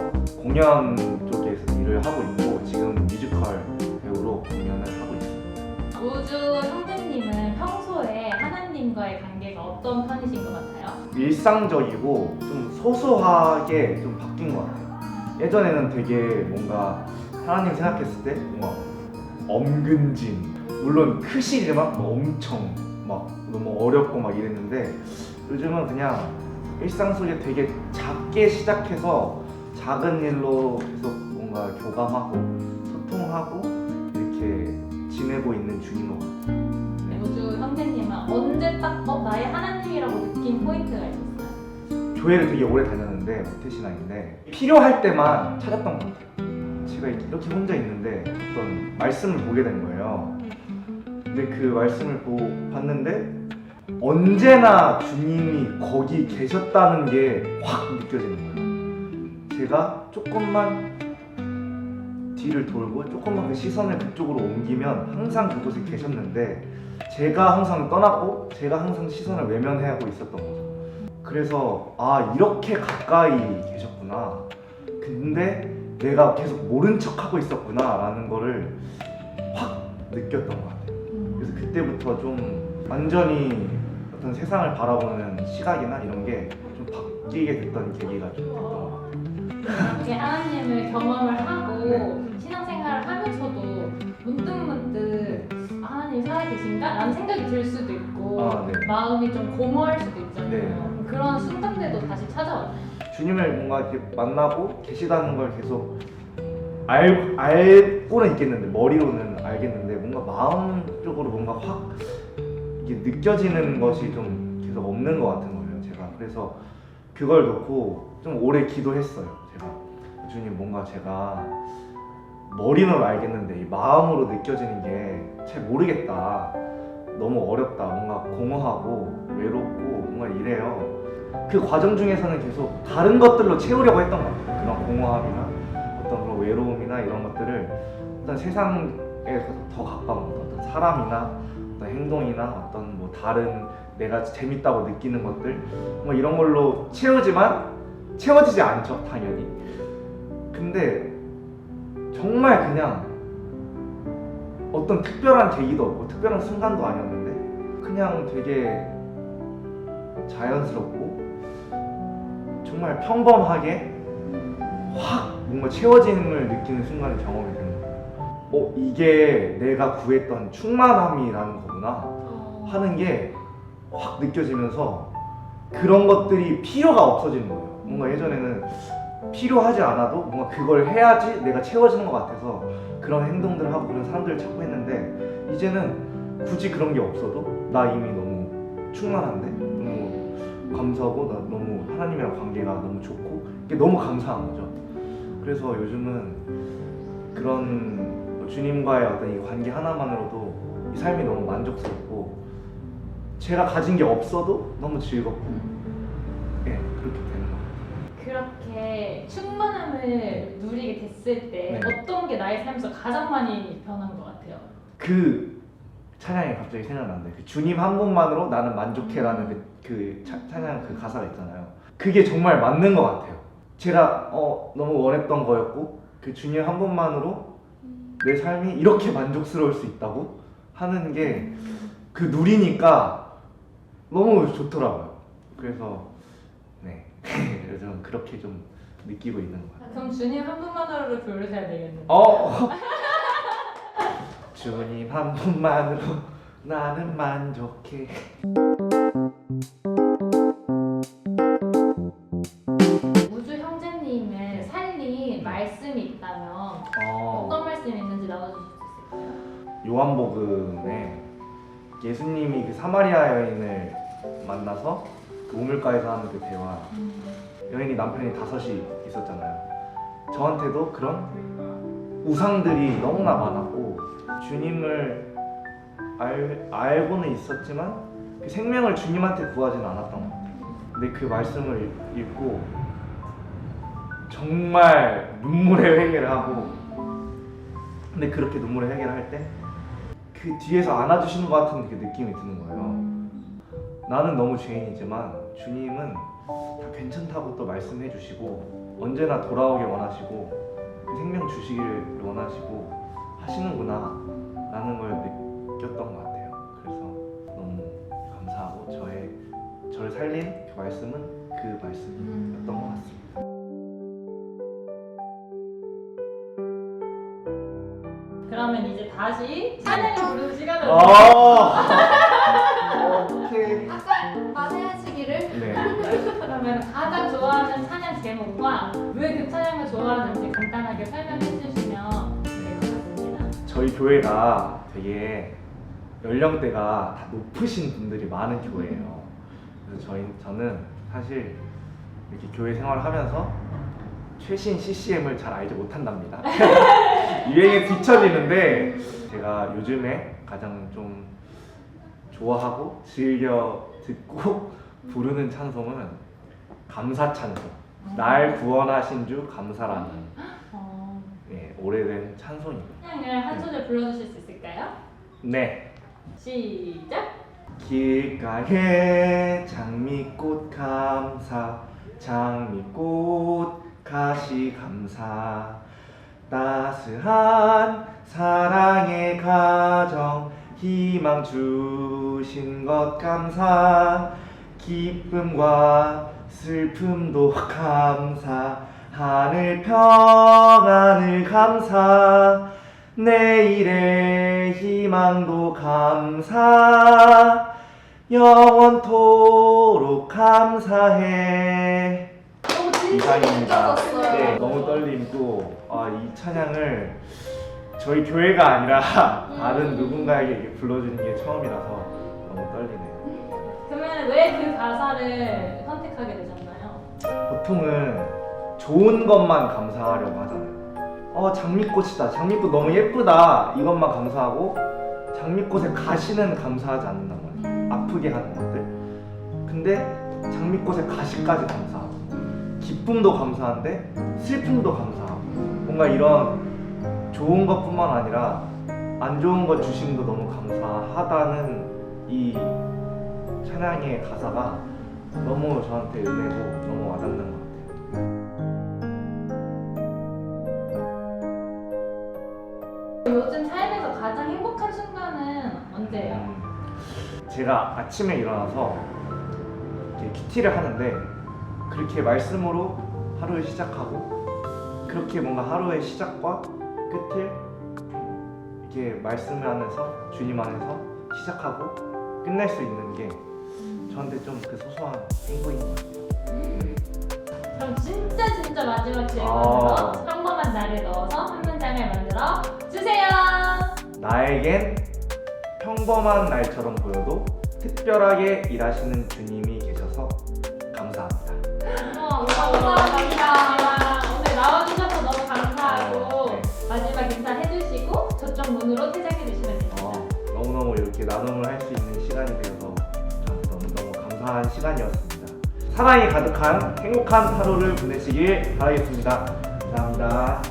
[SPEAKER 11] 공연 쪽에서 일을 하고 있고 지금 뮤지컬 배우로 공연을 하고 있습니다.
[SPEAKER 3] 우주 형제님은 평소에 하나님과의 관계가 어떤 편이신 것 같아요?
[SPEAKER 11] 일상적이고 좀 소소하게 좀 바뀐 것 같아요. 예전에는 되게 뭔가 하나님 생각했을 때 뭔가 엄근진, 물론 크시지만 엄청 막 너무 어렵고 막 이랬는데 요즘은 그냥 일상 속에 되게 작게 시작해서 작은 일로 계속 뭔가 교감하고 소통하고 이렇게 지내고 있는 중인 것 같아요.
[SPEAKER 3] 네, 우주 형제님은 언제 딱 나의 하나님이라고 느낀 포인트가 있었어요?
[SPEAKER 11] 교회를 되게 오래 다녔는데 모태신앙인데 필요할 때만 찾았던 것 같아요. 제가 이렇게 혼자 있는데 어떤 말씀을 보게 된 거예요. 근데 그 말씀을 봤는데 언제나 주님이 거기 계셨다는 게 확 느껴지는 거예요. 제가 조금만 뒤를 돌고 조금만 그 시선을 그쪽으로 옮기면 항상 그곳에 계셨는데 제가 항상 떠났고 제가 항상 시선을 외면하고 있었던 거죠. 그래서 아 이렇게 가까이 계셨구나. 근데 내가 계속 모른 척하고 있었구나 라는 거를 확 느꼈던 것 같아요. 그래서 그때부터 좀 완전히 어떤 세상을 바라보는 시각이나 이런 게 좀 바뀌게 됐던 계기가 좀 됐던 것 같아요.
[SPEAKER 3] 이렇게 하나님을 경험을 하고
[SPEAKER 11] 네.
[SPEAKER 3] 신앙생활을 하면서도 문득 하나님이 살아계신가? 라는 생각이 들 수도 있고
[SPEAKER 11] 아, 네.
[SPEAKER 3] 마음이 좀 공허할 수도 있잖아요.
[SPEAKER 11] 네.
[SPEAKER 3] 그런 순간들도 다시 찾아왔나요?
[SPEAKER 11] 주님을 뭔가 이렇게 만나고 계시다는 걸 계속 알고는 있겠는데 머리로는 알겠는데 뭔가 마음적으로 뭔가 확 이게 느껴지는 것이 좀 계속 없는 것 같은 거예요. 제가 그래서 그걸 놓고 좀 오래 기도했어요. 제가 주님 뭔가 제가 머리로 알겠는데 이 마음으로 느껴지는 게 잘 모르겠다. 너무 어렵다. 뭔가 공허하고 외롭고 뭔가 이래요. 그 과정 중에서는 계속 다른 것들로 채우려고 했던 것 같아요. 그런 공허함이나 어떤 그런 외로움이나 이런 것들을 어떤 세상에 더 가까운 어떤 사람이나 어떤 행동이나 어떤 뭐 다른 내가 재밌다고 느끼는 것들 뭐 이런 걸로 채우지만 채워지지 않죠, 당연히. 근데 정말 그냥 어떤 특별한 계기도 없고 특별한 순간도 아니었는데 그냥 되게 자연스럽고 정말 평범하게 확 뭔가 채워짐을 느끼는 순간을 경험이 되는 거예요. 이게 내가 구했던 충만함이라는 거구나 하는 게 확 느껴지면서 그런 것들이 필요가 없어지는 거예요. 뭔가 예전에는 필요하지 않아도 뭔가 그걸 해야지 내가 채워지는 것 같아서 그런 행동들을 하고 그런 사람들을 찾고 했는데 이제는 굳이 그런 게 없어도 나 이미 너무 충만한데 너무 감사하고 나 너무 하나님이랑 관계가 너무 좋고 이게 너무 감사한 거죠. 그래서 요즘은 그런 주님과의 어떤 이 관계 하나만으로도 이 삶이 너무 만족스럽고 제가 가진 게 없어도 너무 즐겁고 예, 그렇게 되는 것 같아요.
[SPEAKER 3] 그렇게 충만함을 누리게 됐을 때
[SPEAKER 11] 네.
[SPEAKER 3] 어떤 게 나의 삶에서 가장 많이 변한 것 같아요?
[SPEAKER 11] 그 찬양이 갑자기 생각나는데 그 주님 한 분만으로 나는 만족해라는 그 찬양 그 가사가 있잖아요. 그게 정말 맞는 것 같아요. 제가 너무 원했던 거였고 그 주님 한 분만으로 내 삶이 이렇게 만족스러울 수 있다고 하는 게 그 누리니까 너무 좋더라고요. 그래서 네 요즘 그렇게 좀 느끼고 있는 것 같아요.
[SPEAKER 3] 그럼 주님 한 분만으로 부르셔야 되겠는데.
[SPEAKER 11] 주님 한 분만으로 나는 만족해.
[SPEAKER 3] 우주 형제님의 살린 말씀이 있다면 어떤 말씀이 있는지 나눠주실 수 있을까요?
[SPEAKER 11] 요한복음에 예수님이 그 사마리아 여인을 만나서 그 우물가에서 하는 그 대화. 여인이 남편이 5이 있었잖아요. 저한테도 그런 우상들이 너무나 많았고 주님을 알고는 있었지만 그 생명을 주님한테 구하지는 않았던 것 같아요. 근데 그 말씀을 읽고 정말 눈물의 회개를 하고, 근데 그렇게 눈물의 회개를 할 때 그 뒤에서 안아주시는 것 같은 그 느낌이 드는 거예요. 나는 너무 죄인이지만 주님은 다 괜찮다고 또 말씀해 주시고 언제나 돌아오길 원하시고 그 생명 주시기를 원하시고 하시는구나 라는 걸 느꼈던 것 같아요. 그래서 너무 감사하고 저를 살린 그 말씀은 그 말씀이었던 것 같습니다.
[SPEAKER 3] 그러면 이제 다시 찬양을 부르는 시간을
[SPEAKER 11] 오케이.
[SPEAKER 2] 아까 말해주기를.
[SPEAKER 11] 네.
[SPEAKER 3] 그러면 가장 좋아하는 찬양 제목과 왜 그 찬양을 좋아하는지 간단하게 설명해 주시면 될 것 같습니다.
[SPEAKER 11] 저희 교회가 되게 연령대가 다 높으신 분들이 많은 교회예요. 그래서 저는 사실 이렇게 교회 생활을 하면서 최신 CCM을 잘 알지 못한답니다. 유행에 뒤처지는데 제가 요즘에 가장 좀 좋아하고 즐겨 듣고 부르는 찬송은 감사 찬송. 날 구원하신 주 감사라는 네, 오래된 찬송입니다.
[SPEAKER 3] 찬양을 한 소절 불러주실 수 있을까요?
[SPEAKER 11] 네.
[SPEAKER 3] 시작!
[SPEAKER 11] 길가에 장미꽃 감사, 장미꽃 가시 감사, 따스한 사랑의 가정 희망 주신 것 감사, 기쁨과 슬픔도 감사, 하늘 평안을 감사, 내일의 희망도 감사, 영원토록 감사해. 이상입니다. 네, 너무 떨리고 이 찬양을 저희 교회가 아니라 다른 누군가에게 이렇게 불러주는 게 처음이라서 너무 떨리네요.
[SPEAKER 3] 그러면 왜 그 가사를 선택하게 되셨나요?
[SPEAKER 11] 보통은 좋은 것만 감사하려고 하잖아요. 장미꽃이다. 장미꽃 너무 예쁘다. 이것만 감사하고 장미꽃에 가시는 감사하지 않는단 말이에요. 아프게 하는 것들. 근데 장미꽃에 가시까지 감사하고 기쁨도 감사한데 슬픔도 감사하고 뭔가 이런 좋은 것뿐만 아니라 안 좋은 것 주심도 너무 감사하다는 이 찬양의 가사가 너무 저한테 은혜고 너무 와닿는 것 같아요.
[SPEAKER 3] 요즘 삶에서 가장 행복한 순간은 언제예요?
[SPEAKER 11] 제가 아침에 일어나서 이렇게 큐티를 하는데 그렇게 말씀으로 하루를 시작하고 그렇게 뭔가 하루의 시작과 끝을 이렇게 말씀을 하면서 주님 안에서 시작하고 끝낼 수 있는 게 저한테 좀 그 소소한 행복인 것 같아요.
[SPEAKER 3] 그럼 진짜 마지막 질문으로 평범한 나를 넣어서 한 문장을 만들어 주세요.
[SPEAKER 11] 나에겐 평범한 날처럼 보여도 특별하게 일하시는 주님이 계셔서 감사합니다.
[SPEAKER 3] 감사합니다. 오늘 나와주셔서 너무 감사하고
[SPEAKER 11] 네.
[SPEAKER 3] 마지막 인사 해주시고 저쪽 문으로 퇴장해 주시면 됩니다.
[SPEAKER 11] 너무너무 이렇게 나눔을 할 수 있는 시간이 되어서 저한테 너무 감사한 시간이었습니다. 사랑이 가득한 행복한 하루를 보내시길 바라겠습니다. 감사합니다.